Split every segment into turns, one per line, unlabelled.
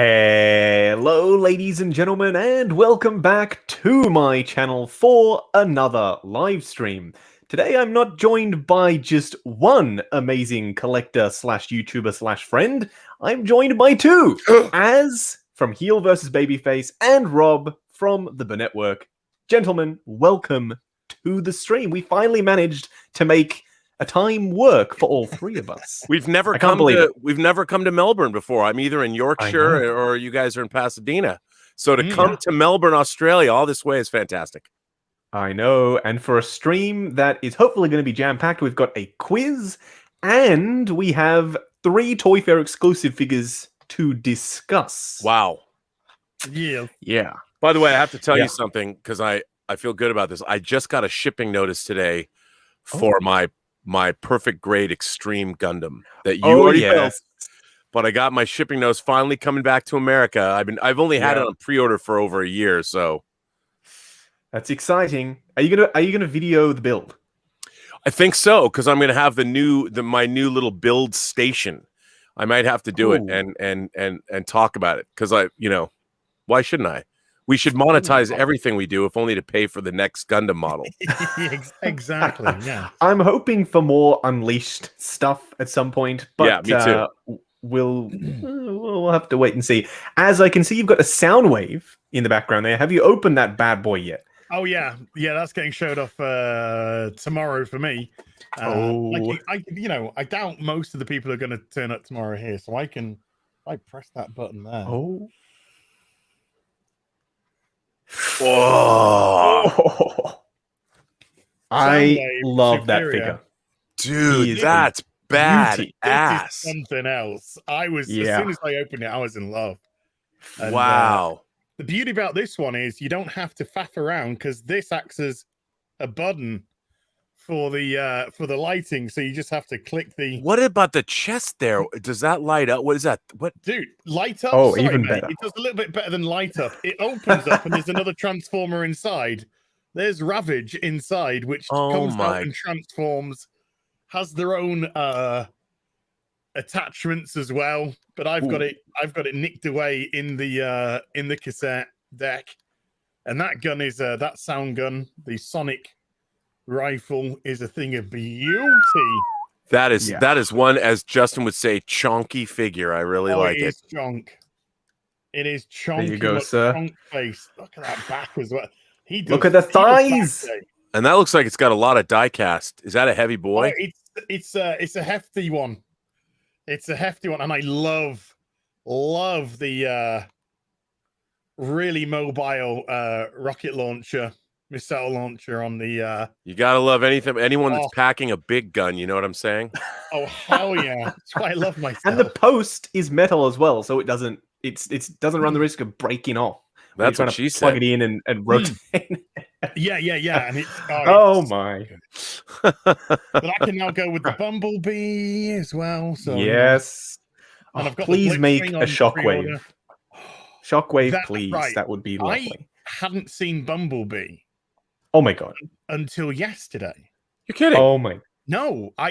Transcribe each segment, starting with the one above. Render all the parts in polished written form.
Hello, ladies and gentlemen, and welcome back to my channel for another live stream. Today, I'm not joined by just one amazing collector slash YouTuber slash friend. I'm joined by two, Az from HellvsBabyface and Rob from the Burnettwork. Gentlemen, welcome to the stream. We finally managed to make a time work for all three of us.
We've never come to Melbourne before. I'm either in Yorkshire or you guys are in Pasadena. So to come to Melbourne, Australia, all this way is fantastic.
I know, and for a stream that is hopefully going to be jam-packed, we've got a quiz, and we have 3 Toy Fair exclusive figures to discuss.
Wow.
Yeah.
Yeah. By the way, I have to tell you something, because I feel good about this. I just got a shipping notice today for my perfect grade extreme Gundam that you already built, but I got my shipping notice finally coming back to America. I've only had it on pre-order for over a year, so
that's exciting. Are you gonna video the build?
I think so, because I'm gonna have my new little build station. I might have to do it and talk about it, because why shouldn't I? We should monetize everything we do, if only to pay for the next Gundam model.
Exactly. Yeah.
I'm hoping for more Unleashed stuff at some point, but
yeah, me too.
We'll have to wait and see. As I can see, you've got a sound wave in the background there. Have you opened that bad boy yet?
Oh yeah, that's getting showed off tomorrow for me. I doubt most of the people are going to turn up tomorrow here, so I press that button there.
Oh,
I love that figure,
dude. That's bad ass.
Something else. As soon as I opened it, I was in love. And,
wow.
The beauty about this one is you don't have to faff around, because this acts as a button for the lighting, so you just have to click the.
What about the chest there? Does that light up? What is that? What,
dude? Light up.
Oh, even better.
It does a little bit better than light up. It opens up and there's another transformer inside. There's Ravage inside, which comes out and transforms. Has their own attachments as well, but I've got it nicked away in the cassette deck. And that gun is that sound gun, the Sonic rifle, is a thing of beauty.
That is one, as Justin would say, chonky figure. I really like it.
Chonk. It is chonky.
There you go, sir.
Chonk face. Look at that back as well.
Look at the thighs.
And that looks like it's got a lot of die cast. Is that a heavy boy?
Oh, it's a hefty one. It's a hefty one, and I love the really mobile rocket launcher, missile launcher on the.
You gotta love anyone that's packing a big gun. You know what I'm saying?
Oh hell yeah! That's why I love myself.
And the post is metal as well, so it doesn't run the risk of breaking off.
That's what she said.
Plug it in and rotate.
Yeah. And it's
my!
But I can now go with the Bumblebee as well. So
yes.
And I've got
please make a Shockwave. Shockwave, please.
Right.
That would be lovely.
I hadn't seen Bumblebee.
Oh my god!
Until yesterday.
You're kidding?
Oh my!
No, I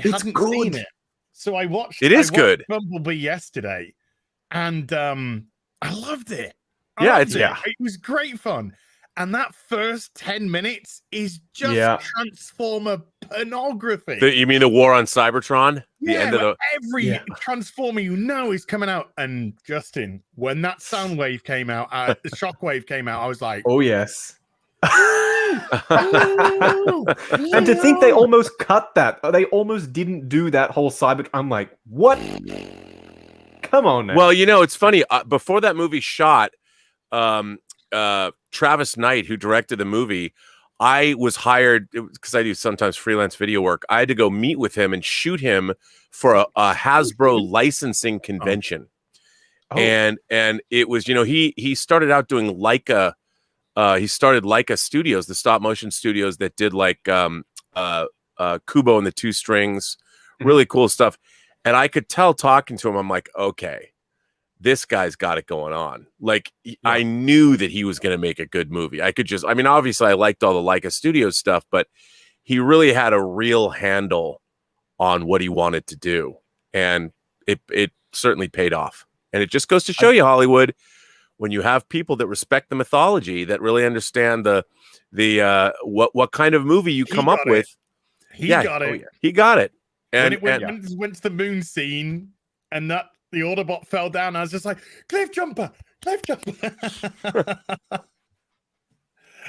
hadn't seen it. So I watched.
It is good.
Bumblebee yesterday, and I loved it. It was great fun. And that first 10 minutes is just Transformer pornography.
You mean the war on Cybertron? The end of
every Transformer is coming out. And Justin, when that sound wave came out, the shockwave came out, I was like,
oh yes. And to think they almost cut that. They almost didn't do that whole Cyber. I'm like, what? Come on now.
Well, it's funny. Before that movie shot, Travis Knight, who directed the movie, I was hired because I do sometimes freelance video work. I had to go meet with him and shoot him for a Hasbro licensing convention. And it was, he started out doing Leica. He started Leica Studios, the stop motion studios that did like Kubo and the Two Strings, really cool stuff. And I could tell talking to him, I'm like, okay, this guy's got it going on. Like, I knew that he was going to make a good movie. Obviously I liked all the Leica Studios stuff, but he really had a real handle on what he wanted to do. And it certainly paid off. And it just goes to show you, Hollywood, when you have people that respect the mythology, that really understand the what kind of movie you come up with.
He got it.
He got it.
And when it went to the moon scene and that the Autobot fell down, I was just like, cliff jumper.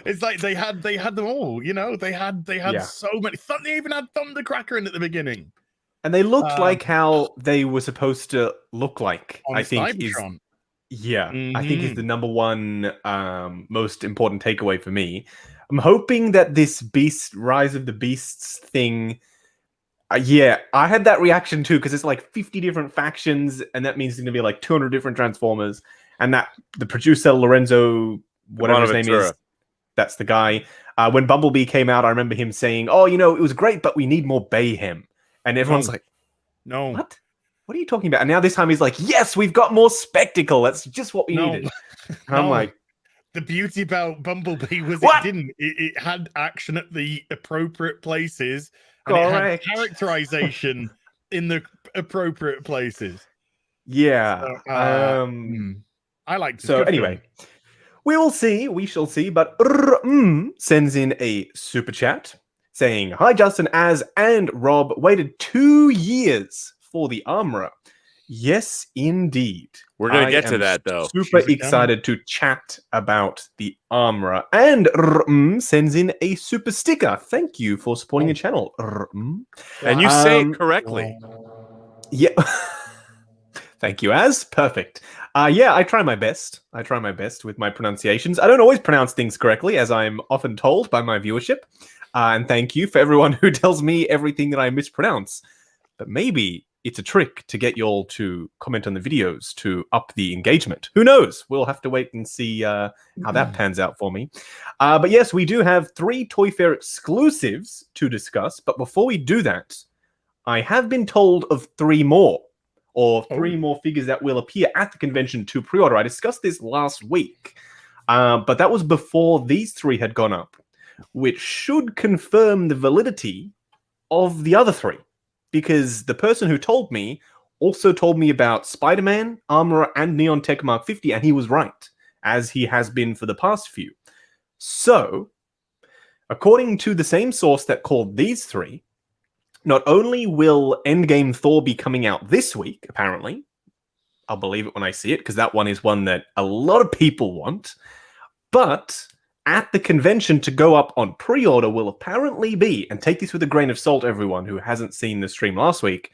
It's like they had them all, you know. They had so many. They even had Thundercracker in at the beginning,
and they looked like how they were supposed to look like.
I think
I think is the number one most important takeaway for me. I'm hoping that this Rise of the Beasts thing. I had that reaction too, because it's like 50 different factions, and that means there's going to be like 200 different Transformers, and that the producer Lorenzo, whatever his name is, that's the guy. When Bumblebee came out, I remember him saying, "Oh, you know, it was great, but we need more Bayhem," and everyone's like,
"No,
what? What are you talking about?" And now this time he's like, "Yes, we've got more spectacle. That's just what we needed." I'm like,
the beauty about Bumblebee was it had action at the appropriate places. And it had characterization in the appropriate places.
Yeah.
I like.
So anyway, we will see. We shall see. But sends in a super chat saying, "Hi Justin, Az, and Rob. Waited 2 years for the Amra. Yes, indeed.
We're going to get to that, though.
Super excited to chat about the Amra." And sends in a super sticker. Thank you for supporting the channel.
And you say it correctly.
Yeah. Thank you, Az. Perfect. I try my best. I try my best with my pronunciations. I don't always pronounce things correctly, as I'm often told by my viewership. And thank you for everyone who tells me everything that I mispronounce. But maybe it's a trick to get y'all to comment on the videos to up the engagement. Who knows? We'll have to wait and see how that pans out for me. But yes, we do have 3 Toy Fair exclusives to discuss. But before we do that, I have been told of 3 more. Or 3 more figures that will appear at the convention to pre-order. I discussed this last week. But that was before these 3 had gone up, which should confirm the validity of the other 3. Because the person who told me also told me about Spider-Man, Armor, and Neon Tech Mark 50, and he was right, as he has been for the past few. So, according to the same source that called these 3, not only will Endgame Thor be coming out this week, apparently, I'll believe it when I see it, because that one is one that a lot of people want, but at the convention to go up on pre-order will apparently be, and take this with a grain of salt, everyone who hasn't seen the stream last week,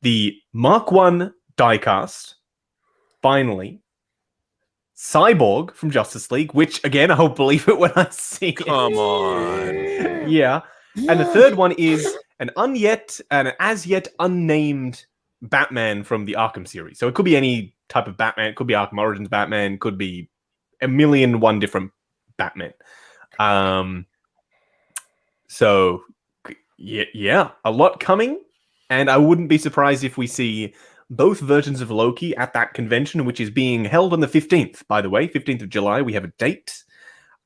the Mark 1 diecast, finally, Cyborg from Justice League, which, again, I'll believe it when I see it.
Come on.
Yeah. And the third one is an as yet unnamed Batman from the Arkham series. So it could be any type of Batman. It could be Arkham Origins Batman. Could be 1,000,001 different Batman. So yeah, a lot coming, and I wouldn't be surprised if we see both versions of Loki at that convention, which is being held on the 15th, by the way, 15th of July. We have a date.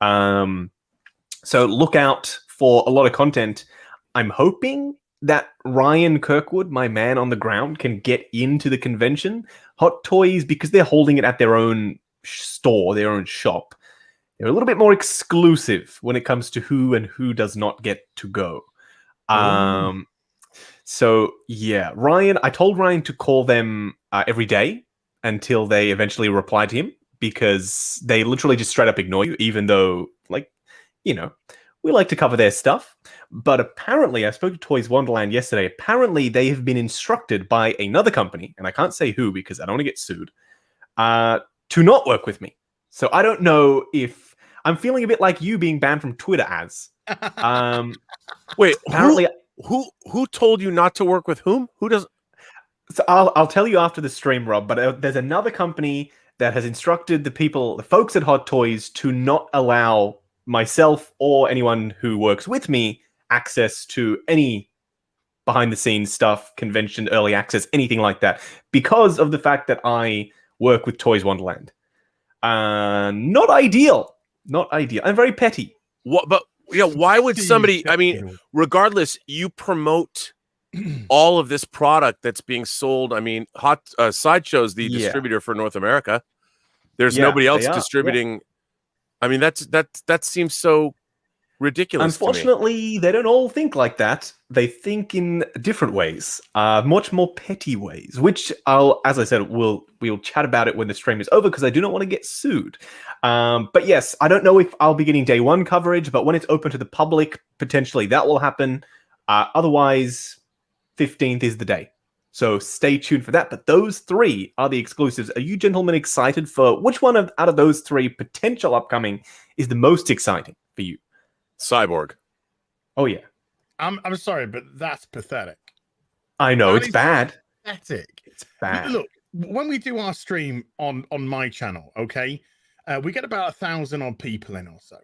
So look out for a lot of content. I'm hoping that Ryan Kirkwood, my man on the ground, can get into the convention. Hot Toys, because they're holding it at their own store, their own shop, they're a little bit more exclusive when it comes to who and who does not get to go. So, yeah, Ryan, I told Ryan to call them every day until they eventually reply to him, because they literally just straight up ignore you, even though, like, you know, we like to cover their stuff. But apparently, I spoke to Toys Wonderland yesterday. Apparently, they have been instructed by another company, and I can't say who because I don't want to get sued, to not work with me. So I don't know if I'm feeling a bit like you being banned from Twitter, as.
Wait,
apparently,
who told you not to work with whom? Who does?
So I'll tell you after the stream, Rob. But there's another company that has instructed the folks at Hot Toys, to not allow myself or anyone who works with me access to any behind-the-scenes stuff, convention, early access, anything like that, because of the fact that I work with Toys Wonderland. Not ideal. Not ideal. I'm very petty.
What? But yeah, why would somebody? I mean, regardless, you promote all of this product that's being sold. I mean, Sideshow's the distributor for North America. There's nobody else distributing. I mean, that seems so ridiculous.
Unfortunately, they don't all think like that. They think in different ways, much more petty ways. Which as I said, we'll chat about it when the stream is over because I do not want to get sued. But yes, I don't know if I'll be getting day one coverage, but when it's open to the public, potentially that will happen. Otherwise, 15th is the day. So stay tuned for that. But those three are the exclusives. Are you gentlemen excited for which one out of those three potential upcoming is the most exciting for you?
Cyborg.
Oh yeah.
I'm sorry, but that's pathetic.
I know, it's bad.
Pathetic.
It's bad.
Look, when we do our stream on my channel, okay, we get about 1,000 odd people in or so.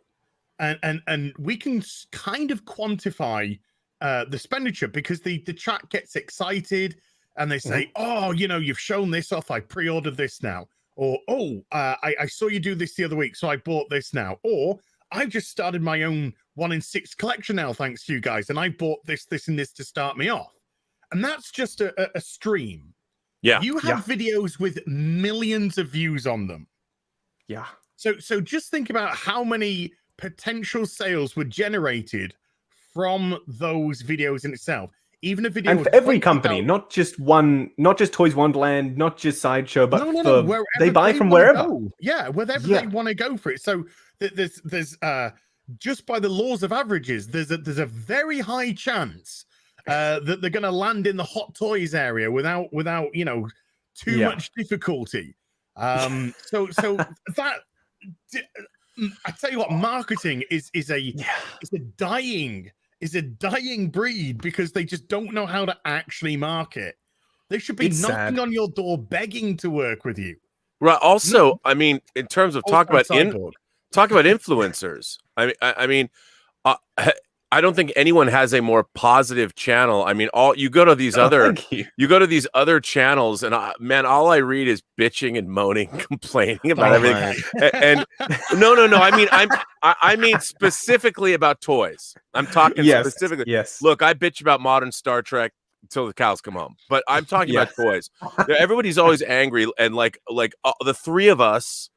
And we can kind of quantify the expenditure because the chat gets excited and they say, oh, you know, you've shown this off. I pre-ordered this now. Or, oh, I saw you do this the other week, so I bought this now. Or I just started my own 1 in 6 collection now, thanks to you guys. And I bought this, and this to start me off. And that's just a stream.
Yeah.
You have videos with millions of views on them.
Yeah.
So just think about how many potential sales were generated from those videos in itself. Even a video,
and for every company, not just Toys Wonderland, not just Sideshow, but they buy from wherever.
Yeah, wherever they want to go for it. So there's just by the laws of averages, there's a very high chance that they're going to land in the hot toys area without you know too much difficulty. So that. I tell you what, marketing is a dying breed because they just don't know how to actually market. They should be knocking on your door, begging to work with you.
Right. Also, I mean, in terms of talk about influencers. I mean, I don't think anyone has a more positive channel. I mean, you go to these other channels, and man, all I read is bitching and moaning, complaining about everything. And no. I mean specifically about toys. I'm talking specifically.
Yes.
Look, I bitch about modern Star Trek until the cows come home, but I'm talking about toys. Everybody's always angry, and like the three of us.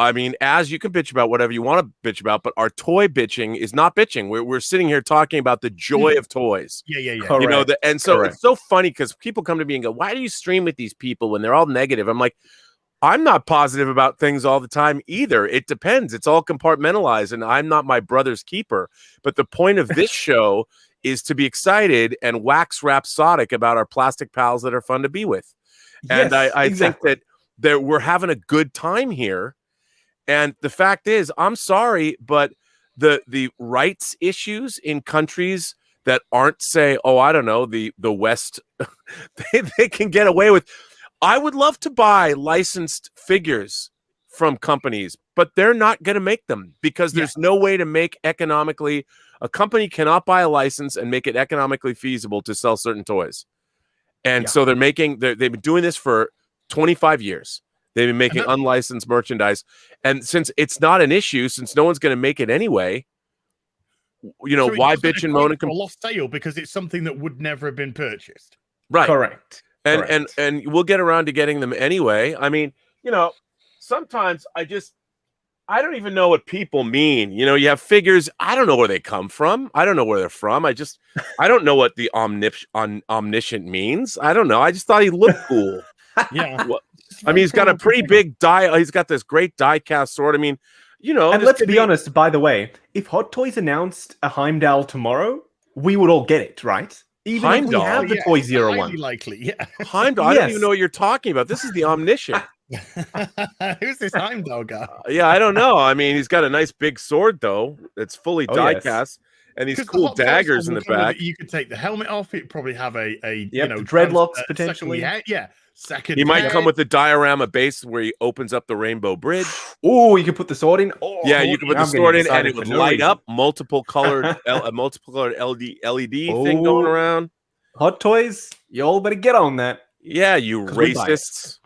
I mean, as you can bitch about whatever you want to bitch about, but our toy bitching is not bitching. We're sitting here talking about the joy of toys.
Yeah.
Correct.
You know, and so it's so funny because people come to me and go, "Why do you stream with these people when they're all negative?" I'm like, I'm not positive about things all the time either. It depends. It's all compartmentalized, and I'm not my brother's keeper. But the point of this show is to be excited and wax rhapsodic about our plastic pals that are fun to be with. And I think that we're having a good time here. And the fact is, I'm sorry, but the rights issues in countries that aren't, say, I don't know, the West, they can get away with. I would love to buy licensed figures from companies, but they're not going to make them because there's no way to make economically. A company cannot buy a license and make it economically feasible to sell certain toys. And so they've been doing this for 25 years. They've been making unlicensed merchandise. And since it's not an issue, since no one's going to make it anyway, you know, why bitch and moan and complain?
A lost sale because it's something that would never have been purchased.
Right.
Correct.
And we'll get around to getting them anyway. I mean, you know, sometimes I don't even know what people mean. You know, you have figures. I don't know where they come from. I don't know where they're from. I don't know what the omniscient means. I don't know. I just thought he looked cool.
Yeah.
Well, I mean, he's got a pretty big he's got this great die-cast sword. I mean, you know.
And let's be honest, by the way, if Hot Toys announced a Heimdall tomorrow, we would all get it, right? Even
Heimdall?
if we have the Toy 01.
Highly likely, yeah.
Heimdall? I don't even know what you're talking about. This is the Omniscient.
Who's this Heimdall guy?
Yeah, I don't know. I mean, he's got a nice big sword, though. It's fully die-cast. And these cool daggers in the back.
You could take the helmet off. It'd probably have a
dreadlocks potentially.
Second,
he might come with the diorama base where he opens up the Rainbow Bridge.
Oh, you could put the sword in. Oh,
yeah, you could put the sword in, and it would light up. Multiple colored LED thing going around.
Hot Toys, you all better get on that.
Yeah, you racists.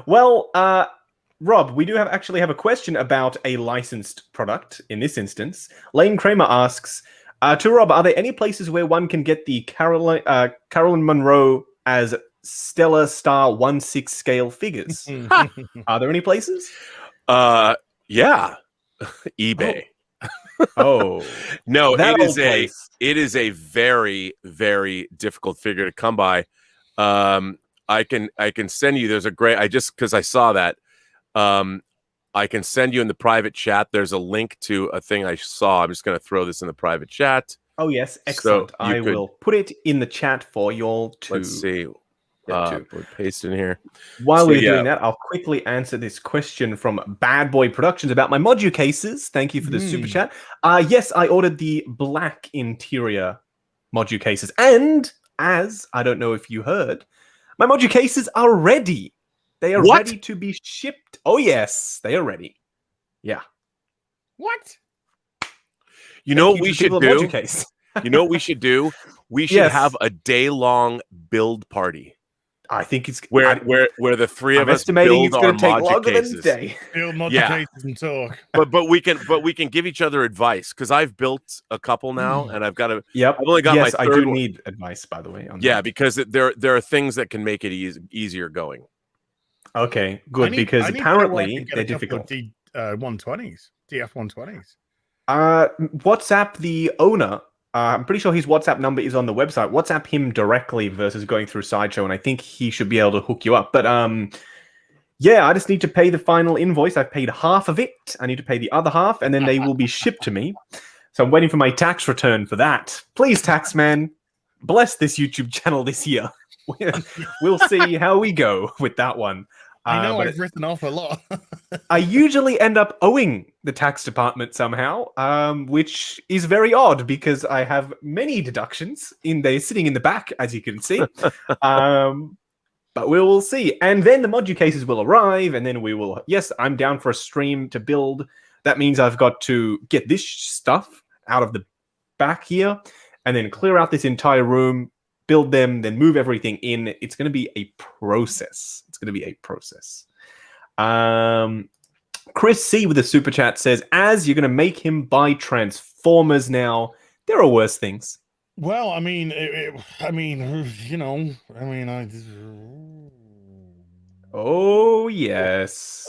Well, Rob, we do actually have a question about a licensed product in this instance. Lane Kramer asks, To Rob, are there any places where one can get the Carolyn Monroe as Stellar Star 1/6 scale figures? Are there any places?
Yeah. eBay.
Oh.
No,
That
it
old
is
place.
a very, very difficult figure to come by. I can send you. There's a great. Because I saw that. I can send you in the private chat. There's a link to a thing I saw. I'm just going to throw this in the private chat.
Oh yes, excellent.
So
I will put it in the chat for you all to.
Let's see. We'll paste in here.
While we're doing that, I'll quickly answer this question from Bad Boy Productions about my Modu cases. Thank you for the super chat. Yes, I ordered the black interior Modu cases, and as I don't know if you heard, my Modu cases are ready. They are ready to be shipped. Oh yes, they are ready. Yeah.
What?
You know what we should do?
Case.
You know what we should do? We should have a day-long build party.
I think it's
where the three of us build our Modu cases.
Build Modu cases and talk.
But we can give each other advice, because I've built a couple now, and I've got to.
Yep.
I've only got my third.
I do need advice, by the way. On that.
Because there are things that can make it easier going.
Okay, good, because apparently they're difficult.
DF120s.
WhatsApp the owner. I'm pretty sure his WhatsApp number is on the website. WhatsApp him directly versus going through Sideshow, and I think he should be able to hook you up. But yeah, I just need to pay the final invoice. I've paid half of it. I need to pay the other half, and then they will be shipped to me. So I'm waiting for my tax return for that. Please, taxman, bless this YouTube channel this year. We'll see how we go with that one.
I know I've written off a lot.
I usually end up owing the tax department somehow, which is very odd because I have many deductions they're sitting in the back, as you can see. But we will see. And then the Modu cases will arrive, and then we will... Yes, I'm down for a stream to build. That means I've got to get this stuff out of the back here, and then clear out this entire room, build them, then move everything in. It's going to be a process. Chris C with a super chat says, as you're going to make him buy Transformers now, there are worse things.
Well, I oh
yes.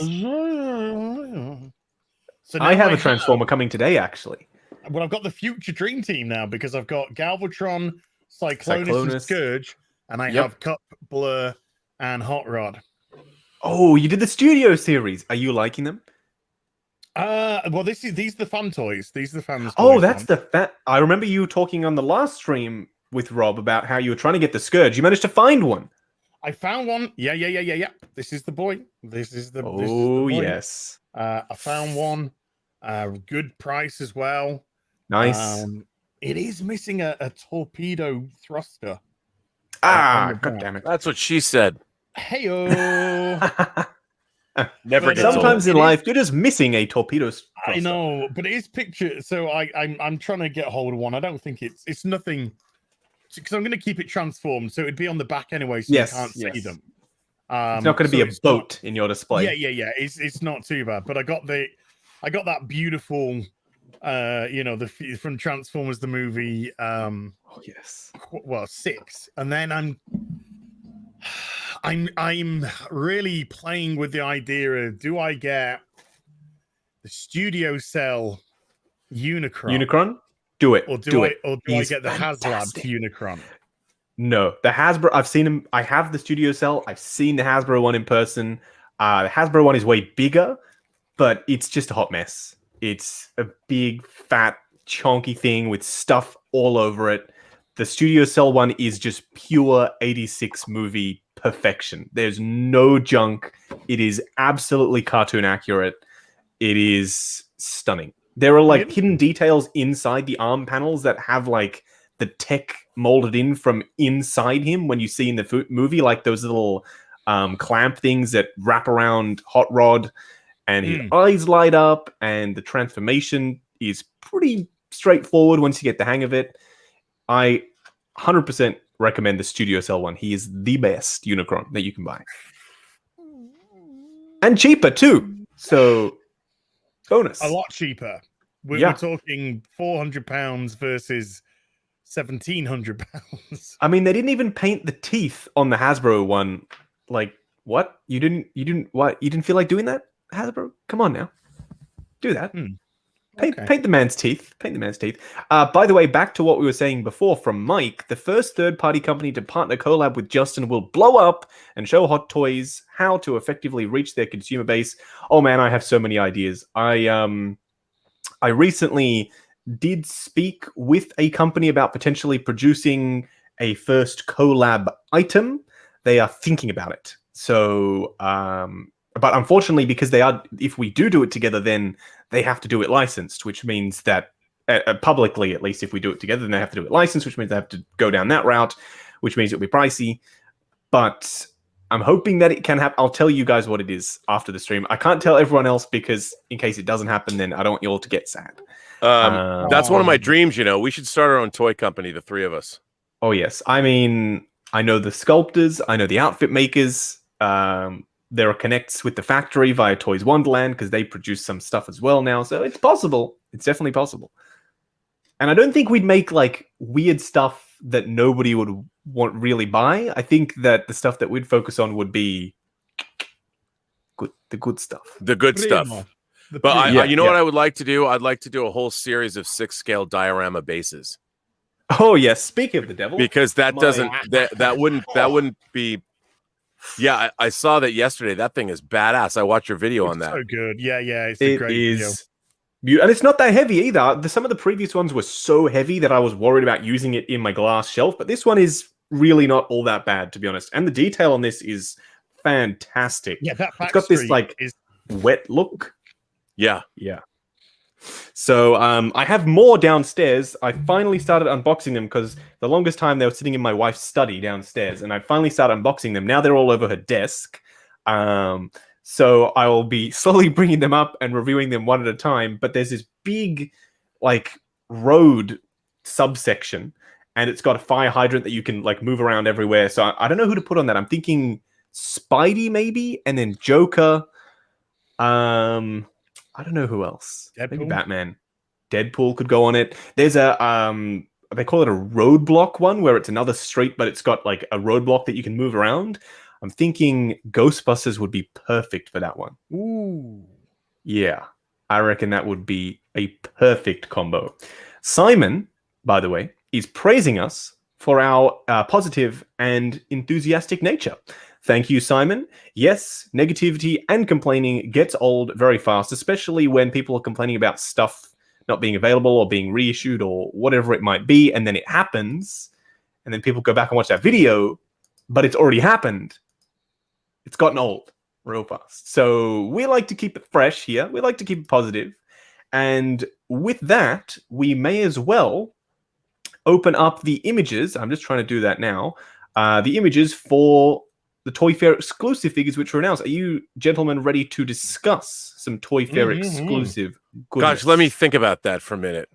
So
I
have a Transformer coming today, actually.
Well, I've got the Future Dream Team now, because I've got Galvatron, Cyclonus and Scourge, and I have Cup, Blur, and Hot Rod.
Oh, you did the Studio series. Are you liking them?
Well, these are the fan toys. These are the fan toys.
Oh, that's the fan. I remember you talking on the last stream with Rob about how you were trying to get the Scourge. You managed to find one.
I found one. Yeah. This is the boy. This is the
boy. Yes.
I found one. Good price as well.
Nice.
It is missing a torpedo thruster.
God damn it.
That's what she said.
Hey-o.
Never gets
sometimes
old.
In life, you're just missing a torpedo thruster.
I know, but it is picture. So I'm trying to get hold of one. I don't think it's nothing, because I'm going to keep it transformed, so it'd be on the back anyway, so you can't see them.
It's not going to be a boat in your display.
Yeah. It's not too bad. But I got that beautiful, from Transformers the movie. Well, 6, and then I'm really playing with the idea of, do I get the Studio Cell Unicron?
Do it.
Or do I get the HasLab Unicron?
No, the Hasbro. I've seen him. I have the Studio Cell. I've seen the Hasbro one in person. The Hasbro one is way bigger, but it's just a hot mess. It's a big, fat, chunky thing with stuff all over it. The Studio Cell one is just pure 86 movie perfection. There's no junk. It is absolutely cartoon accurate. It is stunning. There are like hidden details inside the arm panels that have like the tech molded in from inside him when you see in the movie, like those little clamp things that wrap around Hot Rod, and his eyes light up, and the transformation is pretty straightforward once you get the hang of it. I 100% recommend the Studio Cell one. He is the best Unicron that you can buy. And cheaper too. So, bonus.
A lot cheaper. We're talking £400 versus £1,700.
I mean, they didn't even paint the teeth on the Hasbro one. Like, what? You didn't feel like doing that, Hasbro? Come on now, do that. Paint the man's teeth. Paint the man's teeth. By the way, back to what we were saying before from Mike, the first third-party company to partner collab with Justin will blow up and show Hot Toys how to effectively reach their consumer base. Oh man, I have so many ideas. I recently did speak with a company about potentially producing a first collab item. They are thinking about it. So, but unfortunately, because if we do it together, then they have to do it licensed, which means that publicly, at least if we do it together, then they have to do it licensed, which means they have to go down that route, which means it'll be pricey. But I'm hoping that it can happen. I'll tell you guys what it is after the stream. I can't tell everyone else because in case it doesn't happen, then I don't want you all to get sad.
That's one of my dreams, We should start our own toy company, the three of us.
Oh, yes. I mean, I know the sculptors. I know the outfit makers. There are connects with the factory via Toys Wonderland because they produce some stuff as well now. So it's possible. It's definitely possible. And I don't think we'd make like weird stuff that nobody would really buy. I think that the stuff that we'd focus on would be the good stuff.
The good stuff. But you know what I would like to do? I'd like to do a whole series of 6-scale diorama bases.
Oh yes, speaking of the devil,
because that wouldn't be. Yeah, I saw that yesterday. That thing is badass. I watched your video on that.
So good. Yeah, it's a great video.
And it's not that heavy either. Some of the previous ones were so heavy that I was worried about using it in my glass shelf. But this one is really not all that bad, to be honest. And the detail on this is fantastic.
Yeah,
it's got this like wet look.
Yeah.
So I have more downstairs. I finally started unboxing them because the longest time they were sitting in my wife's study downstairs, and I finally started unboxing them. Now they're all over her desk. So I will be slowly bringing them up and reviewing them one at a time. But there's this big, like, road subsection, and it's got a fire hydrant that you can like move around everywhere. So I don't know who to put on that. I'm thinking Spidey maybe, and then Joker. I don't know who else.
Deadpool?
Maybe Batman. Deadpool could go on it. There's a they call it a roadblock one where it's another street, but it's got like a roadblock that you can move around. I'm thinking Ghostbusters would be perfect for that one.
Ooh.
Yeah. I reckon that would be a perfect combo. Simon, by the way, is praising us for our positive and enthusiastic nature. Thank you, Simon. Yes, negativity and complaining gets old very fast, especially when people are complaining about stuff not being available or being reissued or whatever it might be, and then it happens, and then people go back and watch that video, but it's already happened. It's gotten old real fast. So we like to keep it fresh here. We like to keep it positive. And with that, we may as well open up the images. I'm just trying to do that now. The images for the Toy Fair exclusive figures which were announced. Are you gentlemen ready to discuss some Toy Fair exclusive goodness?
Gosh, let me think about that for a minute.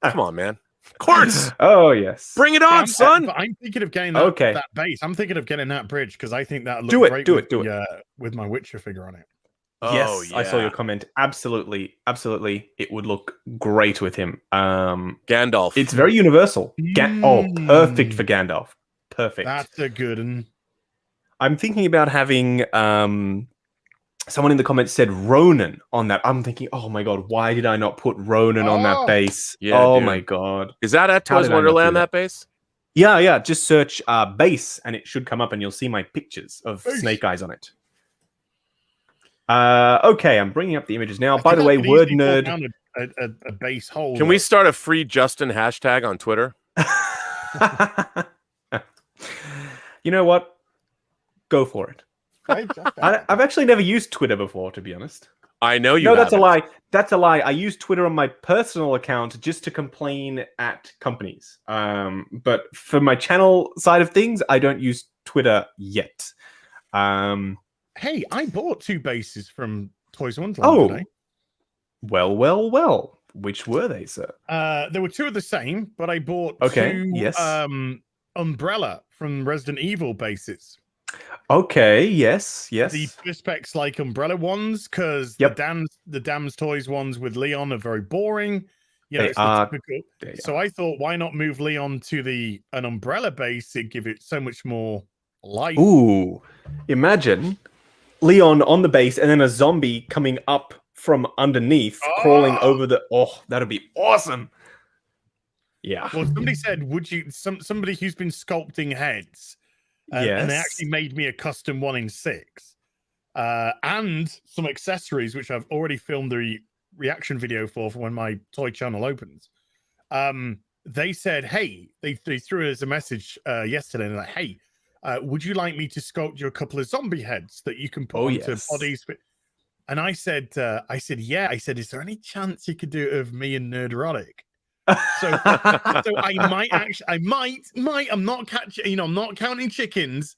Come on, man. Of course.
Oh, yes.
Bring it on, son.
I'm thinking of getting that base. I'm thinking of getting that bridge because I think that looks great with my Witcher figure on it.
Yes, yeah. I saw your comment. Absolutely. It would look great with him.
Gandalf.
It's very universal. Perfect for Gandalf. Perfect.
That's a good one.
I'm thinking about having someone in the comments said Ronan on that. I'm thinking, oh my god, why did I not put Ronan on that base?
Yeah,
my god.
Is that at Toys Wonderland, that base?
Yeah. Just search base and it should come up and you'll see my pictures of Snake Eyes on it. Okay, I'm bringing up the images now. By the way, Word Nerd.
A base hole.
Can we start a free Justin hashtag on Twitter?
You know what? Go for it. I've actually never used Twitter before, to be honest.
I know you.
No, that's a lie. That's a lie. I use Twitter on my personal account just to complain at companies. But for my channel side of things, I don't use Twitter yet.
Hey, I bought 2 bases from Toys Wonderland today.
Well. Which were they, sir?
There were 2 of the same, but I bought 2
yes.
Umbrella from Resident Evil bases.
Okay, yes.
The Perspex like umbrella ones, because
Yep.
the Dam's Toys ones with Leon are very boring. You know,
They
it's
are-
the typical. So I thought, why not move Leon to an umbrella base and give it so much more life?
Ooh, imagine Leon on the base and then a zombie coming up from underneath, crawling over the. Oh, that'd be awesome. Yeah.
Well, somebody said, would you? Somebody who's been sculpting heads, and they actually made me a custom 1-in-6, and some accessories, which I've already filmed the reaction video for when my toy channel opens. They said, hey, they threw us a message yesterday, and they're like, hey, would you like me to sculpt you a couple of zombie heads that you can put onto bodies? And I said, yeah. I said, is there any chance you could do it of me and Nerderotic? So I might. I'm not catching. I'm not counting chickens,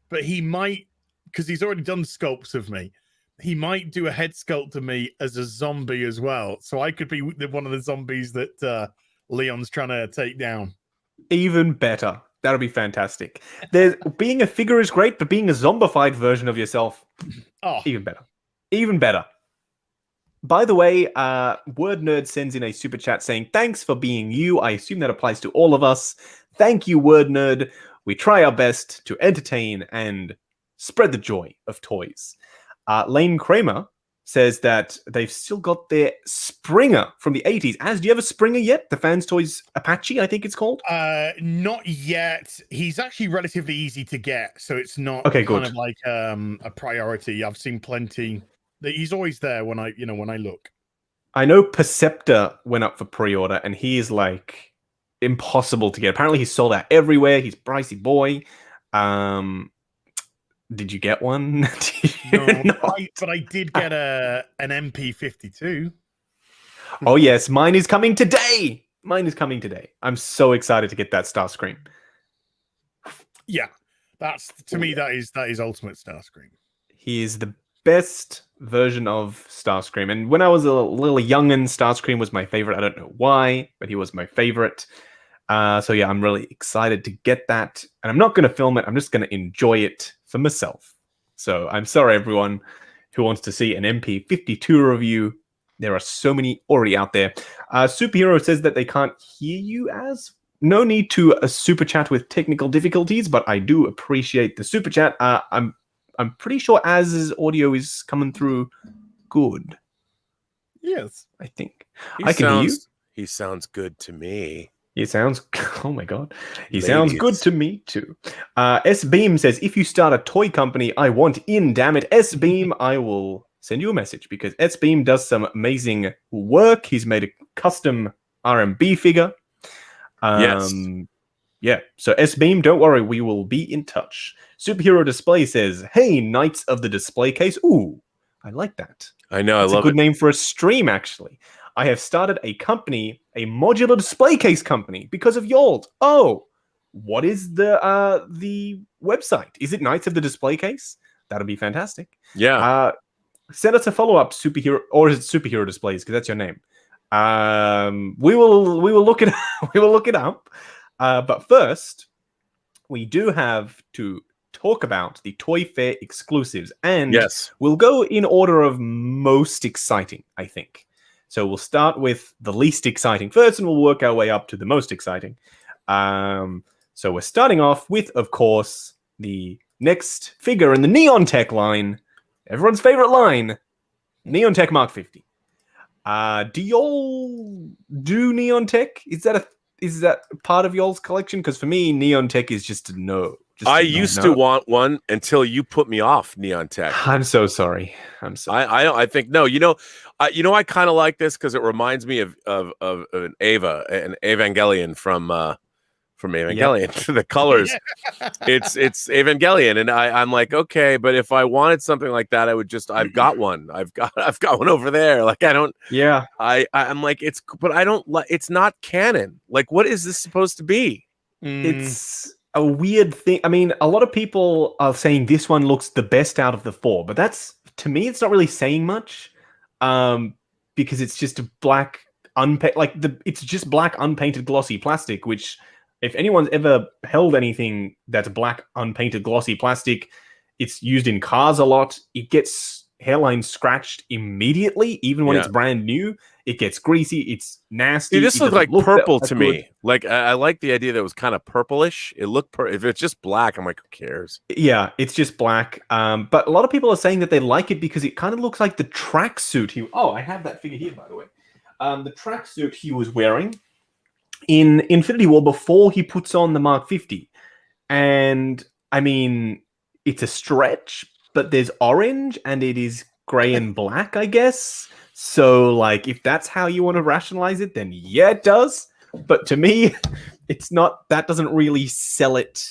but he might, because he's already done sculpts of me. He might do a head sculpt of me as a zombie as well, so I could be one of the zombies that Leon's trying to take down.
Even better. That'll be fantastic. Being a figure is great, but being a zombified version of yourself, even better. Even better. By the way, Word Nerd sends in a super chat saying, thanks for being you. I assume that applies to all of us. Thank you, Word Nerd. We try our best to entertain and spread the joy of toys. Lane Kramer says that they've still got their Springer from the 80s. do you have a Springer yet? The Fans Toys Apache, I think it's called?
Not yet. He's actually relatively easy to get, so it's not
kind
of like a priority. I've seen plenty. He's always there when I look.
I know Perceptor went up for pre-order, and he is like impossible to get. Apparently, he's sold out everywhere. He's pricey boy. Did you get one?
No, but I did get an MP52.
Oh yes, mine is coming today. I'm so excited to get that Starscream.
Yeah, to me that is ultimate Starscream.
He is the best version of Starscream, and when I was a little youngin', Starscream was my favorite. I don't know why, but he was my favorite. So yeah, I'm really excited to get that, and I'm not going to film it. I'm just going to enjoy it for myself. So I'm sorry, everyone who wants to see an MP52 review. There are so many already out there. Superhero says that they can't hear you as. No need to a super chat with technical difficulties, but I do appreciate the super chat. I'm pretty sure Az's audio is coming through good.
Yes,
I think. I can hear you.
He sounds good to me.
He sounds, oh my god, he sounds good to me too. S-Beam says, if you start a toy company, I want in, damn it. S-Beam, I will send you a message, because S-Beam does some amazing work. He's made a custom RMB figure.
Yes.
Yeah, so S-Beam, don't worry, we will be in touch. Superhero Display says, hey, Knights of the Display Case. Ooh, I like that.
I know,
That's
I love
a good name for a stream, actually. I have started a company, a modular display case company, because of y'all. Oh, what is the website? Is it Knights of the Display Case? That'll be fantastic.
Yeah.
Send us a follow-up, Superhero, or is it Superhero Displays? Because that's your name. We will look it we will look it up. But first, we do have to talk about the Toy Fair exclusives, and we'll go in order of most exciting, I think. So we'll start with the least exciting first, and we'll work our way up to the most exciting. So we're starting off with, of course, the next figure in the Neon Tech line, everyone's favorite line, Neon Tech Mark 50. Do y'all do Neon Tech? Is that part of y'all's collection? Because for me, Neon Tech is just a no.
I used to want one until you put me off Neon Tech.
I'm so sorry.
I think no. I kind of like this because it reminds me of an Evangelion from Evangelion. Yep. The colors, it's Evangelion, and I'm like, okay, but if I wanted something like that, I would just. I've got one. I've got one over there. Like I don't.
Yeah.
I'm like but I don't like. It's not canon. Like what is this supposed to be?
It's a weird thing. I mean, a lot of people are saying this one looks the best out of the four, but to me, it's not really saying much, because it's just a black it's just black unpainted glossy plastic, which if anyone's ever held anything that's black, unpainted, glossy plastic, it's used in cars a lot. It gets hairlines scratched immediately, even when it's brand new. It gets greasy. It's nasty.
Dude, this looked like purple to me. Like I like the idea that it was kind of purplish. It looked if it's just black, I'm like, who cares?
Yeah, it's just black. But a lot of people are saying that they like it because it kind of looks like the tracksuit. I have that figure here, by the way. The tracksuit he was wearing in Infinity War before he puts on the Mark 50. And I mean, it's a stretch, but there's orange and it is gray and black, I guess. So, like, if that's how you want to rationalize it, then yeah, it does. But to me, it's not. That doesn't really sell it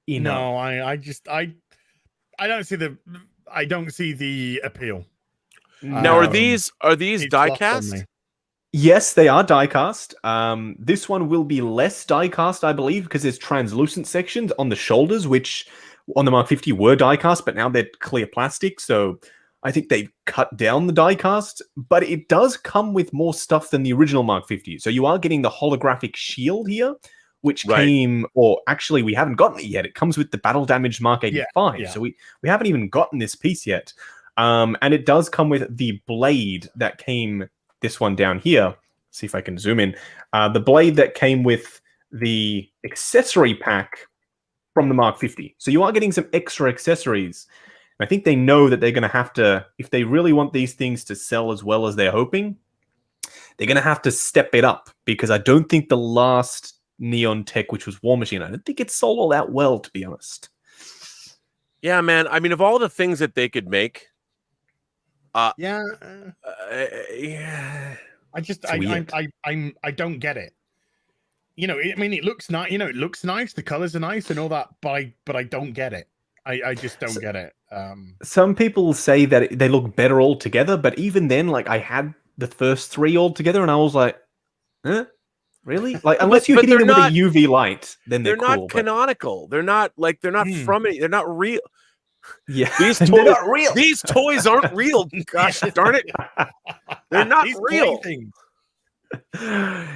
enough.
No, I don't see the appeal.
Now, are these die cast?
Yes, they are die cast. This one will be less die cast, I believe, because there's translucent sections on the shoulders, which on the Mark 50 were die cast, but now they're clear plastic. So I think they've cut down the die cast, but it does come with more stuff than the original Mark 50. So you are getting the holographic shield here, which came, or actually we haven't gotten it yet. It comes with the battle damaged Mark 85. So we haven't even gotten this piece yet. And it does come with the blade that came, this one down here. Let's see if I can zoom in. The blade that came with the accessory pack from the Mark 50. So you are getting some extra accessories. I think they know that they're going to have to, if they really want these things to sell as well as they're hoping, they're going to have to step it up, because I don't think the last Neon Tech, which was War Machine, I don't think it sold all that well, to be honest.
Yeah, man. I mean, of all the things that they could make,
I don't get it. I mean, it looks nice. It looks nice. The colors are nice and all that, but I don't get it. I just don't get it.
Some people say that they look better all together, but even then, like, I had the first three all together, and I was like, really? Like, unless you're hitting them with a UV light, then they're cool,
not canonical. They're not from it. They're not real.
Yeah,
these toys
they're not real.
These toys aren't real. Gosh darn it, they're not real.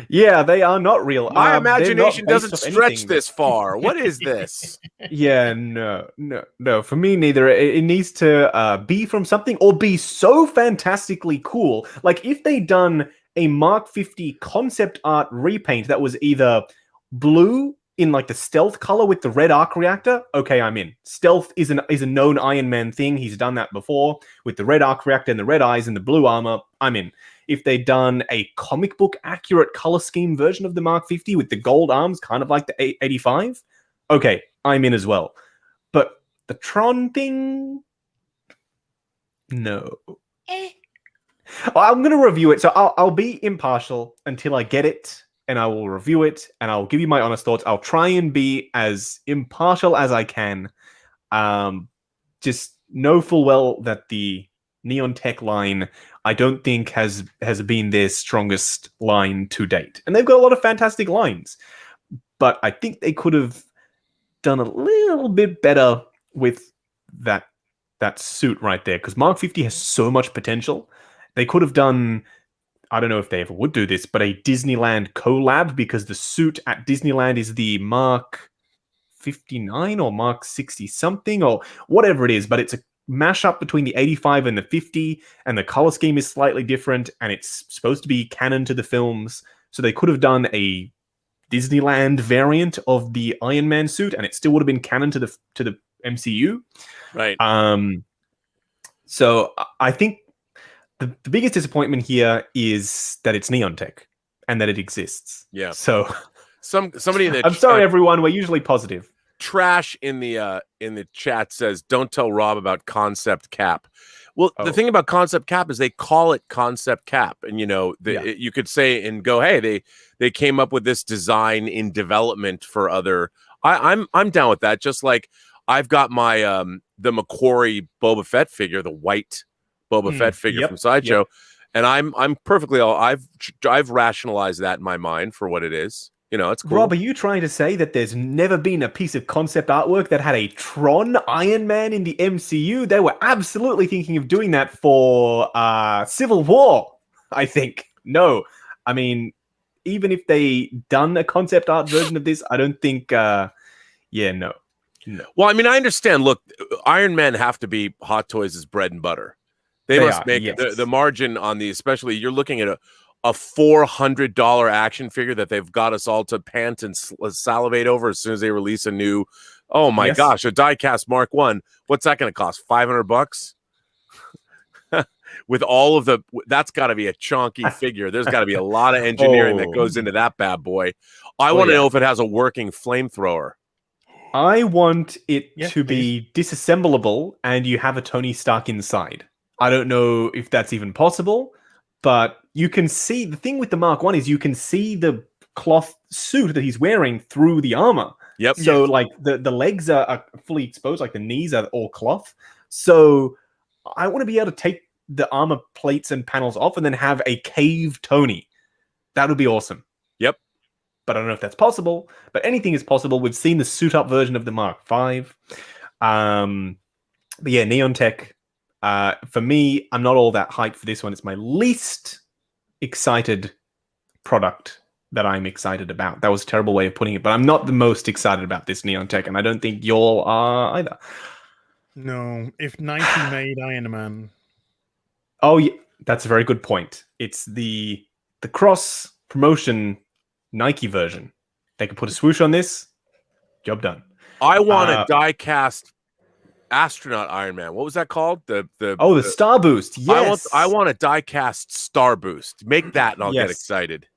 Yeah, they are not real.
My imagination doesn't stretch this far. What is this?
Yeah, no. For me, neither. It needs to be from something or be so fantastically cool. Like, if they done a Mark 50 concept art repaint that was either blue in like the stealth color with the red arc reactor, okay, I'm in. Stealth is a known Iron Man thing. He's done that before with the red arc reactor and the red eyes and the blue armor. I'm in. If they'd done a comic book accurate color scheme version of the Mark 50 with the gold arms, kind of like the 85, okay, I'm in as well. But the Tron thing, no. I'm going to review it, so I'll be impartial until I get it, and I will review it, and I'll give you my honest thoughts. I'll try and be as impartial as I can. Just know full well that the Neon Tech line, I don't think has been their strongest line to date. And they've got a lot of fantastic lines. But I think they could have done a little bit better with that suit right there, because Mark 50 has so much potential. They could have done, I don't know if they ever would do this, but a Disneyland collab, because the suit at Disneyland is the Mark 59 or Mark 60 something or whatever it is, but it's a mashup between the 85 and the 50, and the color scheme is slightly different, and it's supposed to be canon to the films. So they could have done a Disneyland variant of the Iron Man suit, and it still would have been canon to the MCU.
Right.
So I think the biggest disappointment here is that it's Neon Tech and that it exists.
Yeah.
So
somebody in the
I'm sorry, everyone. We're usually positive.
Trash in the chat says, "Don't tell Rob about Concept Cap." Well, the thing about Concept Cap is they call it Concept Cap, and you could say and go, "Hey, they came up with this design in development for other." I'm down with that. Just like I've got my the McQuarrie Boba Fett figure, the white Boba Fett figure from Sideshow, and I'm perfectly I've rationalized that in my mind for what it is. It's cool.
Rob, are you trying to say that there's never been a piece of concept artwork that had a Tron Iron Man in the MCU? They were absolutely thinking of doing that for Civil War, I think. No, I mean, even if they done a concept art version of this, I don't think. No.
Well, I mean, I understand. Look, Iron Man have to be Hot Toys' bread and butter. They must make
yes.
the margin on the, especially you're looking at a $400 action figure that they've got us all to pant and salivate over as soon as they release a new. Oh my gosh, a diecast Mark I. What's that going to cost? $500? With all of the, that's got to be a chunky figure. There's got to be a lot of engineering that goes into that bad boy. I want to know if it has a working flamethrower.
I want it to be disassemblable and you have a Tony Stark inside. I don't know if that's even possible, but you can see, the thing with the Mark I is you can see the cloth suit that he's wearing through the armor.
Yep.
So like the legs are fully exposed, like the knees are all cloth. So I want to be able to take the armor plates and panels off and then have a cave Tony. That would be awesome.
Yep.
But I don't know if that's possible. But anything is possible. We've seen the suit-up version of the Mark V. But yeah, Neon Tech. For me, I'm not all that hyped for this one. It's my least excited product that I'm excited about. That was a terrible way of putting it, but I'm not the most excited about this Neon Tech, and I don't think y'all are either.
No, if Nike made Iron Man.
Oh, yeah, that's a very good point. It's the cross promotion Nike version. They could put a swoosh on this. Job done.
I want a die-cast astronaut Iron Man. What was that called? The
Star Boost. Yes.
I want a die-cast Star Boost. Make that and I'll get excited.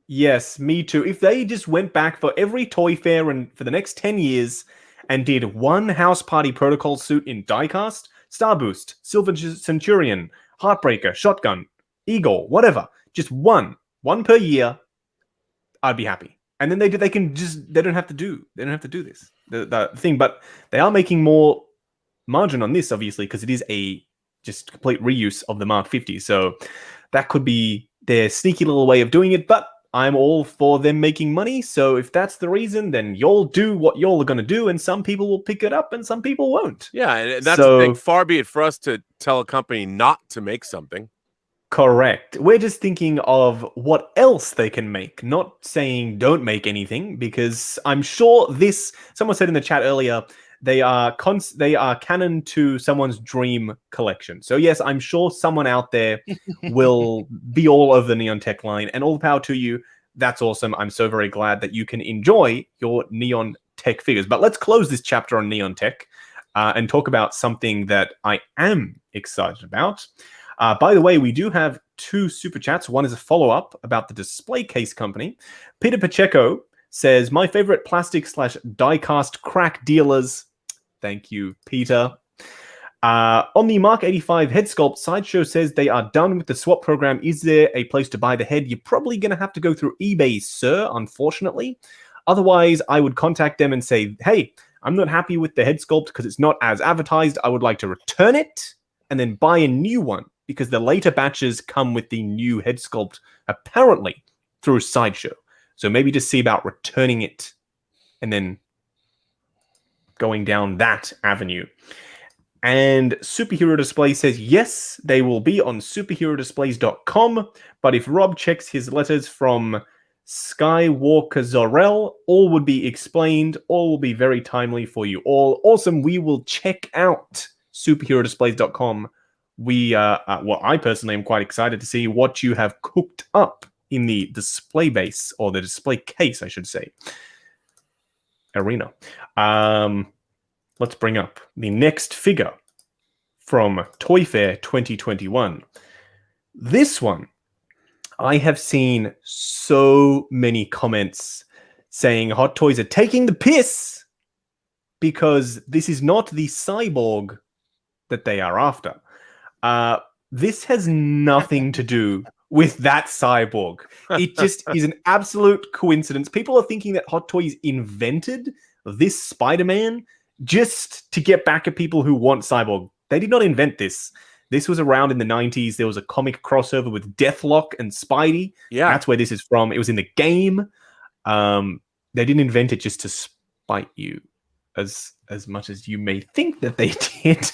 Yes, me too. If they just went back for every toy fair and for the next 10 years and did one House Party Protocol suit in diecast, Star Boost, Silver Centurion, Heartbreaker, Shotgun, Eagle, whatever, just one per year, I'd be happy. And then they don't have to do this the thing, but they are making more margin on this, obviously, because it is a just complete reuse of the Mark 50. So that could be their sneaky little way of doing it, but I'm all for them making money. So if that's the reason, then y'all do what y'all are going to do, and some people will pick it up and some people won't.
Yeah, and that's the thing. Far be it for us to tell a company not to make something.
Correct. We're just thinking of what else they can make, not saying don't make anything, because I'm sure someone said in the chat earlier, they are canon to someone's dream collection. So yes, I'm sure someone out there will be all over the Neon Tech line, and all the power to you. That's awesome. I'm so very glad that you can enjoy your Neon Tech figures. But let's close this chapter on Neon Tech and talk about something that I am excited about. By the way, we do have 2 super chats. One is a follow-up about the display case company. Peter Pacheco says, my favorite plastic/diecast crack dealers. Thank you, Peter. On the Mark 85 head sculpt, Sideshow says they are done with the swap program. Is there a place to buy the head? You're probably going to have to go through eBay, sir, unfortunately. Otherwise, I would contact them and say, hey, I'm not happy with the head sculpt because it's not as advertised. I would like to return it and then buy a new one, because the later batches come with the new head sculpt, apparently, through Sideshow. So maybe just see about returning it and then going down that avenue. And Superhero Display says, yes, they will be on superherodisplays.com, but if Rob checks his letters from Skywalker Zorel, all would be explained, all will be very timely for you all. Awesome, we will check out superherodisplays.com. I personally am quite excited to see what you have cooked up in the display base, or the display case, I should say, arena. Let's bring up the next figure from Toy Fair 2021. This one, I have seen so many comments saying Hot Toys are taking the piss because this is not the cyborg that they are after. This has nothing to do with that cyborg. It just is an absolute coincidence. People are thinking that Hot Toys invented this Spider-Man just to get back at people who want Cyborg. They did not invent this. This was around in the 90s. There was a comic crossover with Deathlock and Spidey.
Yeah.
That's where this is from. It was in the game. They didn't invent it just to spite you as much as you may think that they did.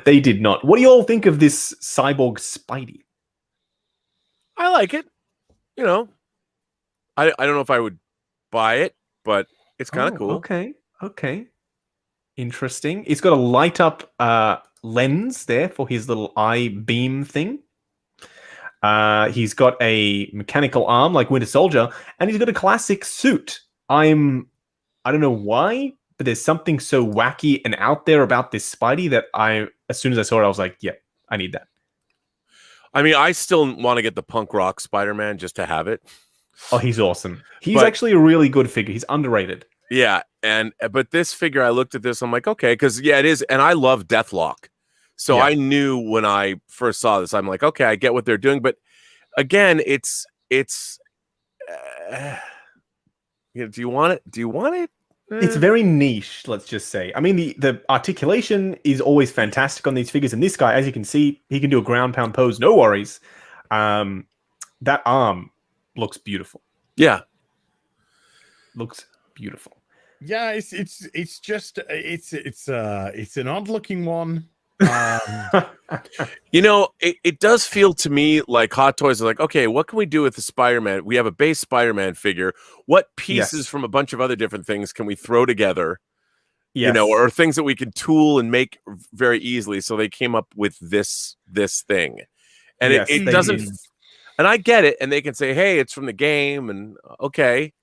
They did not. What do you all think of this Cyborg Spidey?
I like it. you know, I don't know if I would buy it, but it's kind of cool.
Okay. Interesting. It's got a light up lens there for his little eye beam thing. He's got a mechanical arm like Winter Soldier, and he's got a classic suit. I don't know why, but there's something so wacky and out there about this Spidey that as soon as I saw it, I was like, yeah, I need that.
I mean, I still want to get the punk rock Spider-Man just to have it.
Oh, he's awesome. He's actually a really good figure. He's underrated.
Yeah, but this figure, I looked at this, I'm like, okay, because yeah, it is, and I love Deathlock, so I knew when I first saw this, I'm like, okay, I get what they're doing, but again, it's do you want it? Do you want it?
It's very niche, let's just say. I mean, the articulation is always fantastic on these figures, and this guy, as you can see, he can do a ground pound pose, no worries. That arm looks beautiful.
Yeah,
looks beautiful.
Yeah, it's just it's an odd looking one.
You know, it does feel to me like Hot Toys are like, okay, what can we do with the Spider-Man? We have a base Spider-Man figure. What pieces from a bunch of other different things can we throw together? You know, or things that we can tool and make very easily. So they came up with this thing, and it doesn't. And I get it, and they can say, hey, it's from the game, and okay.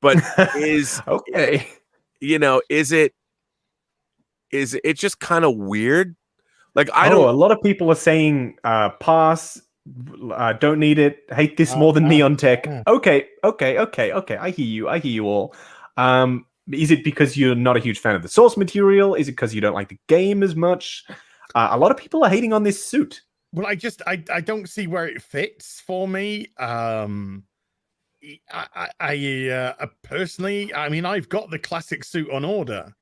But is
okay,
you know, is it just kind of weird? Like I don't.
A lot of people are saying pass, don't need it. Hate this more than Neon Tech. Okay. I hear you all. Is it because you're not a huge fan of the source material? Is it because you don't like the game as much? A lot of people are hating on this suit.
Well, I don't see where it fits for me. I personally, I mean, I've got the classic suit on order.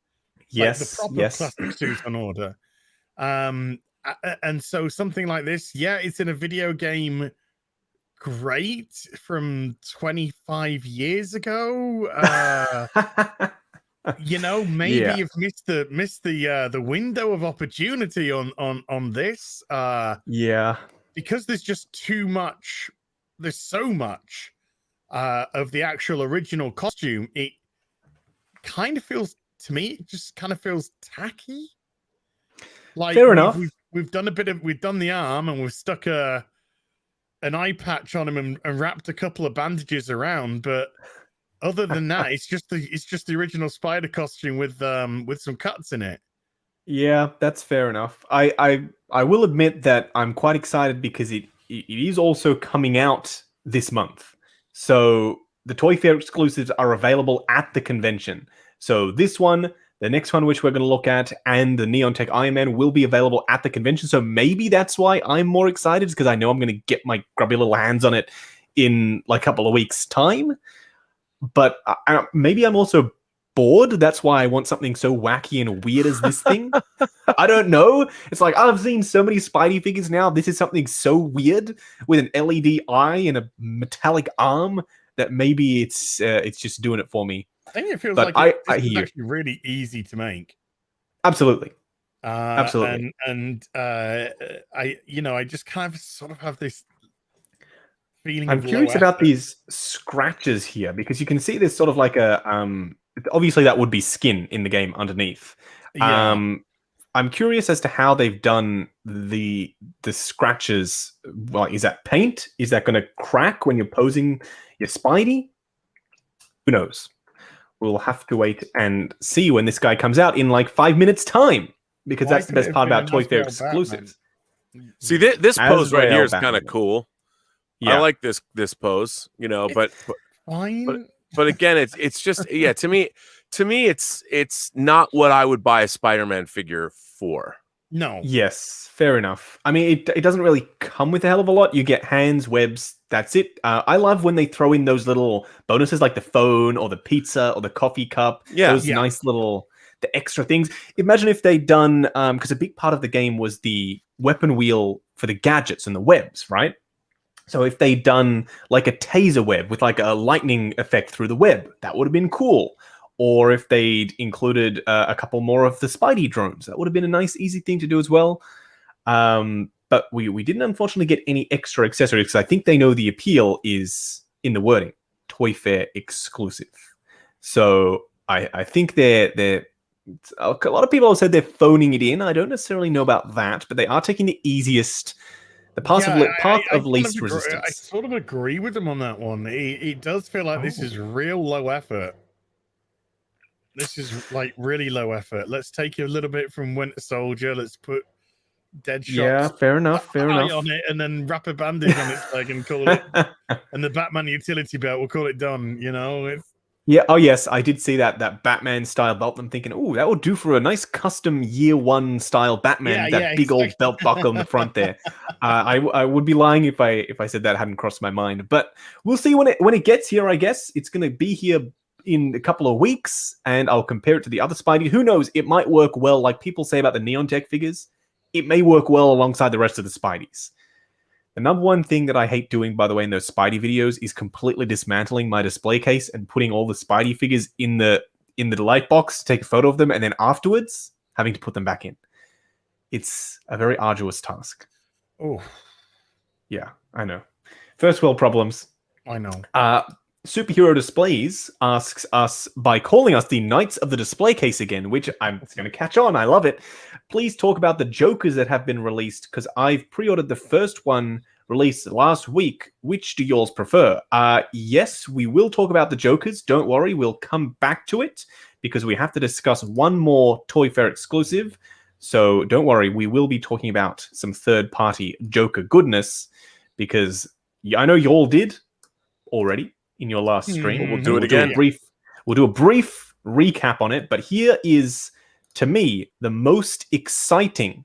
Yes,
like the proper classic suit on order. And so something like this, it's in a video game. Great from 25 years ago. You know, maybe you've missed the window of opportunity on this. Because there's just too much. There's so much of the actual original costume. It kind of feels to me. It just kind of feels tacky. Like
fair enough.
We've done the arm and we've stuck an eye patch on him and wrapped a couple of bandages around, but other than that, it's just the original Spider costume with some cuts in it. Yeah,
that's fair enough. I will admit that I'm quite excited because it is also coming out this month. So the Toy Fair exclusives are available at the convention. So this one, the next one, which we're going to look at, and the Neon Tech Iron Man will be available at the convention. So maybe that's why I'm more excited, because I know I'm going to get my grubby little hands on it in like a couple of weeks' time. But maybe I'm also bored. That's why I want something so wacky and weird as this thing. I don't know. It's like, I've seen so many Spidey figures now. This is something so weird with an LED eye and a metallic arm that maybe it's just doing it for me.
I think it feels
but
like
it's
actually really easy to make.
Absolutely.
Absolutely. And I just kind of sort of have this feeling.
I'm curious about these scratches here, because you can see there's sort of like a obviously that would be skin in the game underneath. I'm curious as to how they've done the scratches. Well, is that paint? Is that going to crack when you're posing your Spidey? Who knows? We'll have to wait and see when this guy comes out in like 5 minutes time, because that's the best part about Toy Fair exclusives.
See, this pose right here is kind of cool. Yeah. I like this pose, but
fine.
But again, it's just to me it's not what I would buy a Spider-Man figure for.
No.
Yes, fair enough. I mean, it doesn't really come with a hell of a lot. You get hands, webs, that's it. I love when they throw in those little bonuses like the phone or the pizza or the coffee cup. Those nice little, the extra things. Imagine if they'd done, because a big part of the game was the weapon wheel for the gadgets and the webs, right? So if they'd done like a taser web with like a lightning effect through the web, that would have been cool. Or if they'd included a couple more of the Spidey drones, that would have been a nice, easy thing to do as well. But we didn't, unfortunately, get any extra accessories, because I think they know the appeal is in the wording, Toy Fair exclusive. So I think they're a lot of people have said they're phoning it in. I don't necessarily know about that, but they are taking the easiest, the path of least resistance.
I sort of agree with them on that one. It does feel like this is real low effort. This is like really low effort. Let's take a little bit from Winter Soldier. Let's put Deadshot.
Yeah, fair enough.
On it, and then wrap a bandage on its leg and call it. And the Batman utility belt, we'll call it done. You know.
Yeah. Oh, yes. I did see that Batman style belt. I'm thinking, oh, that would do for a nice custom year one style Batman. That big old belt buckle on the front there. I would be lying if I said that hadn't crossed my mind. But we'll see when it gets here. I guess it's going to be here in a couple of weeks, and I'll compare it to the other Spidey. Who knows? It might work well, like people say about the Neon Tech figures. It may work well alongside the rest of the Spideys. The number one thing that I hate doing, by the way, in those Spidey videos is completely dismantling my display case and putting all the Spidey figures in the light box to take a photo of them, and then afterwards having to put them back in. It's a very arduous task.
Oh,
yeah, I know. First world problems.
I know.
Superhero Displays asks us by calling us the Knights of the Display Case again, which I'm going to catch on. I love it. Please talk about the Jokers that have been released, because I've pre-ordered the first one released last week. Which do yours prefer? Yes, we will talk about the Jokers. Don't worry, we'll come back to it because we have to discuss one more Toy Fair exclusive. So don't worry, we will be talking about some third-party Joker goodness, because I know you all did already in your last stream.
We'll do it again.
We'll do a brief recap on it, but here is, to me, the most exciting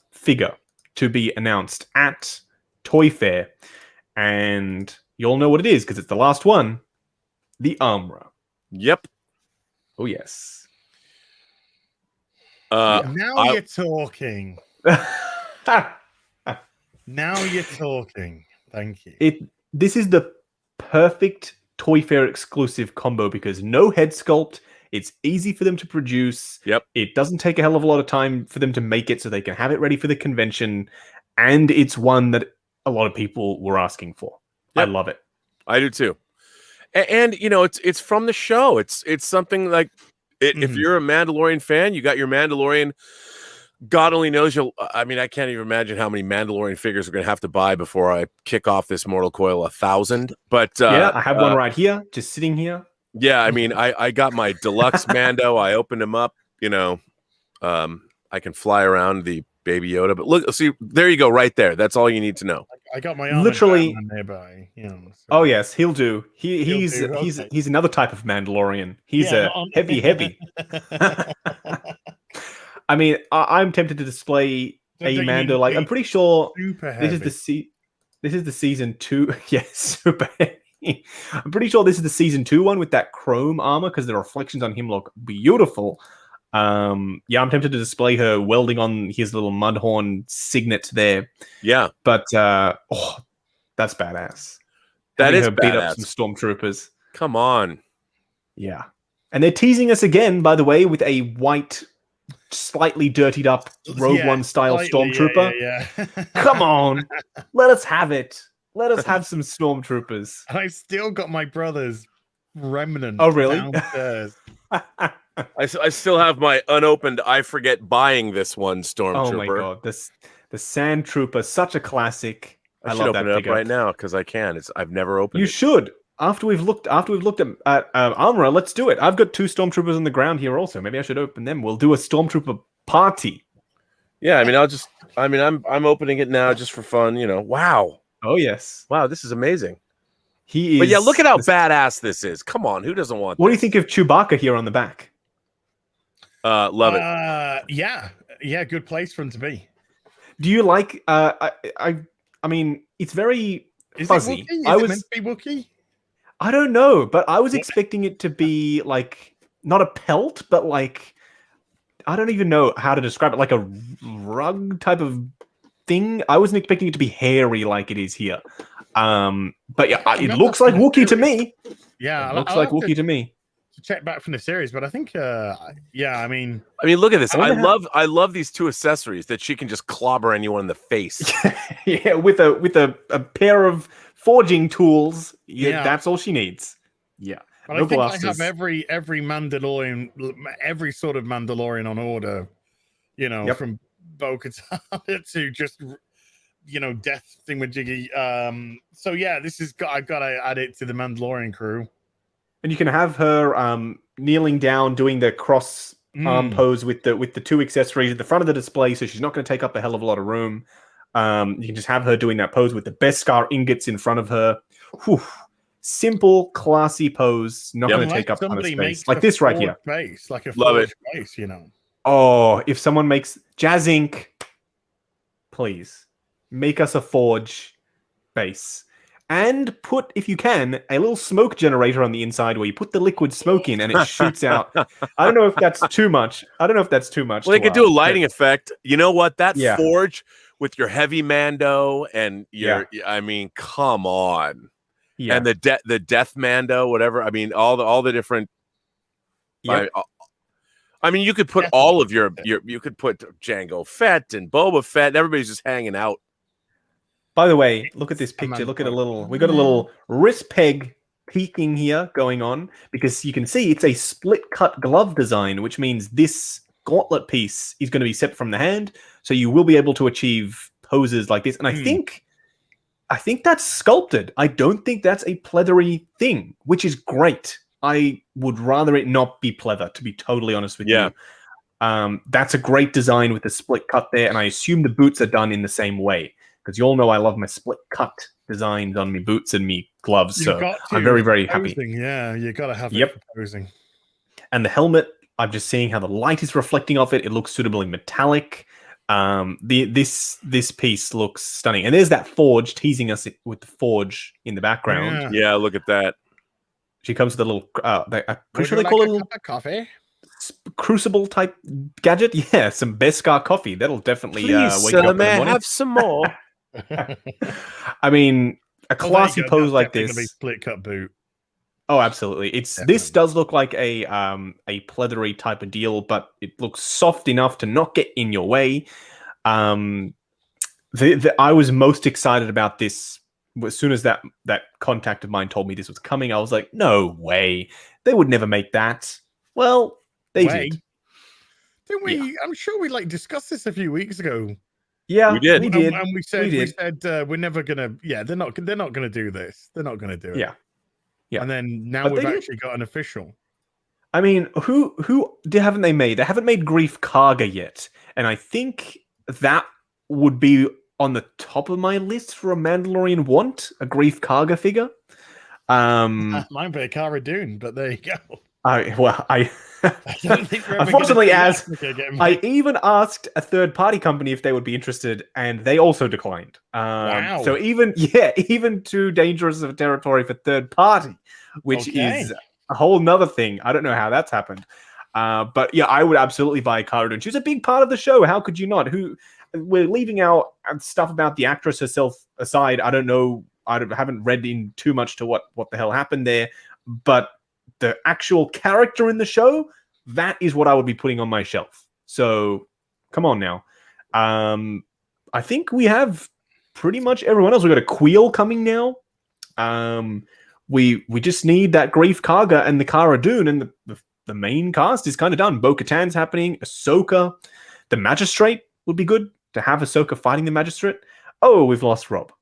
figure to be announced at Toy Fair, and you all know what it is because it's the last one, the Amra.
Yep.
Oh, yes.
Now you're talking. Now you're talking. Thank you.
This is the perfect Toy Fair exclusive combo because no head sculpt. It's easy for them to produce.
Yep.
It doesn't take a hell of a lot of time for them to make it so they can have it ready for the convention. And it's one that a lot of people were asking for. Yep. I love it.
I do too. And you know, it's from the show. It's something like if you're a Mandalorian fan, you got your Mandalorian. God only knows I can't even imagine how many Mandalorian figures we're going to have to buy before I kick off this Mortal Coil 1,000. But
yeah, I have one right here, just sitting here.
Yeah, I mean, I got my deluxe Mando. I opened him up. You know, I can fly around the Baby Yoda. But look, see, there you go, right there. That's all you need to know.
I got my arm
literally
nearby. You know, so.
Oh yes, he'll do. He's another type of Mandalorian. He's a heavy. I mean, I'm tempted to display a Mando. Like, I'm pretty sure this is the season 2. Yes, super heavy. I'm pretty sure this is the season 2 one with that chrome armor because the reflections on him look beautiful. Yeah, I'm tempted to display her welding on his little mudhorn signet there.
Yeah,
but that's badass.
That is
her
badass.
Beat up some stormtroopers.
Come on.
Yeah, and they're teasing us again, by the way, with a white, slightly dirtied up Rogue One style stormtrooper.
Yeah.
Come on, let us have it. Let us have some stormtroopers.
I still got my brother's remnant.
Oh, really?
Downstairs.
I still have my unopened. I forget buying this one stormtrooper.
Oh my god, the Sand Trooper, such a classic.
I should open it up right now because I can. I've never opened.
You should. After we've looked at Amra, let's do it. I've got 2 stormtroopers on the ground here also. Maybe I should open them. We'll do a stormtrooper party.
Yeah, I mean, I'm opening it now just for fun. You know, wow.
Oh yes,
wow, this is amazing.
He is.
But yeah, look at how badass this is. Come on, who doesn't want?
What do you think of Chewbacca here on the back?
Love it.
Yeah, good place for him to be.
Do you like? I mean, it's very fuzzy.
Is it meant to be Wookiee?
I don't know, but I was expecting it to be like not a pelt, but like I don't even know how to describe it, like a rug type of thing. I wasn't expecting it to be hairy like it is here. But yeah, it looks like Wookiee to me.
Yeah,
it looks like Wookiee to me.
to check back from the series, but I think, yeah, I mean,
look at this.
I
I love these two accessories that she can just clobber anyone in the face.
Yeah, with a pair of forging tools. Yeah, that's all she needs. Yeah.
But
No
I think
blasters.
I have every Mandalorian, every sort of Mandalorian on order, you know, from Bo-Katan to just, you know, Death Thingamajiggy. So yeah, I've got to add it to the Mandalorian crew.
And you can have her kneeling down, doing the cross arm pose with the two accessories at the front of the display, so she's not going to take up a hell of a lot of room. You can just have her doing that pose with the Beskar ingots in front of her. Whew. Simple, classy pose, not going to take up a ton of space. Like this right here.
Base, like a
Love it.
base, you know.
Oh, if someone makes Jazz Inc., please make us a forge base. And put, if you can, a little smoke generator on the inside where you put the liquid smoke in and it shoots out. I don't know if that's too much. Well,
they could do a lighting effect. You know what? That
Yeah.
forge with your heavy Mando and your, I mean, come on.
Yeah.
And the death Mando, whatever. I mean, all the different.
Yep.
I mean, you could put all of your you could put Jango Fett and Boba Fett. And everybody's just hanging out.
By the way, look at this picture. Look at we got a little wrist peg peeking here going on because you can see it's a split cut glove design, which means this gauntlet piece is going to be separate from the hand. So you will be able to achieve poses like this. And I think that's sculpted. I don't think that's a pleathery thing, which is great. I would rather it not be pleather, to be totally honest with you. That's a great design with the split cut there. And I assume the boots are done in the same way. Because you all know I love my split cut designs on me boots and me gloves, so I'm very, very happy.
Yeah, you got to have it for posing. And
the helmet, I'm just seeing how the light is reflecting off it. It looks suitably metallic. This piece looks stunning. And there's that forge teasing us with the forge in the background.
Yeah, look at that.
She comes with a little, I'm pretty sure they call it a little
coffee.
Crucible type gadget. Yeah, some Beskar coffee. That'll definitely
wake
you up in the morning.
Have some more.
I mean, a classy pose like this.
Split cut boot.
Oh, absolutely. This does look like a pleathery type of deal, but it looks soft enough to not get in your way. I was most excited about this as soon as that contact of mine told me this was coming. I was like, no way, they would never make that. Well, they did.
Didn't we? Yeah. I'm sure we discussed this a few weeks ago.
Yeah,
we did.
And we said we're never gonna. Yeah, they're not gonna do this. They're not gonna do it.
Yeah.
And then now we've actually got an official.
I mean, who haven't they made? They haven't made Grief Karga yet, and I think that would be on the top of my list for a Mandalorian want, a Grief Karga figure.
Mine be Cara Dune, but there you go.
I
don't think
unfortunately, I even asked a third-party company if they would be interested, and they also declined.
Wow.
So even too dangerous of a territory for third party, which is a whole nother thing. I don't know how that's happened. But yeah, I would absolutely buy Cara Dune. She was a big part of the show. How could you not? We're leaving out stuff about the actress herself aside. I don't know. I haven't read in too much to what the hell happened there, but the actual character in the show, that is what I would be putting on my shelf. So come on now. I think we have pretty much everyone else. We've got a Queel coming now. We just need that Grief Karga and the Cara Dune, and the main cast is kind of done. Bo-Katan's happening. Ahsoka. The Magistrate would be good to have Ahsoka fighting the Magistrate. Oh, we've lost Rob.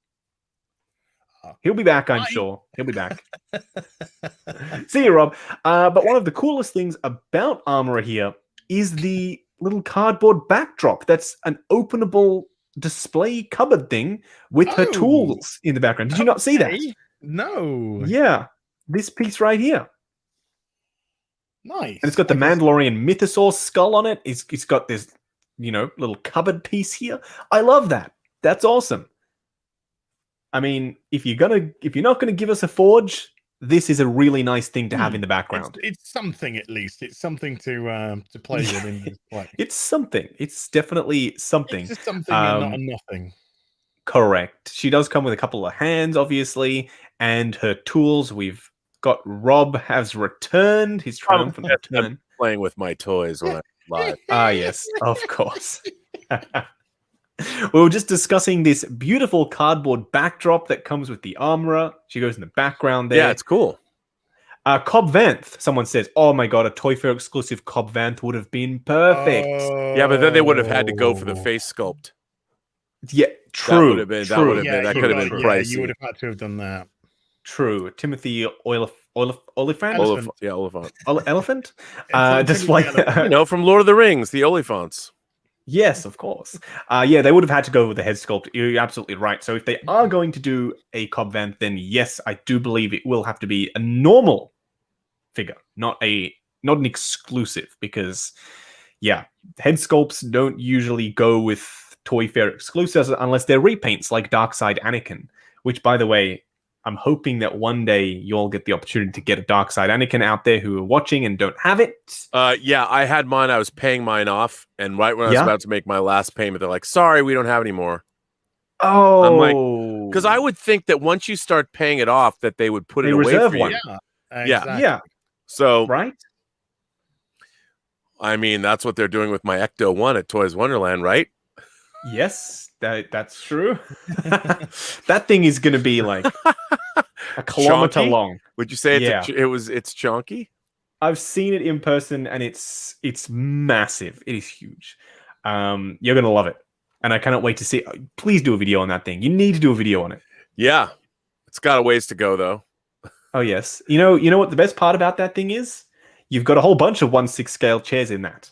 He'll be back, I'm sure. He'll be back. See you, Rob. But one of the coolest things about Armor here is the little cardboard backdrop. That's an openable display cupboard thing with her tools in the background. Did you not see that?
No.
Yeah. This piece right here.
Nice.
And it's got the Mandalorian Mythosaur skull on it. It's got this, little cupboard piece here. I love that. That's awesome. I mean, if you're not gonna give us a forge, this is a really nice thing to have in the background.
It's something, at least. It's something to play with in this play.
It's something. It's definitely something.
It's just something and not a nothing.
Correct. She does come with a couple of hands, obviously, and her tools. We've got Rob has returned. His triumphant return.
I'm playing with my toys when I'm live.
Ah, yes, of course. We were just discussing this beautiful cardboard backdrop that comes with the Amra. She goes in the background there.
Yeah, it's cool.
Cobb Vanth, someone says, oh my god, a Toy Fair exclusive Cobb Vanth would have been perfect.
Yeah, but then they would have had to go for the face sculpt.
Yeah, true.
That would have been.
True.
That could have been pricey.
You would have had to have done that.
True. Timothy Oliphant?
Oliphant.
Elephant? Display.
From Lord of the Rings, the Oliphants.
Yes, of course. Yeah, they would have had to go with the head sculpt. You're absolutely right. So if they are going to do a Cobb Vanth, then yes, I do believe it will have to be a normal figure, not an exclusive, because yeah, head sculpts don't usually go with Toy Fair exclusives unless they're repaints like Darkseid Anakin, which, by the way, I'm hoping that one day you'll get the opportunity to get a Darkseid Anakin out there who are watching and don't have it.
Yeah, I had mine. I was paying mine off, and right when I was about to make my last payment, they're like, "Sorry, we don't have any more."
Oh,
I'm like, because I would think that once you start paying it off, that they would put it away for you.
Yeah, exactly.
Yeah.
So
right.
I mean, that's what they're doing with my Ecto 1 at Toys Wonderland, right?
Yes, that's true. That thing is going to be like a kilometer
chonky?
Long.
Would you say it's chonky?
I've seen it in person, and it's massive. It is huge. You're going to love it, and I cannot wait to see. Please do a video on that thing. You need to do a video on it. Yeah,
it's got a ways to go, though.
Oh yes, you know what the best part about that thing is? You've got a whole bunch of 1/6 scale chairs in that.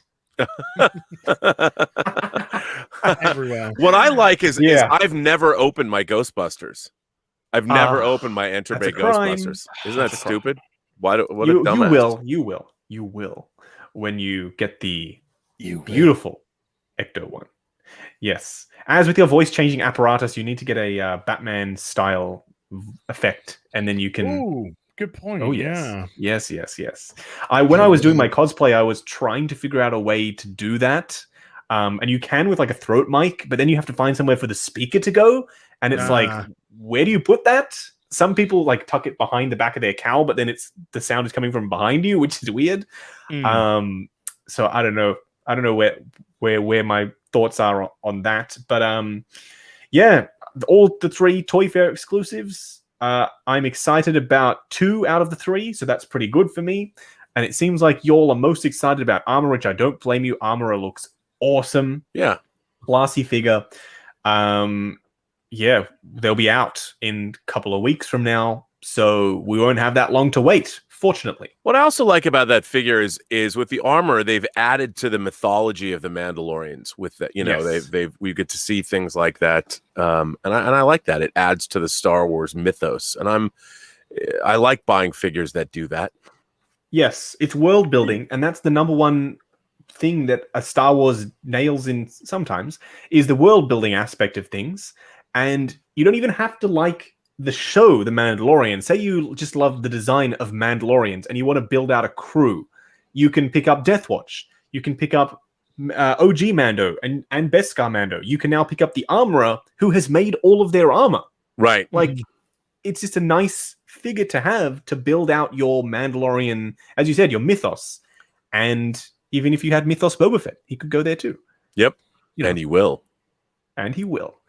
Everywhere.
What I like is I've never opened my Ghostbusters. I've never opened my Enter Bay Ghostbusters. Isn't that stupid? What a dumbass.
You will when you get the beautiful Ecto 1. Yes. As with your voice changing apparatus, you need to get a Batman style effect, and then you can.
Ooh, good point.
Oh yes. Yes. When I was doing my cosplay, I was trying to figure out a way to do that. And you can with like a throat mic, but then you have to find somewhere for the speaker to go. And it's like, where do you put that? Some people like tuck it behind the back of their cowl, but then the sound is coming from behind you, which is weird. So I don't know where my thoughts are on that. But yeah, all the 3 Toy Fair exclusives. I'm excited about 2 out of the 3, so that's pretty good for me. And it seems like y'all are most excited about Armor, which I don't blame you. Armor looks awesome.
Yeah.
Classy figure. Yeah, they'll be out in a couple of weeks from now, so we won't have that long to wait, fortunately.
What I also like about that figure is with the armor, they've added to the mythology of the Mandalorians with that, we get to see things like that. And I like that. It adds to the Star Wars mythos. And I like buying figures that do that.
Yes, it's world building, and that's the number one thing that a Star Wars nails in sometimes is the world building aspect of things. And you don't even have to like the show, The Mandalorian. Say you just love the design of Mandalorians and you want to build out a crew. You can pick up Death Watch. You can pick up OG Mando and Beskar Mando. You can now pick up the Armorer who has made all of their armor.
Right.
Like, it's just a nice figure to have to build out your Mandalorian, as you said, your mythos. And even if you had Mythos Boba Fett, he could go there too.
Yep. And he will.
And he will.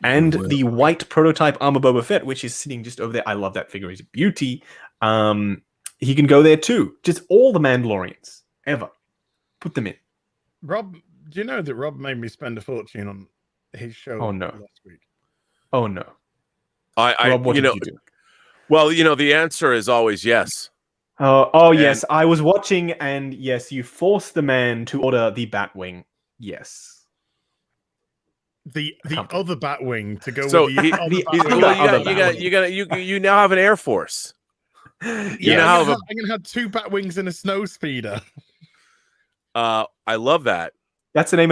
And the white prototype Armor Boba Fett, which is sitting just over there. I love that figure. He's a beauty. He can go there too. Just all the Mandalorians ever. Put them in.
Rob, do you know that Rob made me spend a fortune on his show last week?
Oh, no.
Rob, what did you do? Well, the answer is always yes.
Yes. I was watching, and yes, you forced the man to order the Batwing. Yes.
The other Batwing to go
so
with the other Batwing.
You now have an Air Force.
I'm gonna have 2 Batwings and a snow speeder.
I love that.
That's the name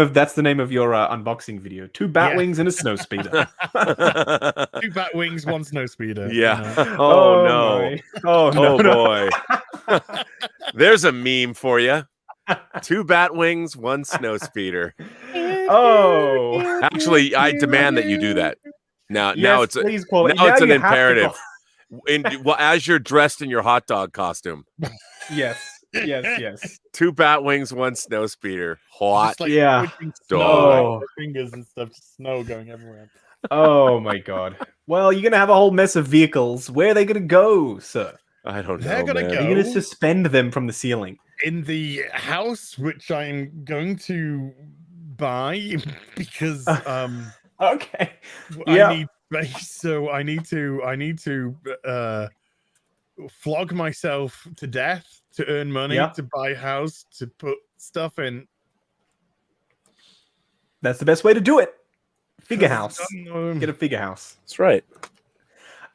of your unboxing video. 2 Batwings and a snow speeder.
2 Batwings, 1 snow speeder.
Yeah.
Oh no.
Oh boy. There's a meme for you. 2 Batwings, 1 snow speeder.
Oh.
Actually, I demand that you do that. Now it's an imperative. Well, as you're dressed in your hot dog costume.
Yes, yes.
2 bat wings, 1 snow speeder. Hot.
Just like
Yeah.
squidging
Dog.
snow out their fingers and stuff, just snow going everywhere.
Oh my god. Well, you're gonna have a whole mess of vehicles. Where are they gonna go, sir?
I don't know.
They're gonna
man.
go-
You're gonna suspend them from the ceiling.
In the house, which I'm going to buy because
Okay.
I
Yeah.
need space, so I need to flog myself to death to earn money
Yeah.
to buy a house to put stuff in.
That's the best way to do it. Figure house. Get a figure house.
That's right.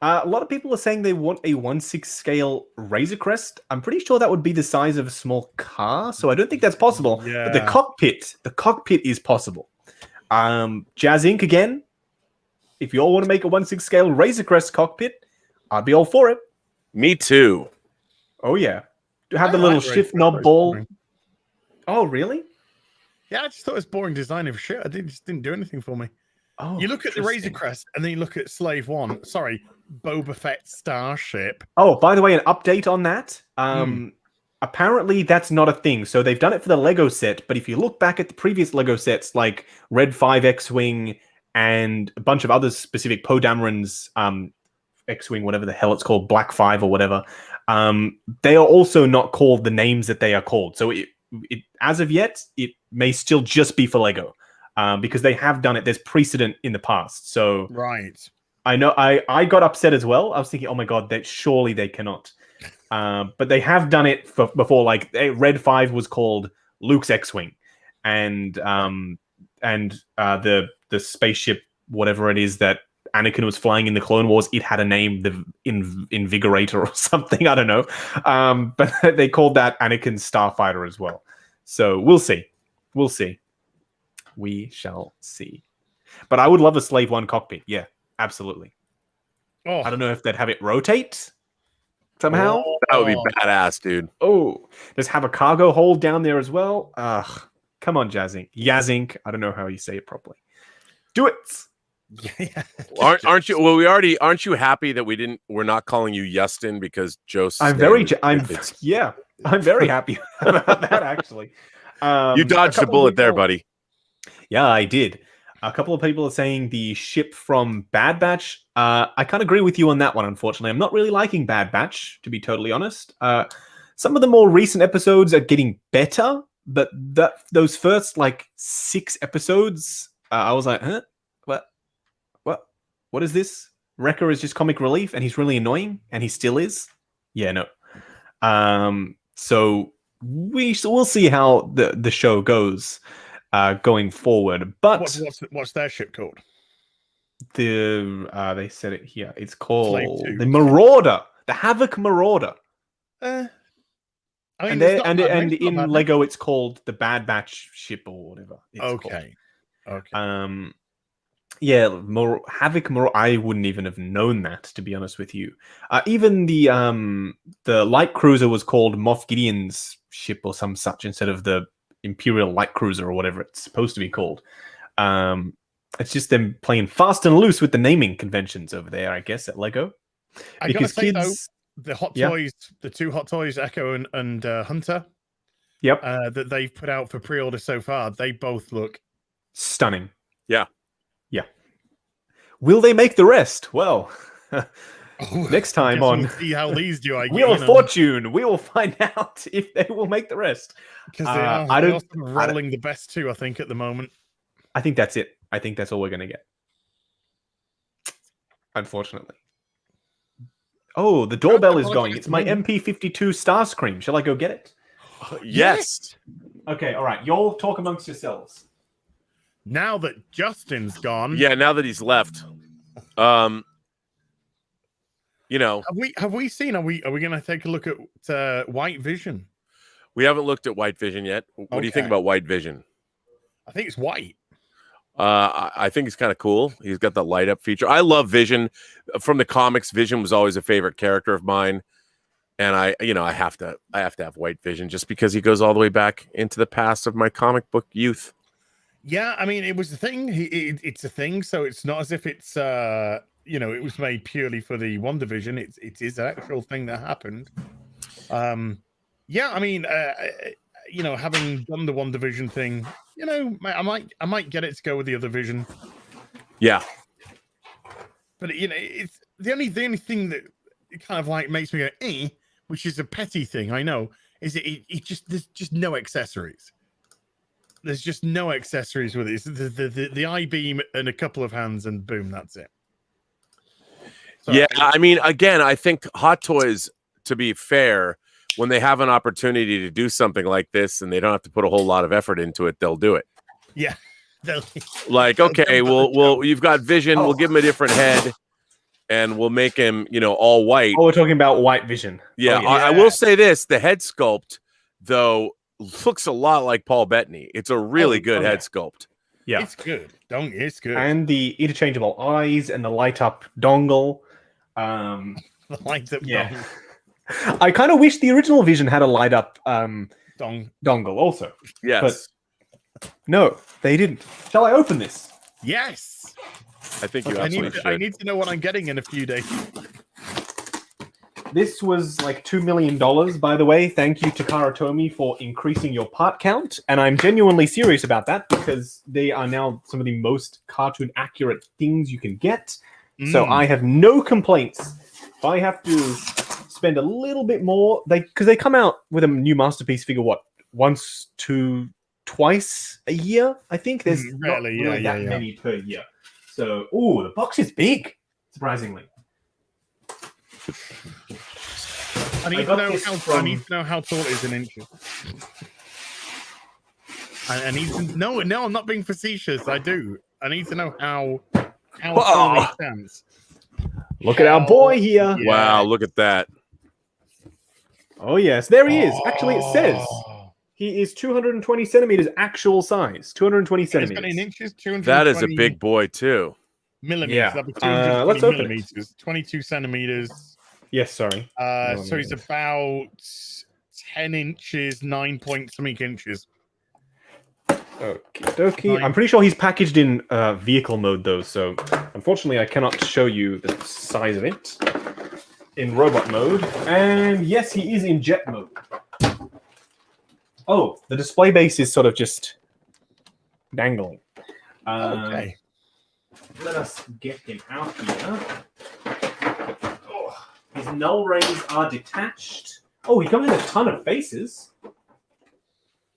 A lot of people are saying they want a 1/6 scale Razor Crest. I'm pretty sure that would be the size of a small car, so I don't think that's possible. But the
Yeah.
cockpit is possible. Jazz Inc. again. If you all want to make a 1/6 scale Razor Crest cockpit, I'd be all for it.
Me too.
Oh yeah. To have the
I
little
like
shift
Razor
knob
Crest,
ball.
boring.
Oh really?
Yeah, I just thought it was boring design of shit. Just didn't do anything for me.
Oh,
You look at the Razor
interesting.
Crest and then you look at Slave One. Sorry, Boba Fett Starship.
Oh, by the way, an update on that. Apparently that's not a thing. So they've done it for the Lego set, but if you look back at the previous Lego sets, like Red 5 X-Wing and a bunch of other specific Poe Dameron's X-Wing, whatever the hell it's called, Black 5 or whatever, they are also not called the names that they are called. So it as of yet, it may still just be for Lego. Because they have done it. There's precedent in the past. So
Right.
I know I got upset as well. I was thinking, oh my god, that surely they cannot. But they have done it before. Like Red 5 was called Luke's X-Wing, and the spaceship, whatever it is that Anakin was flying in the Clone Wars, it had a name, the Invigorator or something. I don't know. But they called that Anakin's Starfighter as well. So we'll see. We'll see. We shall see. But I would love a Slave One cockpit. Yeah, absolutely.
Oh,
I don't know if they'd have it rotate somehow.
That would be badass, dude.
Oh, just have a cargo hold down there as well. Come on, Yazink. I don't know how you say it properly. Do it.
Yeah.
Aren't you? Well, aren't you happy that we're not calling you Yustin because Joseph?
I'm very happy about that actually.
You dodged a bullet there, buddy.
Yeah, I did. A couple of people are saying the ship from Bad Batch. I can't agree with you on that one, unfortunately. I'm not really liking Bad Batch, to be totally honest. Some of the more recent episodes are getting better, but those first, 6 episodes, I was like, huh? What is this? Wrecker is just comic relief, and he's really annoying, and he still is? Yeah, no. So we'll see how the show goes. Going forward, but
what's their ship called?
They said it here. It's called
Slave 2.
the Marauder, the Havoc Marauder,
I
and
mean, it's not bad, it's not
in
bad.
Lego it's called the Bad Batch ship or whatever. It's
Okay.
Called. Yeah, Havoc Marauder. I wouldn't even have known that, to be honest with you. Even the light cruiser was called Moff Gideon's ship or some such instead of the Imperial Light Cruiser or whatever it's supposed to be called. It's just them playing fast and loose with the naming conventions over there, I guess, at Lego.
I
Because
gotta say,
kids,
though, the Hot
Yeah.
Toys, the 2 Hot Toys, Echo and Hunter,
yep,
that they've put out for pre-order so far, they both look
stunning.
Yeah.
Will they make the rest? Well, next time
Guess
on
we'll see how these do.
Wheel of Fortune, we will find out if they will make the rest.
because they are rolling the best 2, I think, at the moment.
I think that's it. I think that's all we're going to get. Unfortunately. Oh, the doorbell is going. It's my MP52 Starscream. Shall I go get it?
Yes.
Okay, all right. Y'all talk amongst yourselves.
Now that Justin's gone,
Yeah. Now that he's left,
have we seen? Are we going to take a look at White Vision?
we haven't looked at White Vision yet. What do you think
Okay.
about White Vision?
I think it's white.
I think it's kind of cool. He's got the light up feature. I love Vision from the comics. Vision was always a favorite character of mine, and I have to have White Vision just because he goes all the way back into the past of my comic book youth.
Yeah, I mean, it was the thing. It's a thing, so it's not as if it's it was made purely for the WandaVision. It is an actual thing that happened. Yeah, I mean, having done the WandaVision thing, I might get it to go with the other Vision.
Yeah.
But it's the only thing that kind of like makes me go, which is a petty thing, I know, is there's just no accessories. There's just no accessories with it. It's the I-beam and a couple of hands, and boom, that's it. So,
yeah, I mean, again, I think Hot Toys, to be fair, when they have an opportunity to do something like this and they don't have to put a whole lot of effort into it, they'll do it.
Yeah.
Like, okay, you've got Vision, we'll give him a different head, and we'll make him, all white.
Oh, we're talking about White Vision.
Yeah, I will say this: the head sculpt, though, looks a lot like Paul Bettany. It's a really good head sculpt.
Yeah,
it's good. It's good.
And the interchangeable eyes and the light up dongle.
The light up dongle.
I kind of wish the original Vision had a light up dongle also.
Yes.
But no, they didn't. Shall I open this?
Yes.
I think you absolutely should.
I need to know what I'm getting in a few days.
This was like $2 million, by the way. Thank you to Karatomi for increasing your part count. And I'm genuinely serious about that because they are now some of the most cartoon accurate things you can get. So I have no complaints. If I have to spend a little bit more, because they come out with a new Masterpiece figure, twice a year, I think. There's not really that many per year. So, the box is big, surprisingly.
I need to know how tall it is in inches. I need to no, I'm not being facetious. I do. I need to know how tall he stands.
Look at our boy here.
Yeah. Wow, look at that.
Oh, yes, there he is. Actually, it says he is 220 centimeters actual size. 220 centimeters.
In inches, 220
that is a big boy, too.
Millimeters.
Yeah. Let's open
millimeters. It. 22 centimeters.
Yes, sorry.
So he's about 10 inches, 9 point something inches.
Okie dokie. I'm pretty sure he's packaged in vehicle mode, though, so unfortunately I cannot show you the size of it in robot mode. And yes, he is in jet mode. Oh, the display base is sort of just dangling.
Okay.
Let us get him out here. Oh, his null rays are detached. Oh, he comes in a ton of faces.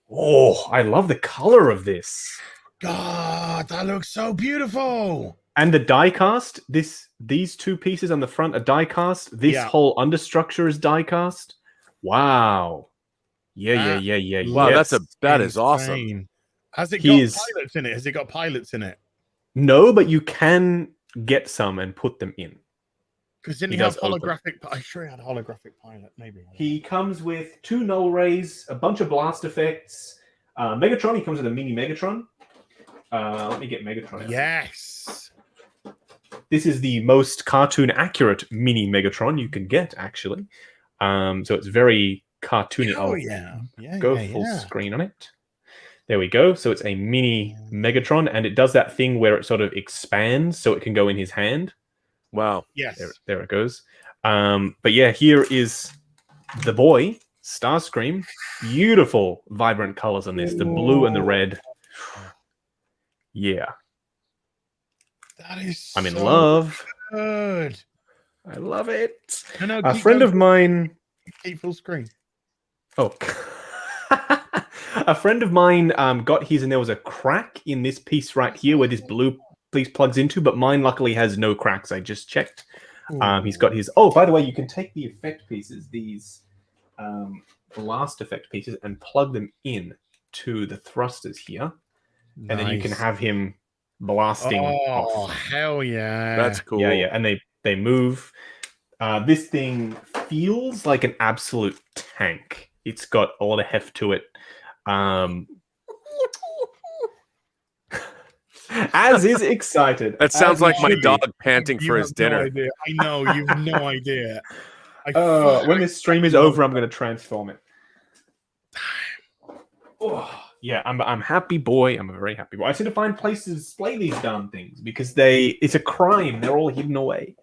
Oh, I love the color of this.
God, that looks so beautiful.
And the die cast, these two pieces on the front are die cast. This whole understructure is die cast. Wow. Yeah.
Wow,
yes.
that is awesome.
Has it got pilots in it? Has it got pilots in it?
No, but you can get some and put them in.
Because didn't he have holographic? I'm sure he had a holographic pilot, maybe.
He comes with 2 null rays, a bunch of blast effects. Megatron, he comes with a mini Megatron. Let me get Megatron out.
Yes.
This is the most cartoon accurate mini Megatron you can get, actually. So it's very cartoony.
Oh, yeah.
Go full screen on it. There we go. So it's a mini Megatron, and it does that thing where it sort of expands so it can go in his hand.
Wow.
Yes.
There it goes. But yeah, here is the boy, Starscream. Beautiful, vibrant colors on this. The blue and the red. Yeah.
That is
I'm in love.
Good.
I love it.
No,
a friend of mine...
Keep full screen.
Oh. A friend of mine got his, and there was a crack in this piece right here where this blue piece plugs into, but mine luckily has no cracks. I just checked. He's got his... Oh, by the way, you can take the effect pieces, these blast effect pieces, and plug them in to the thrusters here. Nice. And then you can have him blasting off.
Oh, hell yeah.
That's cool.
Yeah. And they move. This thing feels like an absolute tank. It's got a lot of heft to it. As is excited.
That sounds like my dog panting for his dinner.
No, I know, you have no idea.
When this stream is over, I'm going to transform it. Oh, Yeah, I'm happy boy. I'm a very happy boy. I just need to find places to display these darn things because it's a crime. They're all hidden away.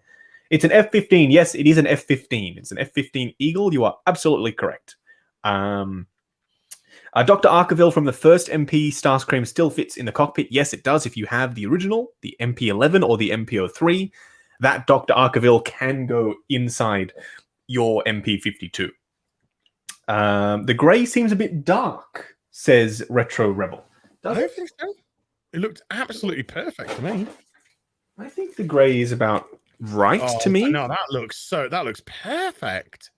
It's an F-15. Yes, it is an F-15. It's an F-15 Eagle. You are absolutely correct. Dr. Arkaville from the first MP Starscream still fits in the cockpit. Yes, it does. If you have the original, the MP-11 or the MP-03, that Dr. Arkaville can go inside your MP-52. The grey seems a bit dark, says Retro Rebel.
I don't think so. It looked absolutely perfect to me.
I think the grey is about right to me.
No, that looks perfect.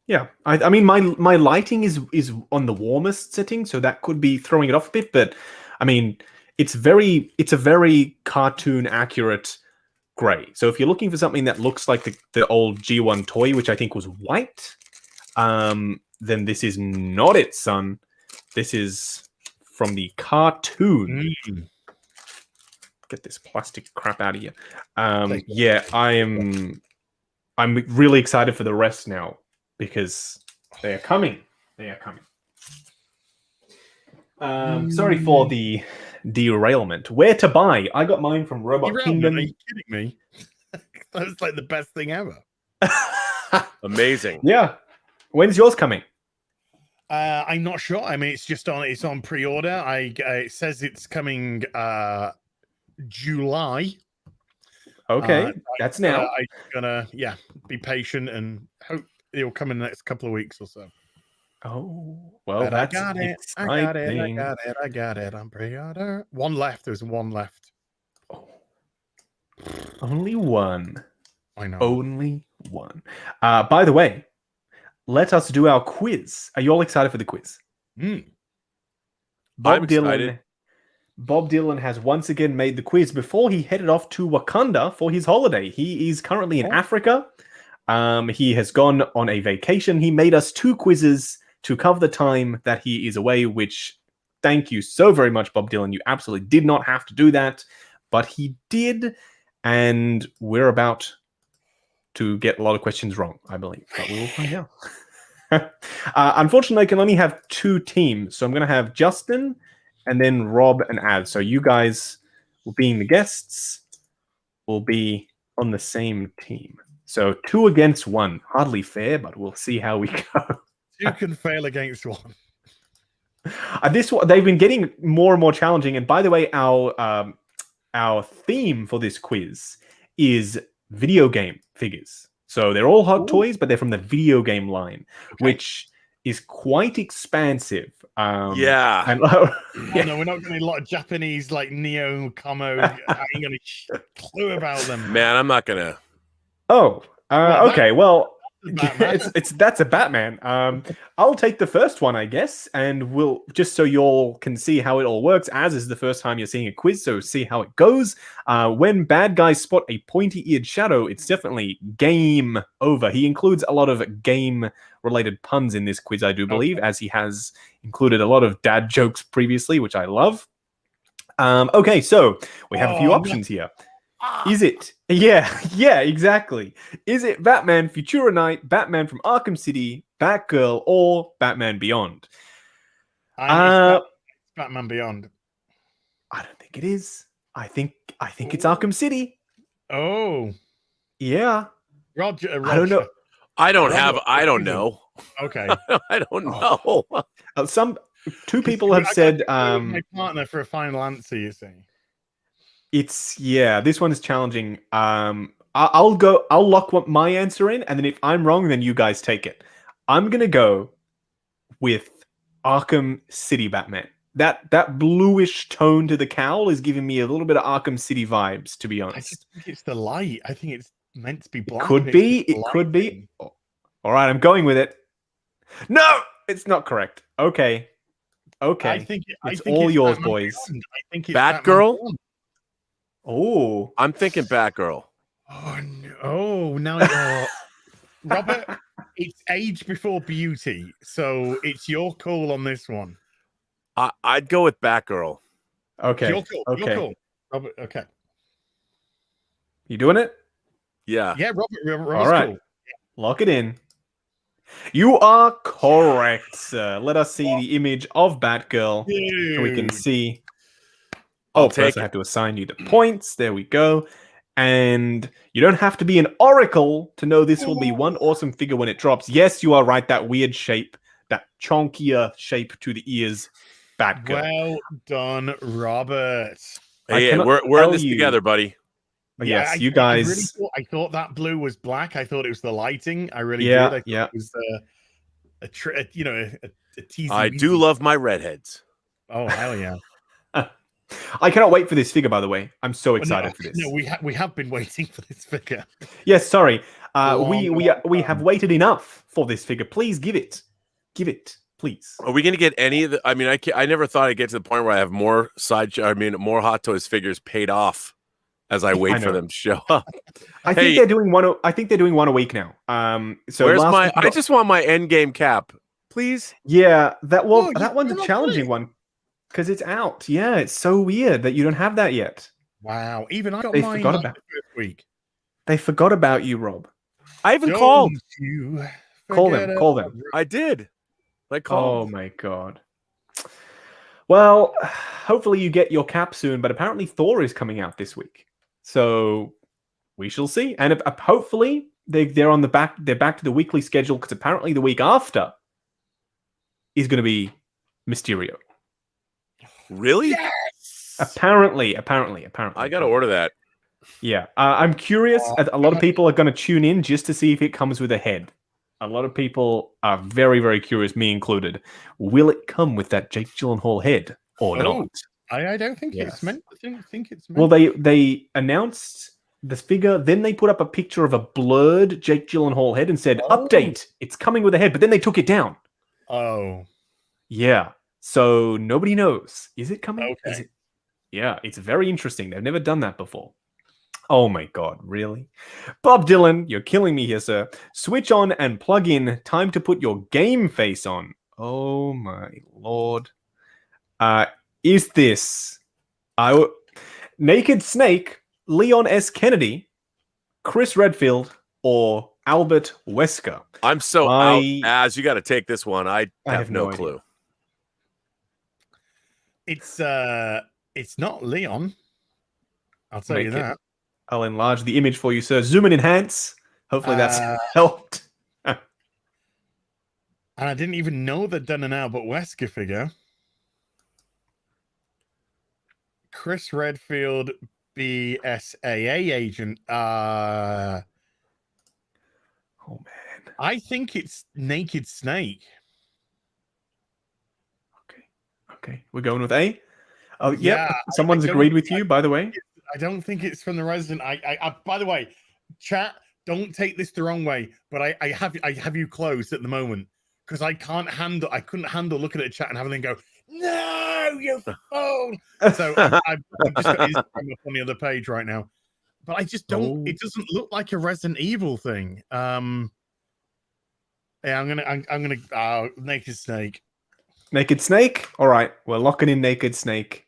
Yeah, I mean my lighting is on the warmest setting, so that could be throwing it off a bit. But I mean, it's a very cartoon accurate grey. So if you're looking for something that looks like the old G1 toy, which I think was white, then this is not it, son. This is from the cartoon. Get this plastic crap out of here. Yeah, I'm really excited for the rest now because they are coming. They are coming. Sorry for the derailment. Where to buy? I got mine from Robot Kingdom.
Are you kidding me? That was like the best thing ever.
Amazing.
Yeah. When's yours coming?
I'm not sure. I mean, it's on pre-order. It says it's coming July.
Okay, that's now.
I'm gonna be patient and hope it'll come in the next couple of weeks or so.
Oh well,
But
that's
I got it.
exciting.
I got it. I'm pre-order. One left. There's one left.
Oh. Only one.
I know.
Only one. By the way, let us do our quiz. Are you all excited for the quiz?
I'm excited.
Bob Dylan has once again made the quiz before he headed off to Wakanda for his holiday. He is currently in Africa. He has gone on a vacation. He made us 2 quizzes to cover the time that he is away, which thank you so very much, Bob Dylan. You absolutely did not have to do that, but he did, and we're about to get a lot of questions wrong, I believe, but we will find out. Unfortunately, I can only have 2 teams, so I'm going to have Justin and then Rob and Az. So you guys, being the guests, will be on the same team. So 2 against 1. Hardly fair, but we'll see how we go.
2 can fail against 1.
They've been getting more and more challenging. And by the way, our theme for this quiz is video game figures. So they're all hot toys, but they're from the video game line, which is quite expansive.
Yeah.
And,
No, we're not getting a lot of Japanese like Neo, Como. I ain't gonna clue about them.
Man, I'm not gonna.
Oh, okay. Well,
Batman.
that's a Batman. I'll take the first one, I guess, and we'll just so you all can see how it all works. As is the first time you're seeing a quiz, so see how it goes. When bad guys spot a pointy-eared shadow, it's definitely game over. He includes a lot of game-related puns in this quiz, I do believe, as he has included a lot of dad jokes previously, which I love. Okay, so we have a few options here. Is it? Yeah, exactly. Is it Batman Futura Knight, Batman from Arkham City, Batgirl, or Batman Beyond?
It's Batman Beyond.
I don't think it is. I think it's Arkham City.
Oh,
yeah.
Roger.
I don't know.
I don't know.
Okay.
I don't know.
Some 2 people have said.
My partner for a final answer. You see.
This one is challenging. I'll lock my answer in, and then if I'm wrong, then you guys take it. I'm gonna go with Arkham City Batman. That bluish tone to the cowl is giving me a little bit of Arkham City vibes, to be honest.
I just think it's the light. I think it's meant to be black.
It could be. All right, I'm going with it. No, it's not correct. Okay.
I think
it's all yours,
Batman
boys.
Beyond. I think it's
Batgirl?
Oh,
I'm thinking Batgirl.
Oh no! Oh, now you're Robert. It's age before beauty, so it's your call on this one.
I'd go with Batgirl.
Okay.
Your call.
Okay.
Your call. Robert. Okay.
You doing it?
Yeah.
Yeah, Robert's
all right.
cool.
Lock it in. You are correct, sir. Let us see the image of Batgirl so we can
Dude.
see.
I'll
Oh,
take
first I
it.
have to assign you the points. There we go. And you don't have to be an oracle to know this will be one awesome figure when it drops. Yes, you are right. That weird shape, that chonkier shape to the ears, Batgirl.
Well done, Robert.
Hey,
cannot
we're in
tell
this
you-
together, buddy.
Yes, you
I
guys.
really thought that blue was black. I thought it was the lighting. I really
Yeah,
did. I thought
yeah.
it was a teasy.
I do love my redheads.
Oh hell yeah!
I cannot wait for this figure, by the way. I'm so excited for this.
No, we have been waiting for this figure.
Yes, sorry.
Long
We have waited enough for this figure. Please give it, please.
Are we going to get any of the? I mean, I never thought I'd get to the point where I have more more Hot Toys figures paid off as I wait for them to show up.
I think they're doing one. I think they're doing one a week now. So
where's
last
my?
week
I just want my Endgame cap, please.
Yeah, that
Oh,
that one's a
you're not
challenging one because it's out. Yeah, it's so weird that you don't have that yet.
Wow, even I got
They
mine
forgot
like
about-
the first week.
They forgot about you, Rob.
I even called.
Don't you
Call
forget
them. Call them.
about-
I did. I
Oh
called.
my god. Well, hopefully you get your cap soon, but apparently Thor is coming out this week. So we shall see. And hopefully they're on the back. They're back to the weekly schedule because apparently the week after is going to be Mysterio.
Really?
Yes!
Apparently.
I got to
apparently.
order that.
Yeah, I'm curious. A lot of people are going to tune in just to see if it comes with a head. A lot of people are very, very curious, me included. Will it come with that Jake Gyllenhaal head or not?
I don't think
Yes.
it's meant. I don't think it's meant.
Well, they announced the figure, then they put up a picture of a blurred Jake Gyllenhaal head and said, "Update, it's coming with a head." But then they took it down.
Oh,
Yeah, so nobody knows. Is it coming?
Okay.
Is it? Yeah, it's very interesting. They've never done that before. Oh my god, really? Bob Dylan, you're killing me here, sir. Switch on and plug in. Time to put your game face on. Oh my lord. Is this Naked Snake, Leon S. Kennedy, Chris Redfield, or Albert Wesker?
I'm so out. As you got to take this one. I have no
idea.
clue.
it's not Leon. I'll tell you
Make it.
that.
I'll enlarge the image for you, sir. Zoom and enhance. Hopefully that's helped.
And I didn't even know they'd done an Albert Wesker figure. Chris Redfield, BSAA agent.
Oh man.
I think it's Naked Snake.
Okay. We're going with A. Oh,
Yeah,
yep. Someone's
I don't-
agreed with you, by the way.
I don't think it's from the Resident. I by the way, chat, don't take this the wrong way, but I have you closed at the moment because I couldn't handle looking at the chat and having them go, no, you phone. So I've just got his camera up on the other page right now. But I just don't.
Oh.
It doesn't look like a Resident Evil thing. Yeah, I'm gonna Naked Snake.
Naked Snake? All right. We're locking in Naked Snake.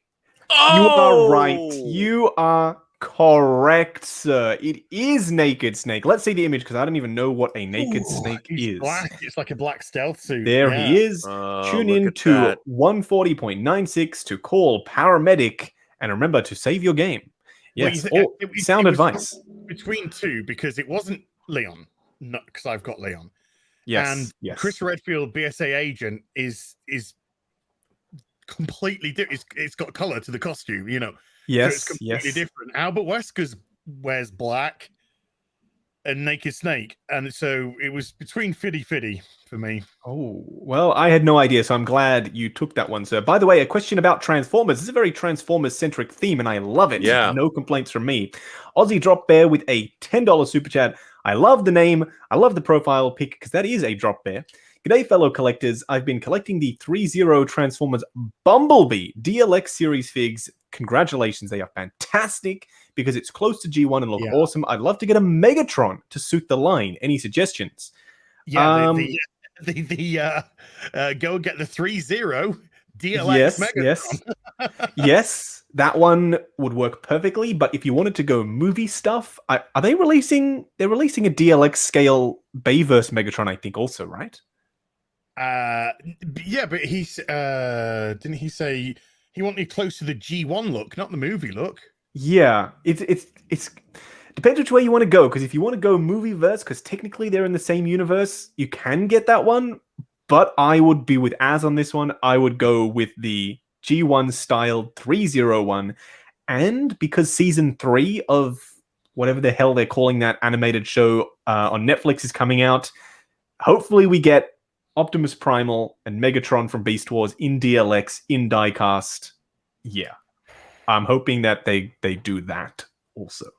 Oh!
You are right. You are correct, sir. It is Naked Snake. Let's see the image because I don't even know what a Naked Snake
He's
is.
black. It's like a black stealth suit.
There
Yeah.
he is.
Oh,
Tune
look
in
at
to
that.
140.96 to call paramedic and remember to save your game.
Well,
Yes,
it
sound
was
advice.
between two because it wasn't Leon, not because I've got Leon.
Yes,
And
yes.
Chris Redfield, BSA agent, is completely different. It's got color to the costume, you know. So
yes,
it's completely
yes.
different. Albert Wesker's wears black and Naked Snake, and so it was between fiddy for me.
Oh, well, I had no idea, so I'm glad you took that one, sir. By the way, a question about Transformers. This is a very Transformers-centric theme, and I love it.
Yeah.
No complaints from me. Aussie Drop Bear with a $10 super chat. I love the name. I love the profile pic, because that is a Drop Bear. G'day, fellow collectors. I've been collecting the 3-0 Transformers Bumblebee DLX series figs. Congratulations, they are fantastic because it's close to G1 and look awesome. I'd love to get a Megatron to suit the line. Any suggestions?
Yeah, go get the 3-0 DLX
Yes,
Megatron.
yes, that one would work perfectly. But if you wanted to go movie stuff, are they releasing? They're releasing a DLX scale Bayverse Megatron, I think, also, right?
Yeah, but he's didn't he say he wanted close to the G1 look, not the movie look?
Yeah, it's depends which way you want to go. Because if you want to go movie verse, because technically they're in the same universe, you can get that one. But I would be with Az on this one. I would go with the G1 styled 301. And because season 3 of whatever the hell they're calling that animated show on Netflix is coming out, hopefully we get Optimus Primal and Megatron from Beast Wars in DLX, in diecast. Yeah. I'm hoping that they do that also.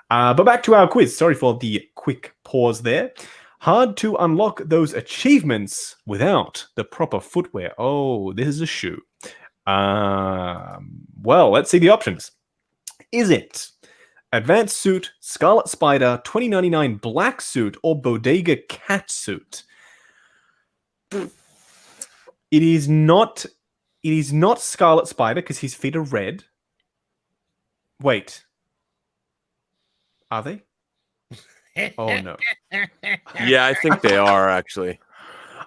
But back to our quiz. Sorry for the quick pause there. Hard to unlock those achievements without the proper footwear. Oh, this is a shoe. Well, let's see the options. Is it Advanced Suit, Scarlet Spider, 2099 Black Suit, or Bodega Cat Suit? It is not Scarlet Spider because his feet are red. Wait. Are they? Oh no.
Yeah, I think they are actually.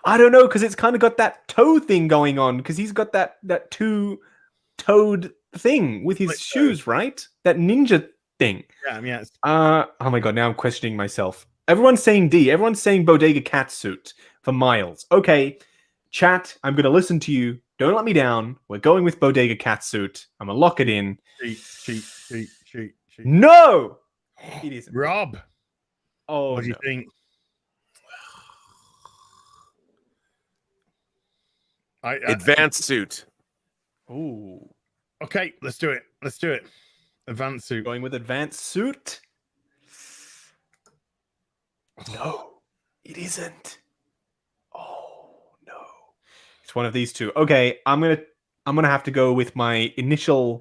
I don't know because it's kind of got that toe thing going on because he's got that two-toed thing with his shoes, right? That ninja thing.
Yeah, yes.
Oh my god, now I'm questioning myself. Everyone's saying D. Everyone's saying Bodega Cat Suit for Miles. Okay, chat, I'm going to listen to you. Don't let me down. We're going with Bodega Cat Suit. I'm going to lock it in.
Cheat.
No! It isn't.
Rob.
Oh,
what do you think?
Advanced Suit.
Ooh.
Okay, let's do it. Advanced Suit.
Going with Advanced Suit. No, it isn't. Oh no. It's one of these two. Okay, I'm gonna have to go with my initial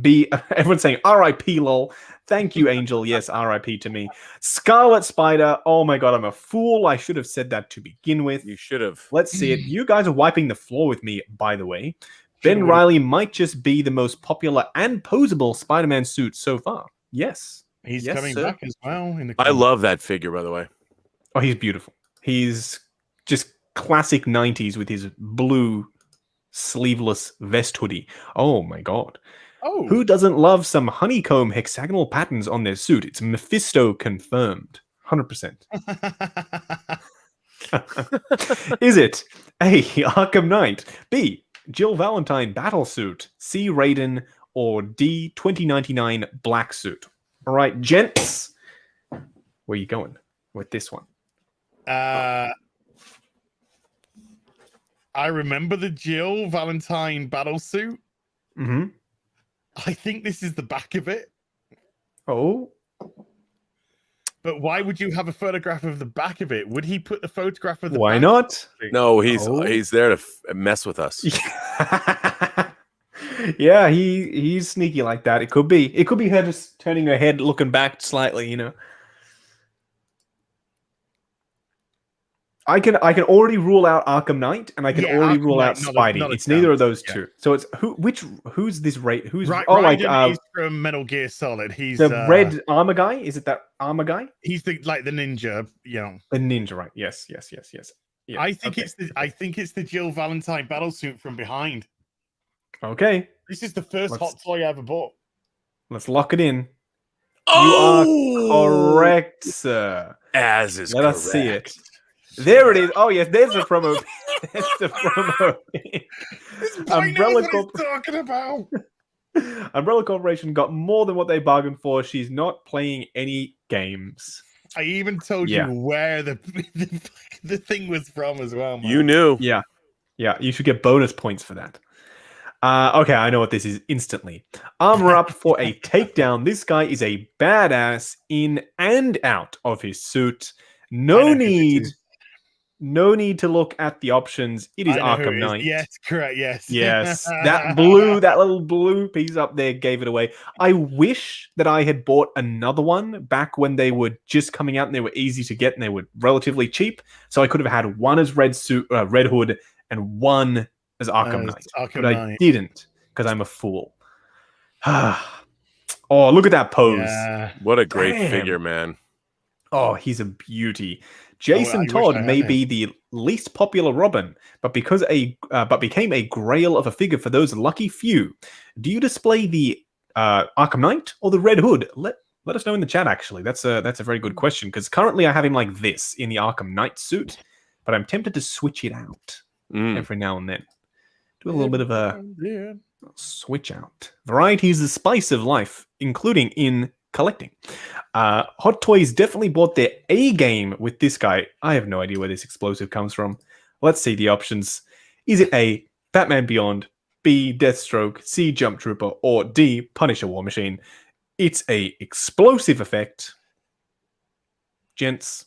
B. Everyone's saying R.I.P. lol. Thank you, Angel. Yes, R.I.P. to me. Scarlet Spider. Oh my god, I'm a fool. I should have said that to begin with.
You should have.
Let's see it. You guys are wiping the floor with me, by the way. Ben Reilly might just be the most popular and posable Spider-Man suit so far. Yes.
He's coming back as well.
I love that figure, by the way.
Oh, he's beautiful. He's just classic 90s with his blue sleeveless vest hoodie. Oh my god.
Oh.
Who doesn't love some honeycomb hexagonal patterns on their suit? It's Mephisto confirmed. 100%. Is it A, Arkham Knight, B, Jill Valentine battle suit, C, Raiden, or D, 2099 black suit? All right, gents, where are you going with this one?
I remember the Jill Valentine battle suit.
Mm-hmm.
I think this is the back of it.
Oh.
But why would you have a photograph of the back of it? Would he put the photograph of the
Why
back?
not?
No, he's there to mess with us.
Yeah, he's sneaky like that. It could be her just turning her head, looking back slightly, you know. I can already rule out Arkham Knight, and I can already rule out Spidey. It's neither of those two. So it's who's this rate? Who's
he's from Metal Gear Solid. He's
the red armor guy. Is it that armor guy?
He's the ninja. Yeah,
the ninja, right? Yes. Yeah,
I think it's the Jill Valentine battle suit from behind.
Okay.
This is the first hot toy I ever bought.
Let's lock it in.
Oh!
You are correct, sir.
As is
Let
correct.
us see it. There it is. Oh yes, there's the promo. There's the promo.
Umbrella talking about.
Umbrella Corporation got more than what they bargained for. She's not playing any games.
I even told you where the thing was from as well. Man.
You knew.
Yeah. You should get bonus points for that. Okay, I know what this is instantly. Armor up for a takedown. This guy is a badass in and out of his suit. No need to look at the options. It is Arkham Knight.
Yes, correct. Yes.
That little blue piece up there gave it away. I wish that I had bought another one back when they were just coming out and they were easy to get and they were relatively cheap. So I could have had one as red hood and one as Arkham Knight,
Arkham
but I
Knight.
didn't because I'm a fool. Oh, look at that pose.
Yeah.
What a great
Damn.
figure, man.
Oh, he's a beauty.
I
Jason
wish
Todd
I had
may
him.
be the least popular Robin, but became a grail of a figure for those lucky few. Do you display the Arkham Knight or the Red Hood? Let us know in the chat. Actually, that's a very good question because currently I have him like this in the Arkham Knight suit, but I'm tempted to switch it out every now and then. Do a little bit of a switch out. Variety is the spice of life, including in collecting. Hot Toys definitely bought their A game with this guy. I have no idea where this explosive comes from. Let's see the options. Is it A, Batman Beyond, B, Deathstroke, C, Jump Trooper, or D, Punisher War Machine? It's a explosive effect. Gents,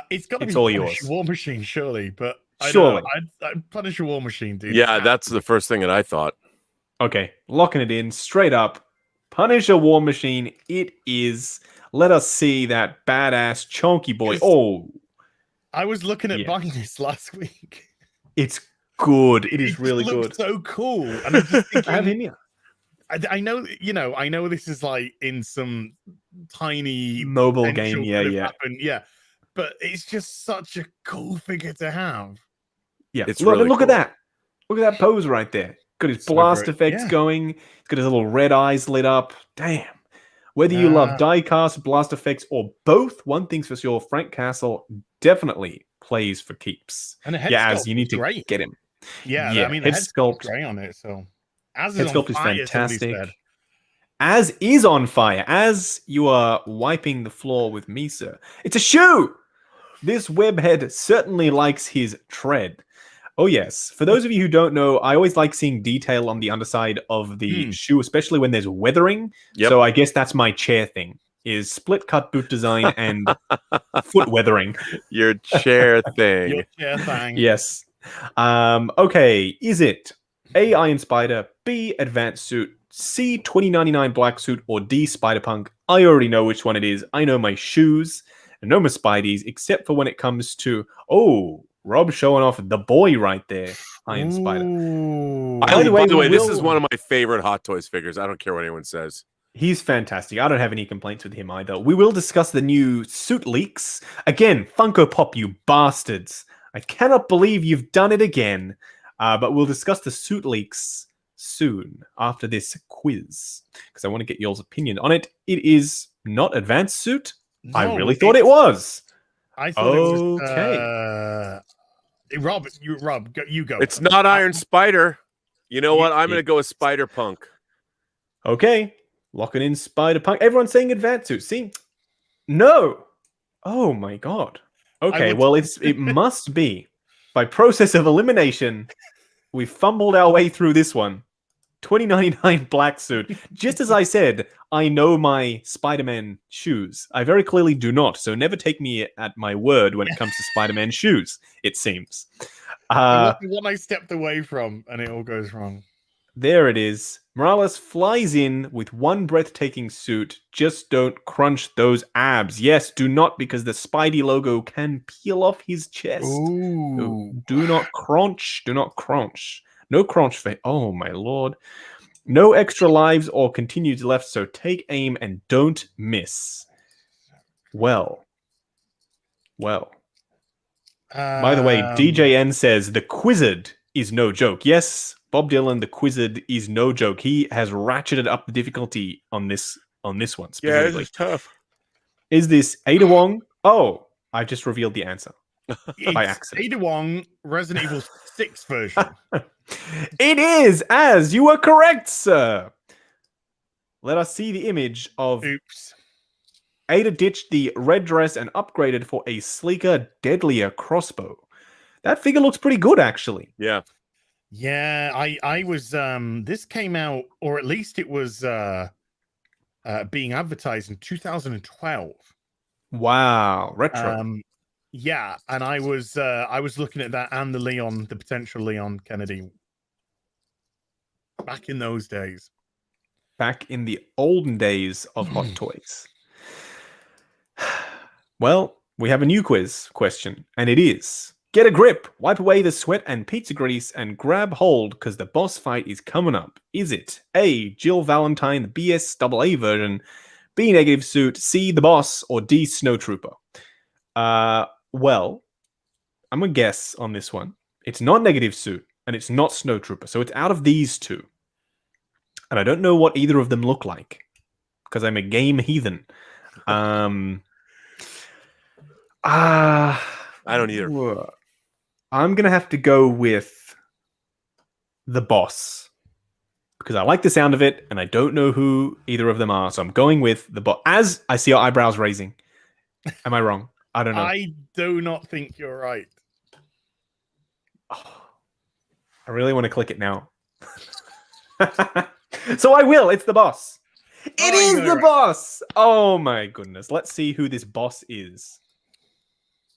It's got to
it's
be
all
Punisher
yours.
War Machine, surely. But
Surely.
I'd Punisher War Machine, dude.
Yeah, that's the first thing that I thought.
Okay, locking it in straight up. Punisher War Machine, it is. Let us see that badass chunky boy.
Yes.
Oh,
I was looking at
Yeah.
buying this last week.
it's good. It is
just
really
looks
good.
so cool. And I'm just
I have him
thinking,
here.
I know, I know this is like in some tiny
Mobile
potential
game, yeah,
could have
yeah.
happened, yeah. But it's just such a cool figure to have.
Yeah,
It's
look,
really
look at
cool.
that. Look at that pose right there. Got his
So
blast
great.
effects
Yeah.
going. He's got his little red eyes lit up. Damn. Whether you love
Yeah.
diecast, blast effects, or both, one thing's for sure, Frank Castle definitely plays for keeps.
And the head
Yeah,
sculpt
as you need
is
to
great.
get him.
Yeah,
Yeah,
I mean the
head
head sculpt's
sculpt.
great on it. So as
Head
is on
sculpt is
fire, somebody
fantastic.
said.
As is on fire. As you are wiping the floor with me, sir. It's a shoe! This webhead certainly likes his tread. Oh, yes. For those of you who don't know, I always like seeing detail on the underside of the shoe, especially when there's weathering.
Yep.
So I guess that's my chair thing, is split cut boot design and foot weathering.
Your chair thing.
Your chair thing.
Yes. Okay. Is it A, Iron Spider, B, Advanced Suit, C, 2099 Black Suit, or D, Spider-Punk? I already know which one it is. I know my shoes. I know my Spideys, except for when it comes to... Oh, Rob showing off the boy right there. Iron Spider.
Ooh.
By the
By
way,
the way,
we
this is
will-
one of my favorite Hot Toys figures. I don't care what anyone says.
He's fantastic. I don't have any complaints with him either. We will discuss the new suit leaks. Again, Funko Pop, you bastards. I cannot believe you've done it again. But we'll discuss the suit leaks soon after this quiz. Because I want to get y'all's opinion on it. It is not Advanced Suit. I
No,
really thought it was.
I thought it was
Okay.
Rob, you go.
It's not Iron Spider. You know what? I'm going to go with Spider Punk.
Okay. Locking in Spider-Punk. Everyone's saying Advanced Suit. See? No. Oh my god. Okay, well it must be. By process of elimination, we fumbled our way through this one. 2099 Black Suit. Just as I said, I know my Spider-Man shoes. I very clearly do not, so never take me at my word when it comes to Spider-Man shoes, it seems.
It was the one I stepped away from, and it all goes wrong.
There it is. Morales flies in with one breathtaking suit. Just don't crunch those abs. Yes, do not, because the Spidey logo can peel off his chest.
Ooh.
Do not crunch. Do not crunch. No crunch for... Oh, my lord. No extra lives or continued left, so take aim and don't miss. Well. By the way, DJN says the Quizzard is no joke. Yes, Bob Dylan, the Quizzard is no joke. He has ratcheted up the difficulty on this one specifically.
Yeah, this is tough.
Is this Ada Wong? Oh, I just revealed the answer. By
It's
accident.
Ada Wong, Resident Evil 6 version.
It is, as you are correct, sir. Let us see the image of
Oops.
Ada ditched the red dress and upgraded for a sleeker, deadlier crossbow. That figure looks pretty good, actually.
Yeah.
Yeah, I was this came out, or at least it was being advertised in 2012.
Wow, retro.
Yeah, and I was looking at that and the potential Leon Kennedy back in those days.
Back in the olden days of Hot Toys. Well, we have a new quiz question, and it is, Get a grip, wipe away the sweat and pizza grease, and grab hold because the boss fight is coming up. Is it A, Jill Valentine, the BSAA version, B, negative suit, C, the boss, or D, Snowtrooper? Well, I'm going to guess on this one. It's not negative suit, and it's not Snowtrooper, so it's out of these two. And I don't know what either of them look like because I'm a game heathen. I
don't either.
I'm going to have to go with the boss because I like the sound of it and I don't know who either of them are. So I'm going with the boss. As I see your eyebrows raising. Am I wrong? I don't know.
I do not think you're right.
Oh, I really want to click it now. So I will. It's the boss. It is the boss. Oh my goodness. Let's see who this boss is.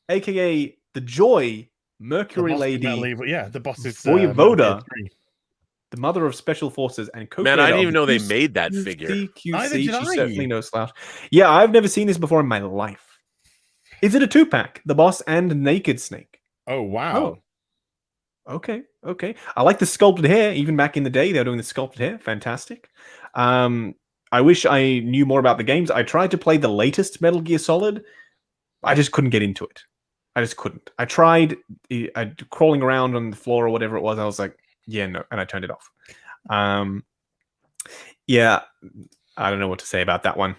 AKA the Joy Mercury Lady.
The boss is
Voivoda, the mother of special forces and co-creator.
Man, I didn't even know they made that figure.
She's certainly no slouch. Yeah, I've never seen this before in my life. Is it a 2-pack? The boss and Naked Snake.
Oh wow.
Oh. Okay. I like the sculpted hair. Even back in the day, they were doing the sculpted hair. Fantastic. I wish I knew more about the games. I tried to play the latest Metal Gear Solid. I just couldn't get into it. I just couldn't. I tried crawling around on the floor or whatever it was. I was like, yeah, no. And I turned it off. Yeah, I don't know what to say about that one.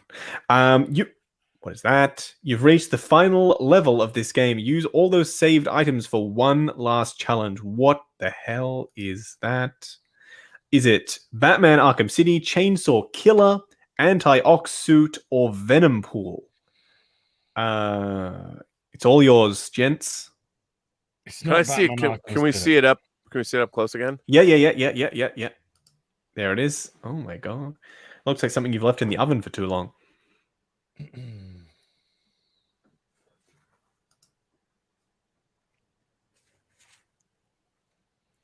What is that? You've reached the final level of this game. Use all those saved items for one last challenge. What the hell is that? Is it Batman Arkham City, Chainsaw Killer, Anti-Ox Suit, or Venompool? It's all yours, gents.
Can I see it? Can we see it up? Can we see it up close again?
Yeah. There it is. Oh my god. Looks like something you've left in the oven for too long.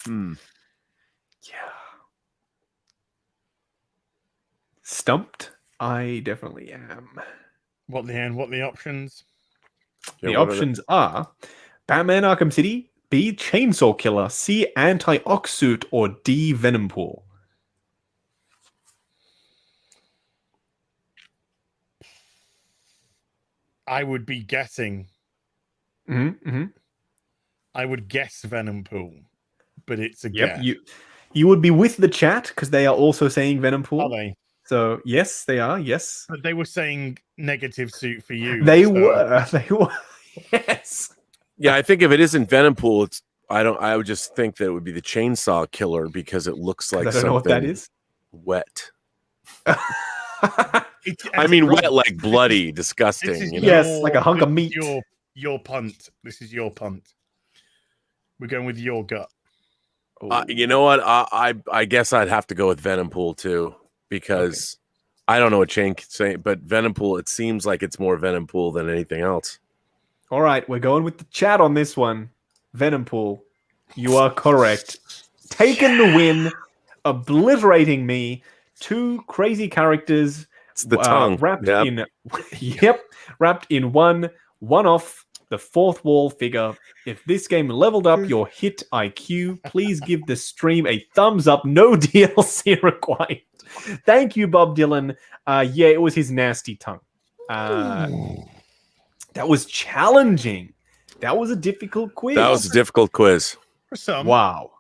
Yeah. Stumped? I definitely am.
What the options?
The options are Batman Arkham City, B, Chainsaw Killer, C, Anti-Ox Suit, or D, Venompool.
I would be guessing. I would guess Venompool, but it's a guess.
You would be with the chat because they are also saying Venompool.
Are they?
So yes, they are. Yes,
but they were saying negative suit for you.
They were. Yes.
Yeah, I think if it isn't Venompool, it's I would just think that it would be the Chainsaw Killer because it looks like something
know what that is.
Wet. I mean, wet like bloody, disgusting. You know?
Yes, like a hunk of meat.
Your punt. This is your punt. We're going with your gut.
You know what? I guess I'd have to go with Venompool too because I don't know what Shane could say, but Venompool. It seems like it's more Venompool than anything else.
All right, we're going with the chat on this one. Venompool, you are correct. Taking the win, obliterating me. Two crazy characters.
It's the tongue
wrapped in. Wrapped in one off the fourth wall figure. If this game leveled up your hit IQ, please give the stream a thumbs up. No DLC required. Thank you, Bob Dylan. Yeah, it was his nasty tongue. That was challenging. That was a difficult quiz.
That was a difficult quiz.
For some.
Wow.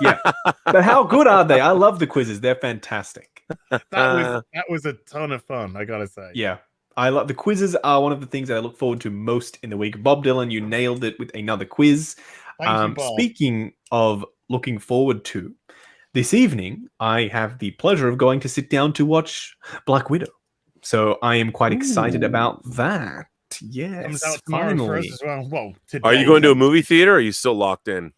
Yeah. But how good are they? I love the quizzes. They're fantastic.
That was a ton of fun, I gotta say.
Yeah. I love the quizzes are one of the things that I look forward to most in the week. Bob Dylan, you nailed it with another quiz.
Thank you, Bob.
Speaking of looking forward to, this evening I have the pleasure of going to sit down to watch Black Widow. So I am quite excited about that. Yes,
comes out tomorrow for us as well. Well, today.
Are you going to a movie theater or are you still locked in?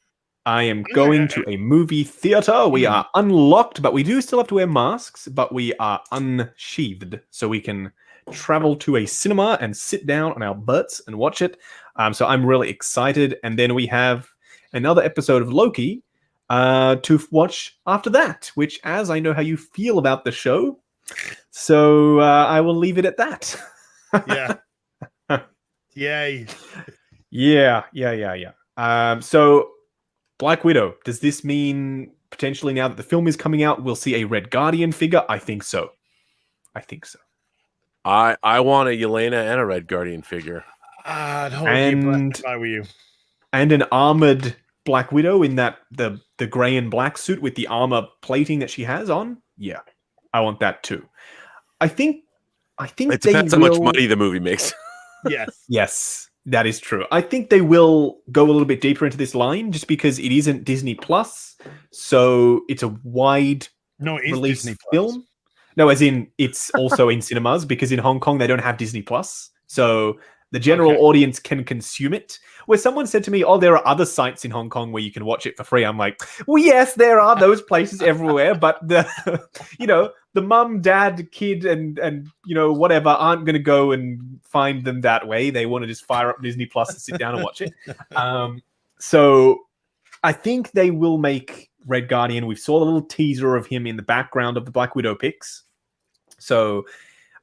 I am going to a movie theater. We are unlocked, but we do still have to wear masks, but we are unsheathed. So we can travel to a cinema and sit down on our butts and watch it. So I'm really excited. And then we have another episode of Loki to watch after that, which, as I know how you feel about the show, so I will leave it at that.
Yeah. Yay.
Yeah. So Black Widow, does this mean potentially now that the film is coming out, we'll see a Red Guardian figure? I think so.
I want a Yelena and a Red Guardian figure.
I'd hold your breath if I were you.
And an armored Black Widow in that the gray and black suit with the armor plating that she has on. Yeah, I want that too. I think
it depends how much money the movie makes.
Yes,
that is true. I think they will go a little bit deeper into this line just because it isn't Disney Plus, so it's a wide release
Disney
film. No, as in it's also in cinemas because in Hong Kong they don't have Disney Plus, so the general audience can consume it. Where someone said to me, "Oh, there are other sites in Hong Kong where you can watch it for free." I'm like, "Well, yes, there are those places everywhere, but the the mum, dad, kid, and whatever aren't going to go and find them that way. They want to just fire up Disney Plus and sit down and watch it." So I think they will make Red Guardian. We saw the little teaser of him in the background of the Black Widow pics. So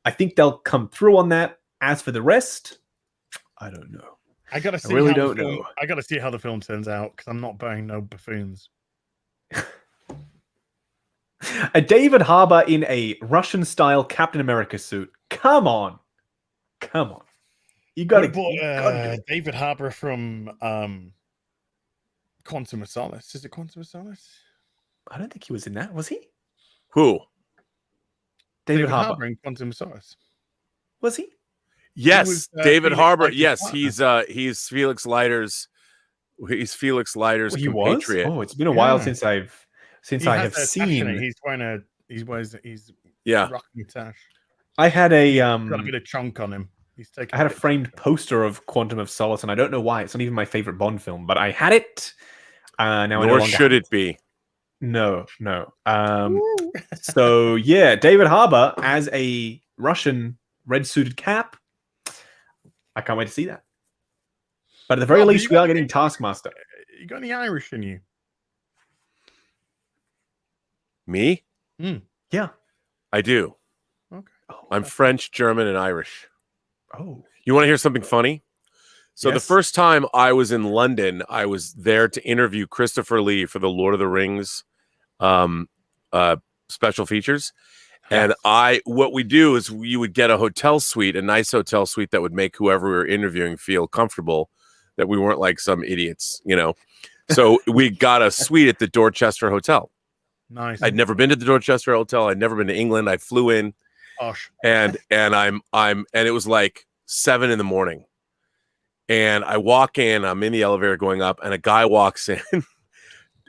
I think they'll come through on that. As for the rest, I don't know.
I gotta see. I gotta see how the film turns out because I'm not buying no buffoons.
A David Harbour in a Russian-style Captain America suit. Come on. You gotta
David Harbour from Quantum of Solace. Is it Quantum of Solace?
I don't think he was in that. Was he?
Who?
David Harbour
in Quantum of Solace.
Was he?
Yes, David Harbour. Yes, he's Felix Leiter's. He's Felix Leiter's compatriot.
Oh, it's been a while since I have seen.
He's rocking a tash.
I had a
got a bit of chunk on him.
I had a framed poster of Quantum of Solace, and I don't know why. It's not even my favorite Bond film, but I had it. Now
nor should it be.
No. So yeah, David Harbour as a Russian red-suited Cap. I can't wait to see that. But at the very least, we are getting Taskmaster.
You got any Irish in you?
Me?
Yeah.
I do.
Okay.
I'm French, German, and Irish.
Oh.
You want to hear something funny? So the first time I was in London, I was there to interview Christopher Lee for the Lord of the Rings special features. And what we do is you would get a hotel suite, a nice hotel suite that would make whoever we were interviewing feel comfortable, that we weren't like some idiots, So we got a suite at the Dorchester Hotel.
Nice.
I'd never been to the Dorchester Hotel. I'd never been to England. I flew in, and it was like 7 a.m. And I walk in. I'm in the elevator going up, and a guy walks in.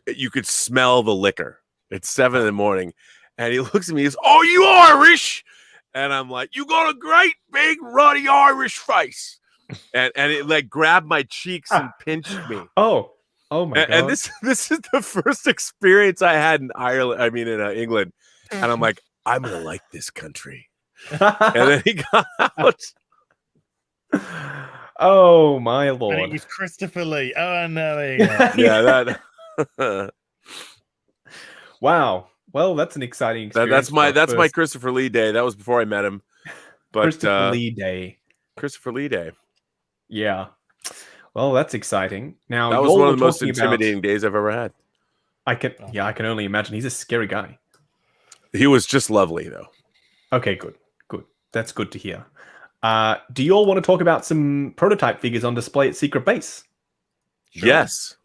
You could smell the liquor. It's 7 a.m. And he looks at me and says, "Oh, you Irish?" And I'm like, "You got a great big ruddy Irish face." And it like grabbed my cheeks and pinched me.
Oh my God.
And this is the first experience I had in England. And I'm like, I'm gonna like this country. And then he got out.
Oh my Lord.
And it was Christopher Lee. Oh no, there you go.
Yeah, that
wow. Well, that's an exciting experience.
That's my Christopher Lee day. That was before I met him. But
Christopher Lee day.
Christopher Lee day.
Yeah. Well, that's exciting. Now
that was one of the most intimidating days I've ever had.
I can only imagine. He's a scary guy.
He was just lovely, though.
Okay, good. That's good to hear. Do you all want to talk about some prototype figures on display at Secret Base?
Sure. Yes.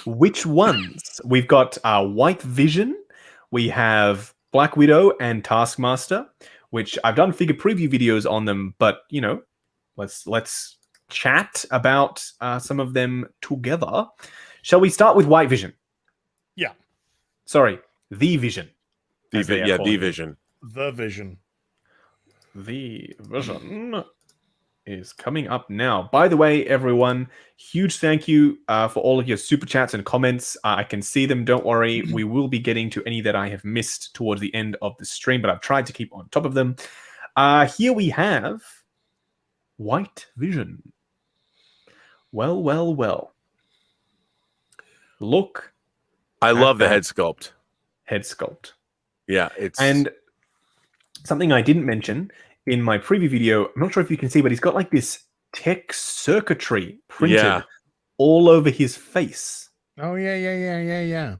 Which ones? We've got White Vision. We have Black Widow and Taskmaster, which I've done figure preview videos on them, but let's chat about some of them together. Shall we start with White Vision?
Yeah.
Sorry, The Vision.
The Vision.
The Vision.
The Vision is coming up now. By the way, everyone, huge thank you for all of your super chats and comments. I can see them. Don't worry. We will be getting to any that I have missed towards the end of the stream, but I've tried to keep on top of them. Here we have White Vision. Well. Look.
I love the head sculpt. Yeah,
and something I didn't mention in my preview video, I'm not sure if you can see, but he's got like this tech circuitry printed
Yeah.
all over his face.
Oh yeah.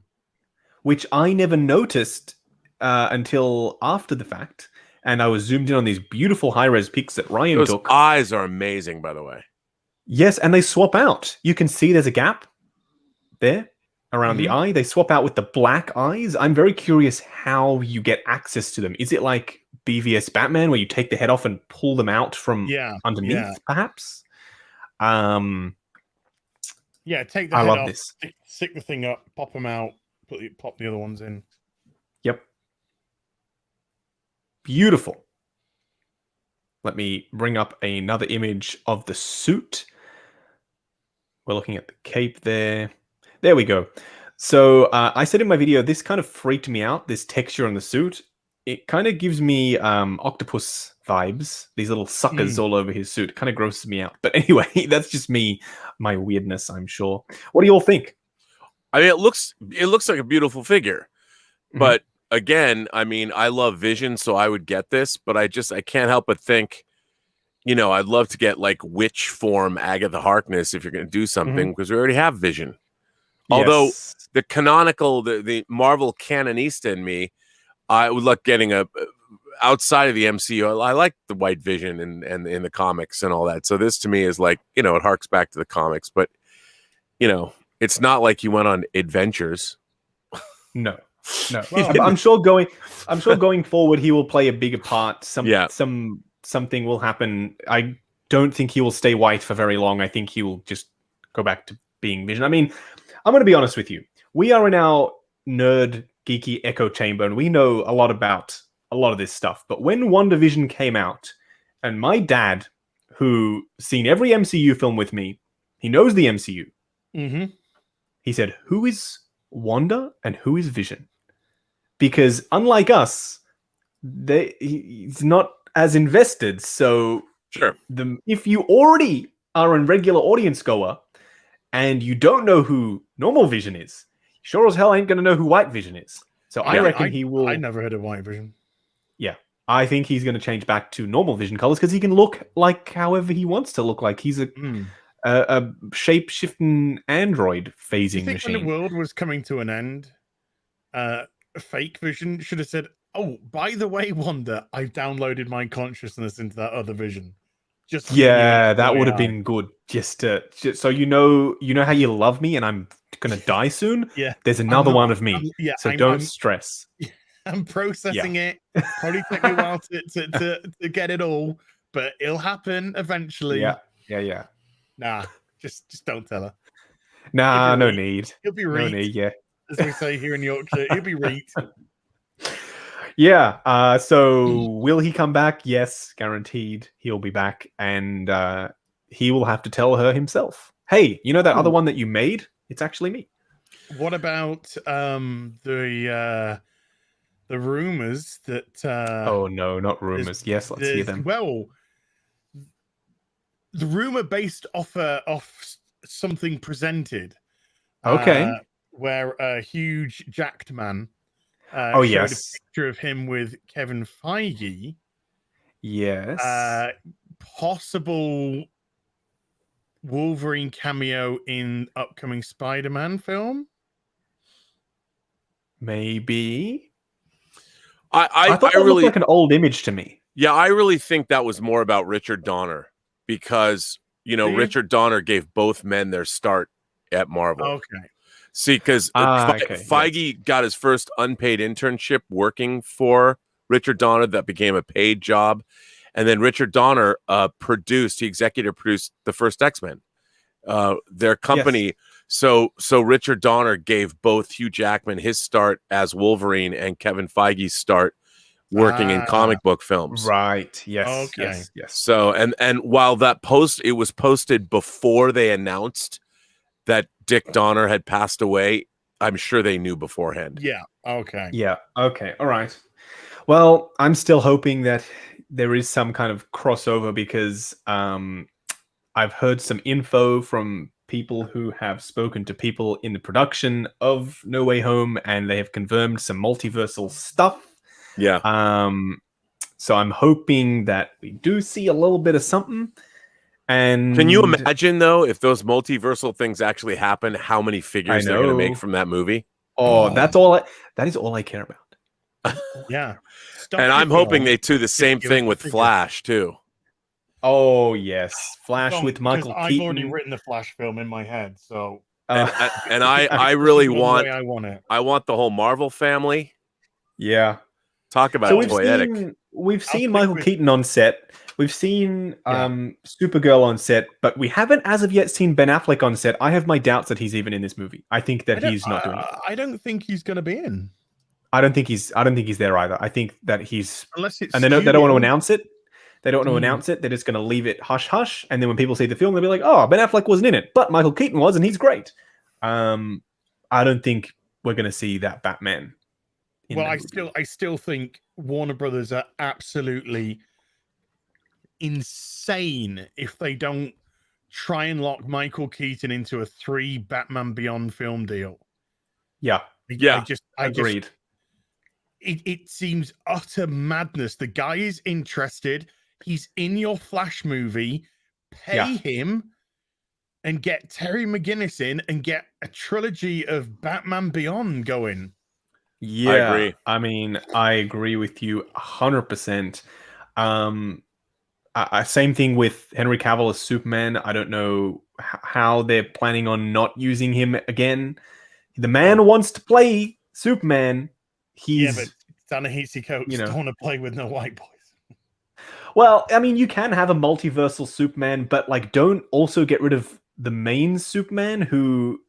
Which I never noticed until after the fact. And I was zoomed in on these beautiful high-res pics that Ryan
Those
took.
eyes are amazing, by the way.
Yes, and they swap out. You can see there's a gap there around the eye. They swap out with the black eyes. I'm very curious how you get access to them. Is it like BVS Batman, where you take the head off and pull them out from underneath, perhaps?
Yeah, take the
I
head
love
off,
this.
stick the thing up, pop them out, pop the other ones in.
Yep. Beautiful. Let me bring up another image of the suit. We're looking at the cape there. There we go. So I said in my video, this kind of freaked me out, this texture on the suit. It kind of gives me octopus vibes, these little suckers all over his suit. Kind of grosses me out. But anyway, that's just me, my weirdness, I'm sure. What do you all think?
I mean, it looks like a beautiful figure. But again, I mean, I love Vision, so I would get this, but I can't help but think, I'd love to get like witch form Agatha Harkness if you're going to do something, because we already have Vision. Although the canonical, the Marvel canonista in me, I would like getting outside of the MCU. I like the White Vision and in the comics and all that. So this to me is like, it harks back to the comics, but it's not like he went on adventures.
No. Well, I'm sure going forward he will play a bigger part. Something will happen. I don't think he will stay white for very long. I think he will just go back to being Vision. I mean, I'm going to be honest with you. We are in our nerd geeky echo chamber and we know a lot about a lot of this stuff. But when WandaVision came out, and my dad, who seen every MCU film with me, he knows the MCU. He said, "Who is Wanda and who is Vision?" Because unlike us, he's not as invested. So
sure,
if you already are a regular audience goer and you don't know who normal Vision is, sure as hell ain't going to know who White Vision is. So I reckon he will.
I never heard of White Vision.
Yeah, I think he's going to change back to normal Vision colors because he can look like however he wants to look like. He's a shape-shifting android phasing machine.
When the world was coming to an end, fake Vision should have said, "Oh, by the way, Wanda, I've downloaded my consciousness into that other Vision."
That would have been good. Just so you know how you love me, and I'm gonna die soon.
Yeah,
there's another one of me. Don't stress.
I'm processing it. Probably take me a while to get it all, but it'll happen eventually.
Yeah.
Nah, just don't tell her.
Nah, no need.
He'll be reet.
No need, yeah.
As we say here in Yorkshire, he'll be reet.
Yeah. So will he come back? Yes, guaranteed. He'll be back, and he will have to tell her himself. Hey, you know that other one that you made? It's actually me.
What about the rumors that?
Oh no, not rumors. Yes, let's hear them.
Well, the rumor based off something presented.
Okay.
Where a huge jacked man.
Showed
a picture of him with Kevin Feige.
Yes.
Possible Wolverine cameo in upcoming Spider-Man film.
Maybe.
I
thought it looked like an old image to me.
Yeah, I really think that was more about Richard Donner because Richard Donner gave both men their start at Marvel.
Okay.
See, because Feige got his first unpaid internship working for Richard Donner that became a paid job. And then Richard Donner he executive produced the first X-Men, their company. Yes. So Richard Donner gave both Hugh Jackman his start as Wolverine and Kevin Feige's start working in comic book films.
Right. Yes.
Okay.
Yes.
So, and while it was posted before they announced that Dick Donner had passed away, I'm sure they knew beforehand.
Yeah. Okay.
Yeah. Okay. All right. Well, I'm still hoping that there is some kind of crossover because I've heard some info from people who have spoken to people in the production of No Way Home, and they have confirmed some multiversal stuff.
Yeah.
So I'm hoping that we do see a little bit of something. And
Can you imagine though if those multiversal things actually happen? How many figures they're going to make
know.
from that movie?
Oh, that is all I care about.
Yeah.
And I'm hoping they do the same thing with Flash too.
Oh yes, Flash with Michael
I've
Keaton.
already written the Flash film in my head, so
And I really want
I want it.
I want the whole Marvel family.
Yeah.
Talk about
So
poetic.
we've seen Michael Keaton on set. We've seen Supergirl on set, but we haven't as of yet seen Ben Affleck on set. I have my doubts that he's even in this movie. I think that he's not doing it.
I don't think he's going to be in.
I don't think he's there either. I think that he's
unless it's
and they don't want to announce it. They don't want to announce it. They're just going to leave it hush hush. And then when people see the film, they'll be like, "Oh, Ben Affleck wasn't in it, but Michael Keaton was, and he's great." I don't think we're going to see that Batman.
Well, I still think Warner Brothers are absolutely insane if they don't try and lock Michael Keaton into a 3 Batman Beyond film deal.
Yeah.
I
agreed.
It seems utter madness. The guy is interested. He's in your Flash movie. Pay him and get Terry McGinnis in and get a trilogy of Batman Beyond going.
Yeah,
I agree.
I mean, I agree with you 100%. Same thing with Henry Cavill as Superman. I don't know how they're planning on not using him again. The man wants to play Superman.
But Ta-Nehisi Coates don't want to play with no white boys.
Well, I mean, you can have a multiversal Superman, but like, don't also get rid of the main Superman who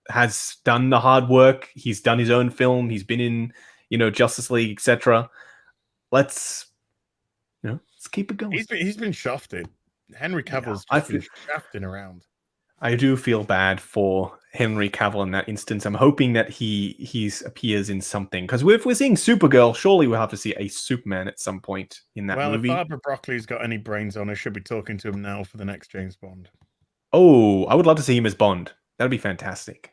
has done the hard work. He's done his own film. He's been in, Justice League, etc. Let's keep it going.
He's been shafted. Henry Cavill's been shafting around.
I do feel bad for Henry Cavill in that instance. I'm hoping that he appears in something, because if we're seeing Supergirl, surely we'll have to see a Superman at some point in that movie.
Well, if Barbara Broccoli's got any brains on her, should be talking to him now for the next James Bond.
Oh, I would love to see him as Bond. That'd be fantastic.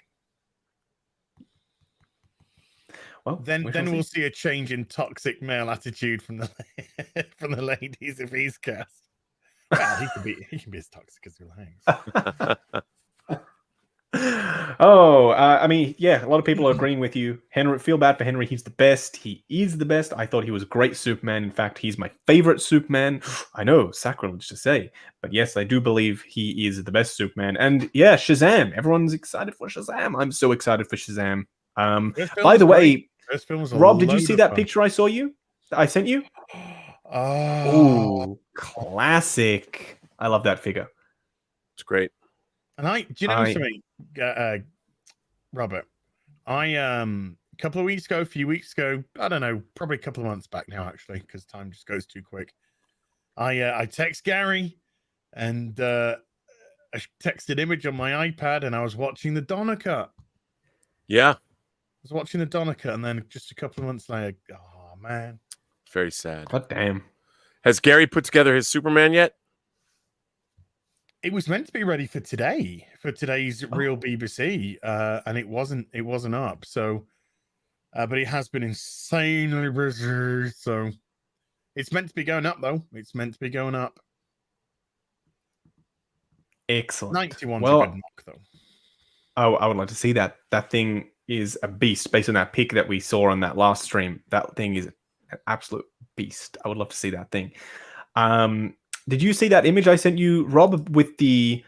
Well,
then we'll see a change in toxic male attitude from the from the ladies if he's cast. Well, he can be as toxic as he likes.
I mean, yeah, a lot of people are agreeing with you. Henry, feel bad for Henry. He's the best. He is the best. I thought he was a great Superman. In fact, he's my favorite Superman. I know, sacrilege to say, but yes, I do believe he is the best Superman. And yeah, Shazam. Everyone's excited for Shazam. I'm so excited for Shazam. By the way, Rob, did you see that picture I sent you? Oh, classic. I love that figure.
It's great.
And do you know something, Robert? A few weeks ago, I don't know, probably a couple of months back now, actually, because time just goes too quick. I text Gary and I texted an image on my iPad, and I was watching the Donner cut.
Yeah.
I was watching the Donner cut, and then just a couple of months later, oh man.
Very sad.
God damn.
Has Gary put together his Superman yet?
It was meant to be ready for today's Real BBC, and it wasn't up. So, but it has been insanely busy. So, it's meant to be going up though. It's meant to be going up.
Excellent.
91's a good knock though.
Oh, I would like to see that. That thing is a beast. Based on that pic that we saw on that last stream, that thing is an absolute beast. I would love to see that thing. Did you see that image I sent you, Rob, with the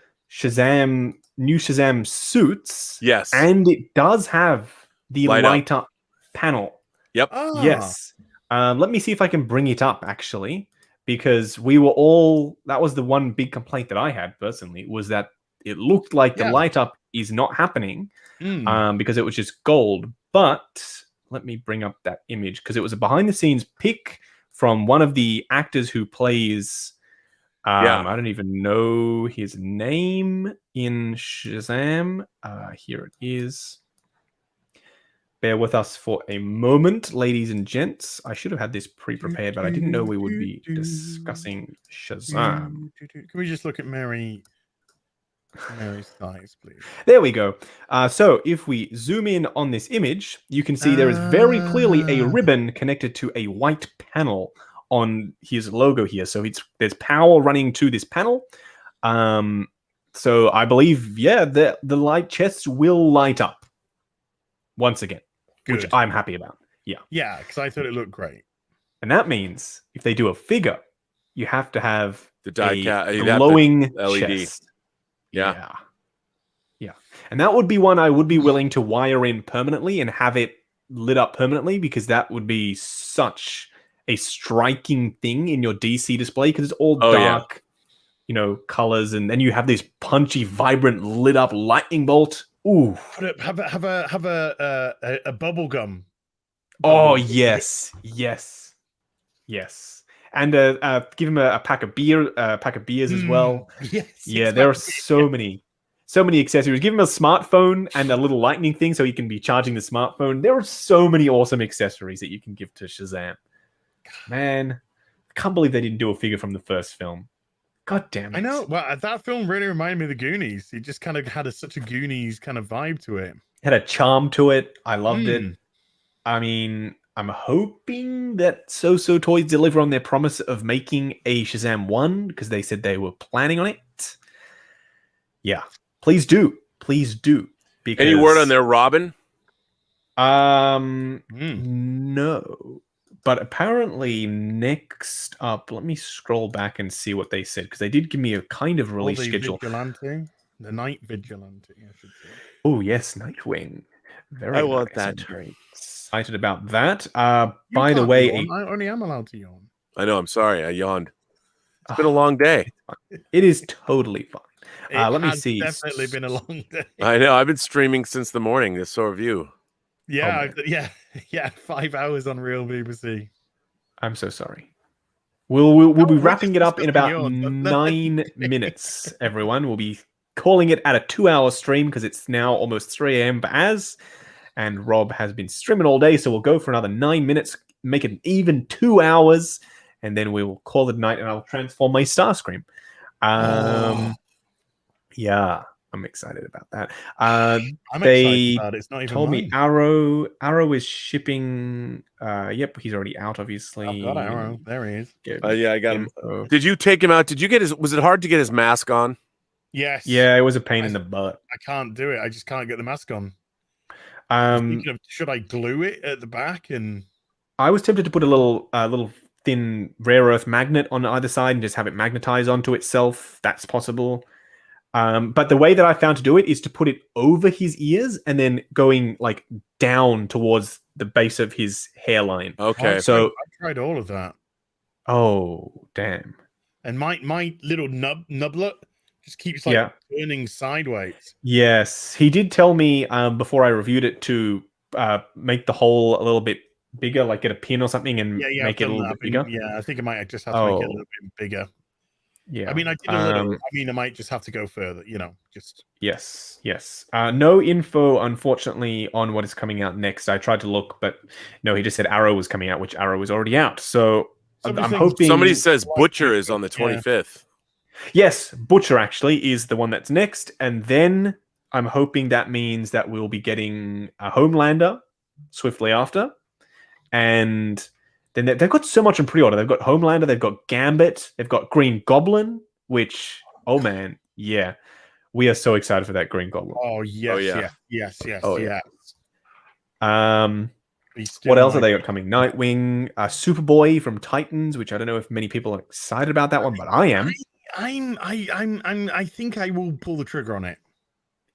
new Shazam suits?
Yes.
And it does have the light up panel.
Yep.
Yes. Let me see if I can bring it up, actually, because that was the one big complaint that I had personally, was that it looked like the light up is not happening because it was just gold. But let me bring up that image, because it was a behind the scenes pic from one of the actors who plays... I don't even know his name in Shazam. Here it is. Bear with us for a moment, ladies and gents. I should have had this pre-prepared, but I didn't know we would be discussing Shazam.
Can we just look at Mary's thighs, please?
There we go. So if we zoom in on this image, you can see there is very clearly a ribbon connected to a white panel on his logo here. So there's power running to this panel. So I believe, the light chests will light up once again, which
Good.
I'm happy about.
Yeah, because I thought it looked great.
And that means if they do a figure, you have to have
The die
glowing
LED.
chest.
Yeah.
Yeah. And that would be one I would be willing to wire in permanently and have it lit up permanently, because that would be such a striking thing in your DC display, because it's all dark, colors, and then you have this punchy, vibrant, lit up lightning bolt. Ooh.
Have a bubble gum.
Oh, yes. And give him a pack of beers as well.
Yes.
Yeah, there are so many accessories. Give him a smartphone and a little lightning thing so he can be charging the smartphone. There are so many awesome accessories that you can give to Shazam. Man, I can't believe they didn't do a figure from the first film. God damn it.
I know. Well, that film really reminded me of the Goonies. It just kind of had such a Goonies kind of vibe to it.
Had a charm to it. I loved it. I mean, I'm hoping that So Toys deliver on their promise of making a Shazam 1, because they said they were planning on it. Yeah. Please do. Because,
Any word on their Robin?
No. But apparently next up, let me scroll back and see what they said, because they did give me a kind of release schedule.
The Night Vigilante, I should say.
Oh, yes, Nightwing. Very
I want
nice.
that.
I'm very excited about that. By the way,
I only am allowed to yawn.
I know. I'm sorry. I yawned. It's been a long day.
It is totally fine. Let me
has
see.
Definitely been a long day.
I know. I've been streaming since the morning. So have you.
Yeah, 5 hours on Real BBC.
I'm so sorry. We'll be
we're
wrapping
just
it up in about
discussing
9 minutes, everyone. We'll be calling it at a 2-hour stream, because it's now almost 3 a.m. for Az, and Rob has been streaming all day, so we'll go for another 9 minutes, make it even 2 hours, and then we will call it night, and I'll transform my Starscream. Yeah, I'm excited about that.
I'm excited about it. It's not even
told
mine.
me Arrow is shipping. Yep, he's already out, obviously.
I've got Arrow. There he is.
Yeah, I got him. Did you take him out? Did you get his? Was it hard to get his mask on?
Yes.
Yeah, it was a pain in the butt.
I can't do it. I just can't get the mask on. Should I glue it at the back? And
I was tempted to put a little thin rare earth magnet on either side and just have it magnetize onto itself. That's possible. But the way that I found to do it is to put it over his ears and then going like down towards the base of his hairline.
Okay.
So
I tried all of that.
Oh, damn.
And my little nublet just keeps turning sideways.
Yes, he did tell me before I reviewed it to make the hole a little bit bigger, like get a pin or something and make it a little bit bigger.
Yeah, I think I might just have to make it a little bit bigger.
Yeah.
I mean, I did a little. I mean, I might just have to go further, just.
Yes. No info, unfortunately, on what is coming out next. I tried to look, but no, he just said Arrow was coming out, which Arrow is already out. So I'm hoping...
Somebody says Butcher is on the 25th.
Yes, Butcher actually is the one that's next. And then I'm hoping that means that we'll be getting a Homelander swiftly after. And then they've got so much in pre-order. They've got Homelander, they've got Gambit, they've got Green Goblin, which, oh man, yeah. We are so excited for that Green Goblin.
Oh, yes, yes.
What else have they got coming? Nightwing, Superboy from Titans, which I don't know if many people are excited about that one, but I am.
I think I will pull the trigger on it.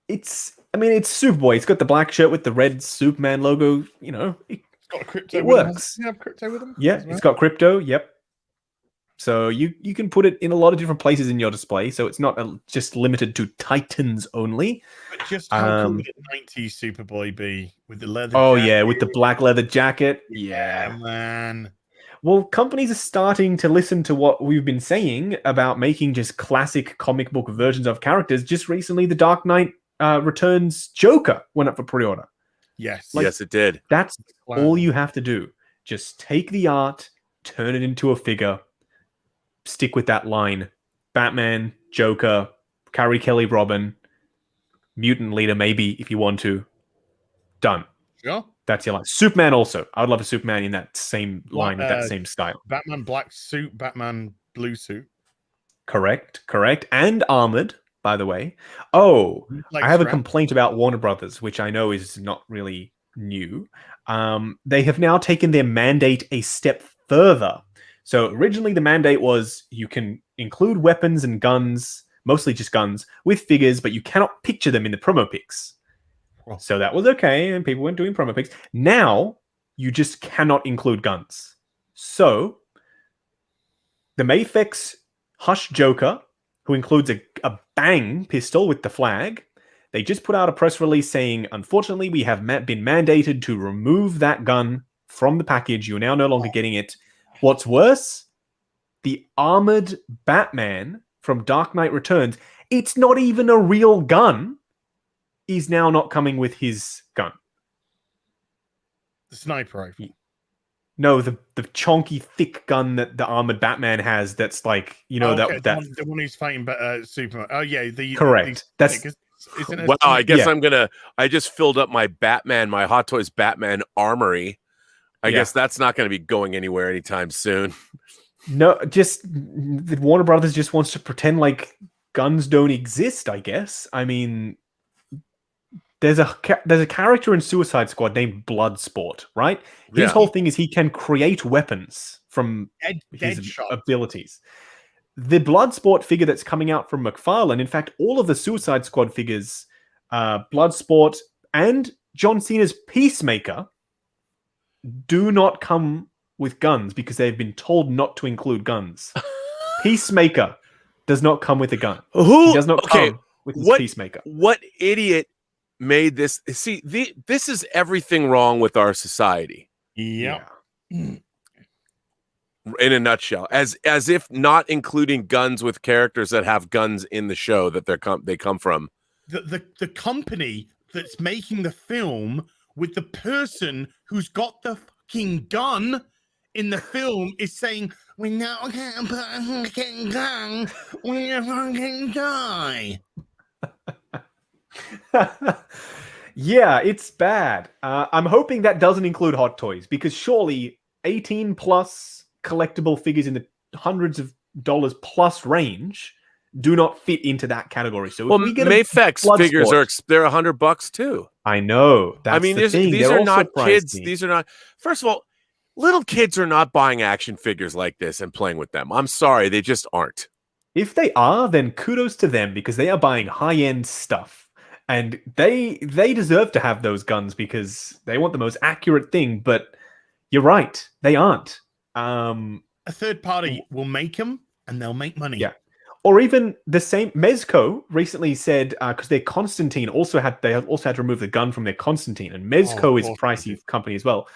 It's Superboy. It's got the black shirt with the red Superman logo. It's
got a crypto.
It works.
Does it have crypto with them?
Yeah, it's got crypto. Yep. So you can put it in a lot of different places in your display. So it's not just limited to Titans only.
But just how cool would a 90s Superboy be with the leather?
Oh
jacket?
Yeah, with the black leather jacket.
Yeah, man.
Well, companies are starting to listen to what we've been saying about making just classic comic book versions of characters. Just recently, the Dark Knight Returns Joker went up for pre-order.
Yes.
Yes, it did.
That's all you have to do. Just take the art, turn it into a figure, stick with that line. Batman, Joker, Carrie Kelly, Robin, Mutant Leader, maybe, if you want to. Done.
Sure.
That's your line. Superman also. I would love a Superman in that same line with that same style.
Batman black suit, Batman blue suit.
Correct. And armored, by the way. Oh,
Like
I have a
strap.
complaint about Warner Brothers, which I know is not really new. They have now taken their mandate a step further. So originally the mandate was you can include weapons and guns, mostly just guns, with figures, but you cannot picture them in the promo pics. So that was okay, and people weren't doing promo pics. Now, you just cannot include guns. So, the Mafex Hush Joker, who includes a bang pistol with the flag, they just put out a press release saying, unfortunately, we have been mandated to remove that gun from the package. You are now no longer getting it. What's worse, the armored Batman from Dark Knight Returns, it's not even a real gun, is now not coming with his gun.
The sniper rifle.
No, the chonky, thick gun that the armored Batman has. That's like,
the one who's fighting Superman. Oh yeah,
correct. That's
wow. I guess I just filled up my Hot Toys Batman armory. I guess that's not going to be going anywhere anytime soon.
No, just the Warner Brothers just wants to pretend like guns don't exist. I guess. I mean, there's a character in Suicide Squad named Bloodsport, right? His whole thing is he can create weapons from his abilities. The Bloodsport figure that's coming out from McFarlane, in fact, all of the Suicide Squad figures, Bloodsport and John Cena's Peacemaker, do not come with guns because they've been told not to include guns. Peacemaker does not come with a gun. He does not come with his Peacemaker.
What idiot made this? See, this is everything wrong with our society.
Yeah.
In a nutshell, as if not including guns with characters that have guns in the show that they come from.
The company that's making the film with the person who's got the fucking gun in the film is saying, "We're not gonna put a fucking gun, we're fucking die."
Yeah, it's bad. I'm hoping that doesn't include Hot Toys, because surely 18 plus collectible figures in the hundreds of dollars plus range do not fit into that category. So if we get
Mafex figures they're $100 too.
I know. That's
these are not kids. These are not. First of all, little kids are not buying action figures like this and playing with them. I'm sorry, they just aren't.
If they are, then kudos to them, because they are buying high-end stuff. And they deserve to have those guns because they want the most accurate thing. But you're right, they aren't.
A third party will make them, and they'll make money.
Yeah, or even the same. Mezco recently said because their Constantine also had to remove the gun from their Constantine, and Mezco is a pricey company as well.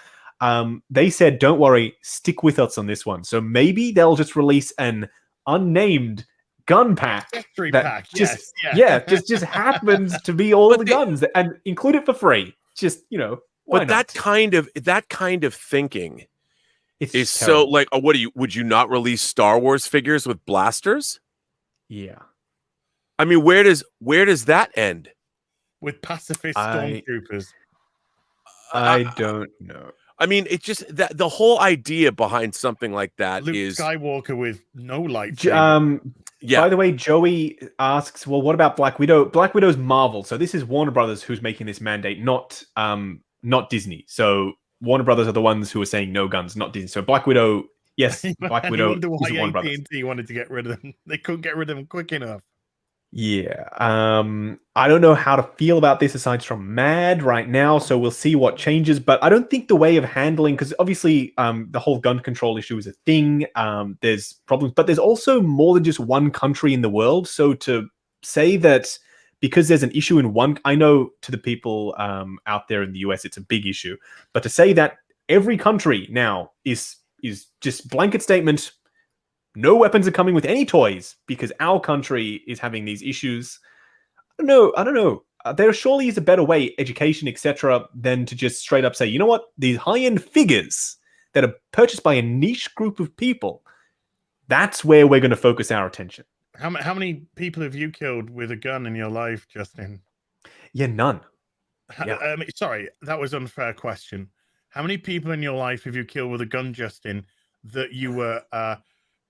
They said, "Don't worry, stick with us on this one." So maybe they'll just release an unnamed gun pack that just happens to be all the guns and include it for free. Just
but that kind of thinking is
terrible.
So like, would you not release Star Wars figures with blasters?
Yeah,
I mean, where does that end?
With pacifist stormtroopers?
I don't know.
I mean, it's just that the whole idea behind something like that
Luke
is
Skywalker with no lightsaber.
Yeah.
By the way, Joey asks, well, what about Black Widow? Black Widow's Marvel. So this is Warner Brothers who's making this mandate, not Disney. So Warner Brothers are the ones who are saying no guns, not Disney. So Black Widow, yes, Black Widow is Warner Brothers.
AT&T wanted to get rid of them. They couldn't get rid of them quick enough.
Yeah. I don't know how to feel about this aside from mad right now, so we'll see what changes. But I don't think the way of handling, because obviously the whole gun control issue is a thing. There's problems, but there's also more than just one country in the world. So to say that because there's an issue in one, I know to the people out there in the US, it's a big issue. But to say that every country now is just blanket statement, no weapons are coming with any toys because our country is having these issues. I don't know. There surely is a better way, education, etc., than to just straight up say, you know what? These high-end figures that are purchased by a niche group of people, that's where we're going to focus our attention.
How many people have you killed with a gun in your life, Justin?
Yeah, none. Yeah.
Sorry, that was an unfair question. How many people in your life have you killed with a gun, Justin, that you were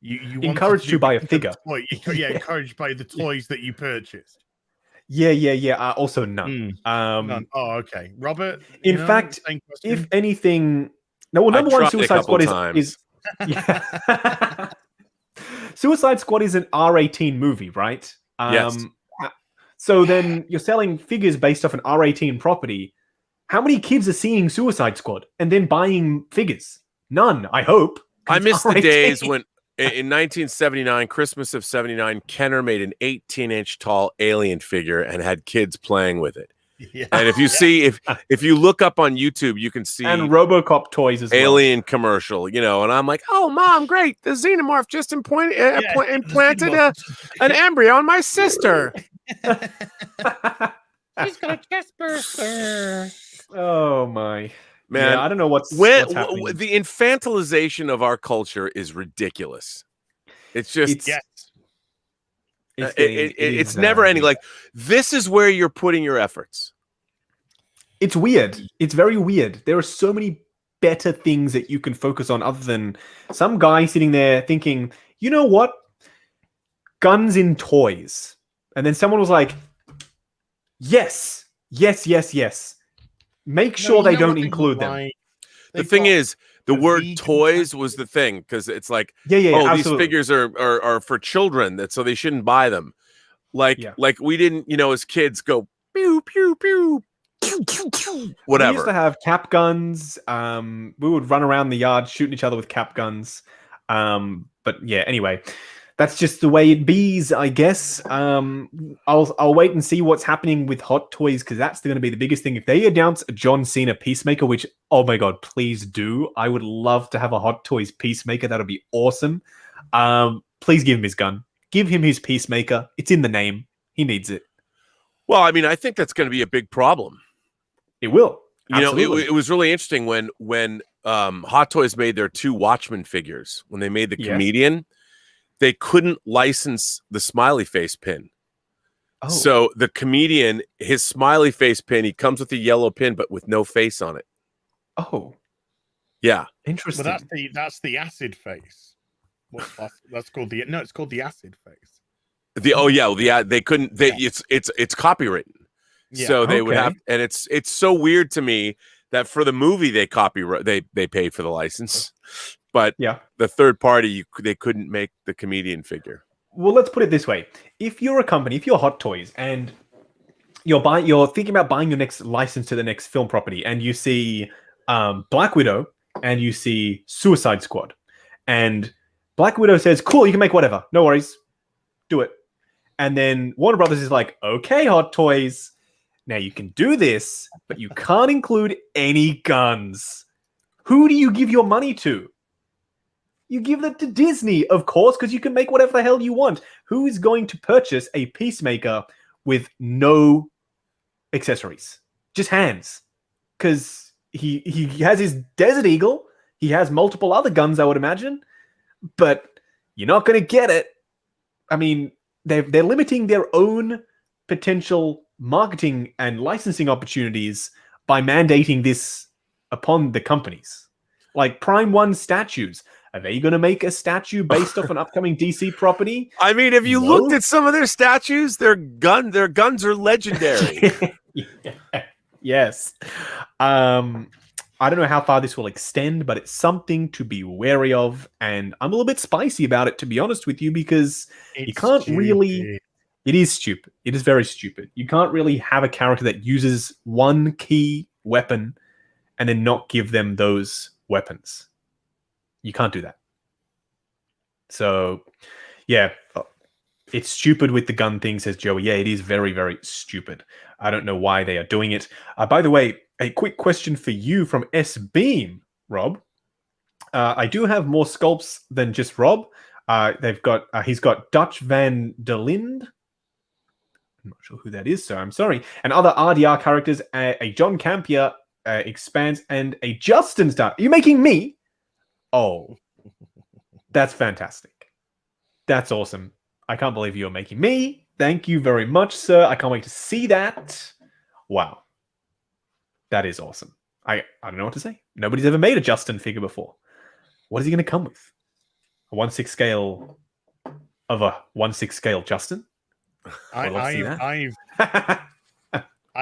you wanted
Encouraged to buy a
because of
figure.
the toy? Yeah, encouraged by the toys that you purchased.
Yeah. Also none.
None. Oh, okay. Robert,
In fact,
same
if
question.
anything, no. Well,
I
number one,
tried a
Suicide
couple
Squad
times.
is yeah. Suicide Squad is an R18 movie, right?
Yes.
So then you're selling figures based off an R18 property. How many kids are seeing Suicide Squad and then buying figures? None, I hope. 'Cause
I
it's
miss the
R18.
days when in 1979, Christmas of 79, Kenner made an 18-inch tall alien figure and had kids playing with it.
Yeah.
And if you see, if you look up on YouTube, you can see
And RoboCop toys as well.
alien commercial, and I'm like, oh, Mom, great. The xenomorph just implanted an embryo in my sister.
She's got a chest burster.
Oh my.
Man,
yeah, I don't know what's happening.
The infantilization of our culture is ridiculous. It's just it's never ending. Like, this is where you're putting your efforts.
It's weird. It's very weird. There are so many better things that you can focus on other than some guy sitting there thinking, you know what? Guns in toys. And then someone was like, yes. Make sure they don't include them.
The thing is, the word toys was the thing, because it's like, oh,
absolutely.
these figures are for children, so they shouldn't buy them. Like we didn't, as kids go pew pew pew pew pew pew, whatever.
We used to have cap guns. We would run around the yard shooting each other with cap guns. But yeah, anyway. That's just the way it bees, I guess. I'll wait and see what's happening with Hot Toys, because that's going to be the biggest thing. If they announce a John Cena Peacemaker, which, oh my god, please do. I would love to have a Hot Toys Peacemaker. That would be awesome. Please give him his gun. Give him his Peacemaker. It's in the name. He needs it.
Well, I mean, I think that's going to be a big problem.
It will. Absolutely.
It was really interesting when Hot Toys made their 2 Watchmen figures, when they made the Comedian. They couldn't license the smiley face pin. Oh. So the Comedian, his smiley face pin, he comes with a yellow pin, but with no face on it.
Oh.
Yeah.
Interesting.
Well, that's the acid face. That's called it's called the acid face.
They couldn't, it's copywritten. Yeah. So they would have, and it's so weird to me that for the movie they paid for the license. But the third party, they couldn't make the Comedian figure.
Well, let's put it this way. If you're a company, if you're Hot Toys, and you're thinking about buying your next license to the next film property, and you see Black Widow, and you see Suicide Squad, and Black Widow says, cool, you can make whatever. No worries. Do it. And then Warner Brothers is like, okay, Hot Toys, now you can do this, but you can't include any guns. Who do you give your money to? You give that to Disney, of course, because you can make whatever the hell you want. Who is going to purchase a Peacemaker with no accessories? Just hands. Because he has his Desert Eagle. He has multiple other guns, I would imagine. But you're not going to get it. I mean, they're limiting their own potential marketing and licensing opportunities by mandating this upon the companies. Like Prime 1 statues. Are they going to make a statue based off an upcoming DC property?
I mean, have you looked at some of their statues? Their guns are legendary.
Yes. I don't know how far this will extend, but it's something to be wary of. And I'm a little bit spicy about it, to be honest with you, because you can't really... It is stupid. It is very stupid. You can't really have a character that uses one key weapon and then not give them those weapons. You can't do that. So, yeah, it's stupid with the gun thing, says Joey. Yeah, it is very, very stupid. I don't know why they are doing it. By the way, a quick question for you from S-Beam, Rob. I do have more sculpts than just Rob. He's got Dutch Van der Linde. I'm not sure who that is, so I'm sorry. And other RDR characters, a John Campier expands, and a Justin Star. Are you making me? Oh, that's fantastic. That's awesome. I can't believe you're making me. Thank you very much, sir. I can't wait to see that. Wow. That is awesome. I don't know what to say. Nobody's ever made a Justin figure before. What is he going to come with? A 1/6 scale of a 1/6 scale Justin?
I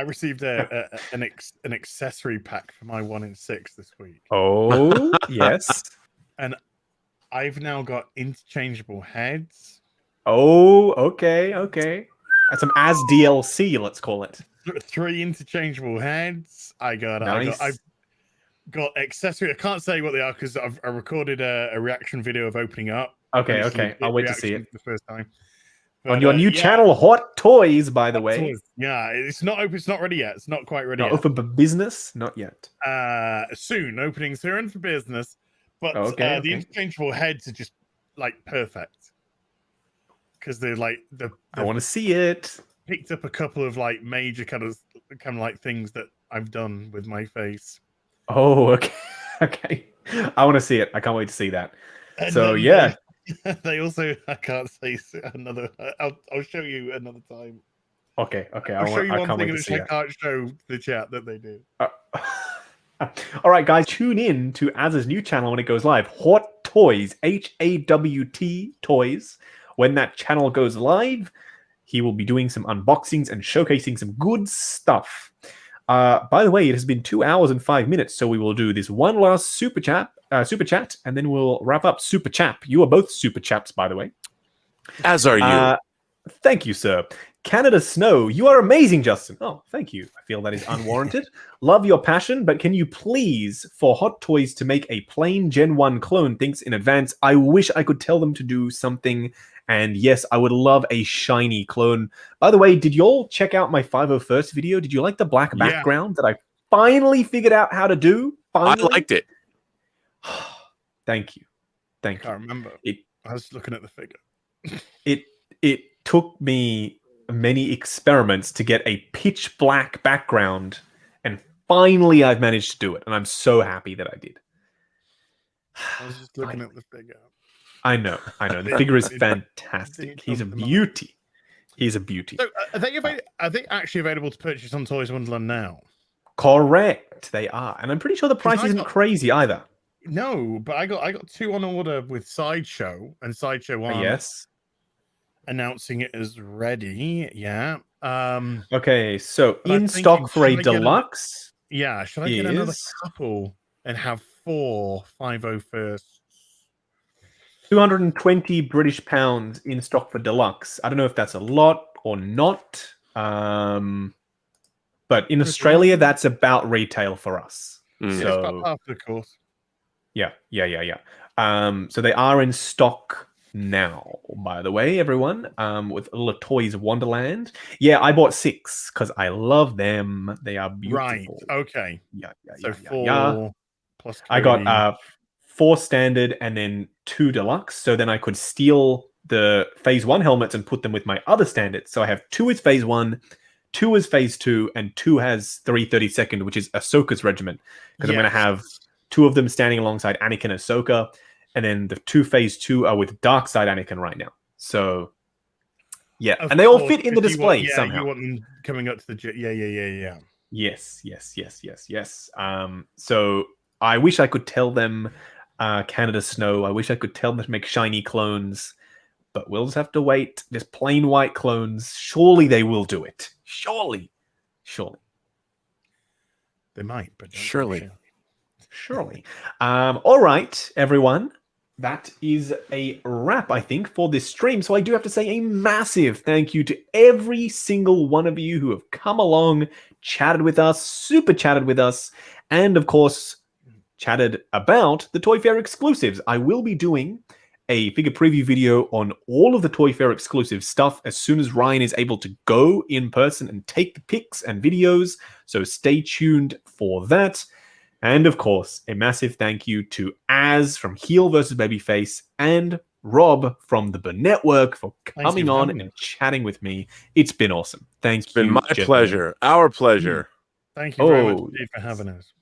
received an accessory pack for my 1 in 6 this week.
Oh, yes.
And I've now got interchangeable heads.
Oh, okay. That's some as DLC, let's call it.
3 interchangeable heads. I've got accessory. I can't say what they are because I recorded a reaction video of opening up.
Okay. I'll wait to see it
the first time.
on your new channel, Hot Toys. By the way,
Toys. Yeah, it's not open. It's not ready yet. It's not quite ready.
Not
yet.
open for business, not yet.
Soon, opening soon for business. But
Okay.
the interchangeable heads are just like perfect because they're like
I want to see it.
Picked up a couple of like major kind of like things that I've done with my face.
Oh, okay. I want to see it. I can't wait to see that.
And
so yeah,
they also I can't say another. I'll show you another time.
Okay.
I'll show you one thing which I
that.
can't show the chat that they do.
All right, guys, tune in to Az's new channel when it goes live. Hot Toys, HAWT Toys. When that channel goes live, he will be doing some unboxings and showcasing some good stuff. By the way, it has been 2 hours and 5 minutes, so we will do this one last super chat, and then we'll wrap up. Super Chap, you are both super chaps, by the way.
As are you.
Thank you, sir. Canada Snow, you are amazing, Justin. Oh, thank you. I feel that is unwarranted. Love your passion, but can you please, for Hot Toys to make a plain Gen 1 clone, thinks in advance, I wish I could tell them to do something. And yes, I would love a shiny clone. By the way, did y'all check out my 501st video? Did you like the black background that I finally figured out how to do? Finally?
I liked it.
Thank you.
I can't remember. I was looking at the figure.
It took me many experiments to get a pitch black background, and finally I've managed to do it, and I'm so happy that I did.
I was just looking at the figure.
I know. The figure is fantastic. He's a beauty. He's a beauty.
So, are they actually available to purchase on Toys Wonderland now?
Correct, they are, and I'm pretty sure the price isn't crazy either.
No, but I got 2 on order with Sideshow, and Sideshow one.
Yes.
Announcing it as ready. Yeah.
Okay, so in stock for a deluxe.
Should I get another couple and have 4 501st?
220 British pounds in stock for deluxe. I don't know if that's a lot or not. But in Australia, that's about retail for us.
So it's about half the course.
Yeah. So they are in stock now, by the way, everyone, with Little Toys Wonderland. Yeah, I bought 6 because I love them. They are beautiful.
Right. Okay.
Yeah.
So 4 plus 3.
I got 4 standard and then 2 deluxe. So then I could steal the Phase 1 helmets and put them with my other standards. So I have 2 as Phase 1, 2 as Phase 2, and 2 has 332nd, which is Ahsoka's regiment. Because I'm going to have 2 of them standing alongside Anakin and Ahsoka. And then the 2 Phase 2 are with Darkseid Anakin right now. So, yeah. And they all fit in the display somehow.
You want them coming up to the... Yeah.
Yes. So I wish I could tell them Canada Snow. I wish I could tell them to make shiny clones. But we'll just have to wait. Just plain white clones. Surely they will do it. Surely.
They might, but...
Surely.
All right, everyone. That is a wrap, I think, for this stream. So I do have to say a massive thank you to every single one of you who have come along, chatted with us, super chatted with us, and of course, chatted about the Toy Fair exclusives. I will be doing a figure preview video on all of the Toy Fair exclusive stuff as soon as Ryan is able to go in person and take the pics and videos. So stay tuned for that. And of course, a massive thank you to Az from HellvsBabyface and Rob from the Burnettwork for coming on and chatting with me. It's been awesome. Thank you.
It's been my pleasure. Our pleasure.
Thank you very much for having us.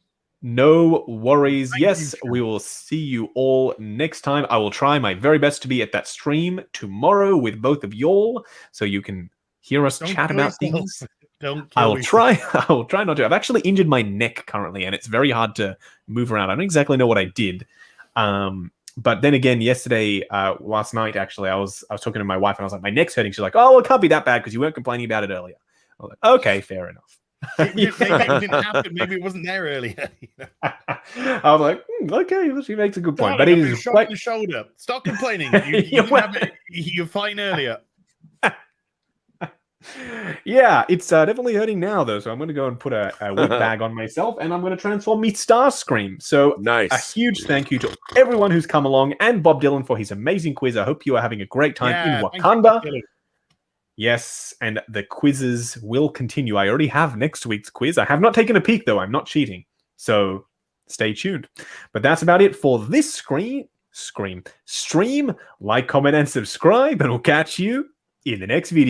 No worries. Yes, we will see you all next time. I will try my very best to be at that stream tomorrow with both of y'all so you can hear us chat about things.
Don't kill
I'll
yourself.
try. I'll try not to. I've actually injured my neck currently, and it's very hard to move around. I don't exactly know what I did. But then again, yesterday, last night, actually, I was talking to my wife, and I was like, my neck's hurting. She's like, oh, well, it can't be that bad because you weren't complaining about it earlier. I was like, okay, fair enough.
Maybe it didn't happen. Maybe it wasn't there earlier.
I was like, okay, well, she makes a good point. But
Darling,
it
I've been
is
shot
quite...
in the shoulder. Stop complaining. You didn't have it. You were fine earlier.
Yeah, it's definitely hurting now, though. So I'm going to go and put a whip bag on myself, and I'm going to transform me Starscream. So
Nice.
a huge thank you to everyone who's come along, and Bob Dylan for his amazing quiz. I hope you are having a great time in
thank you,
Wakanda.
Dylan.
Yes, and the quizzes will continue. I already have next week's quiz. I have not taken a peek, though. I'm not cheating. So stay tuned. But that's about it for this stream. Like, comment, and subscribe, and we'll catch you in the next video.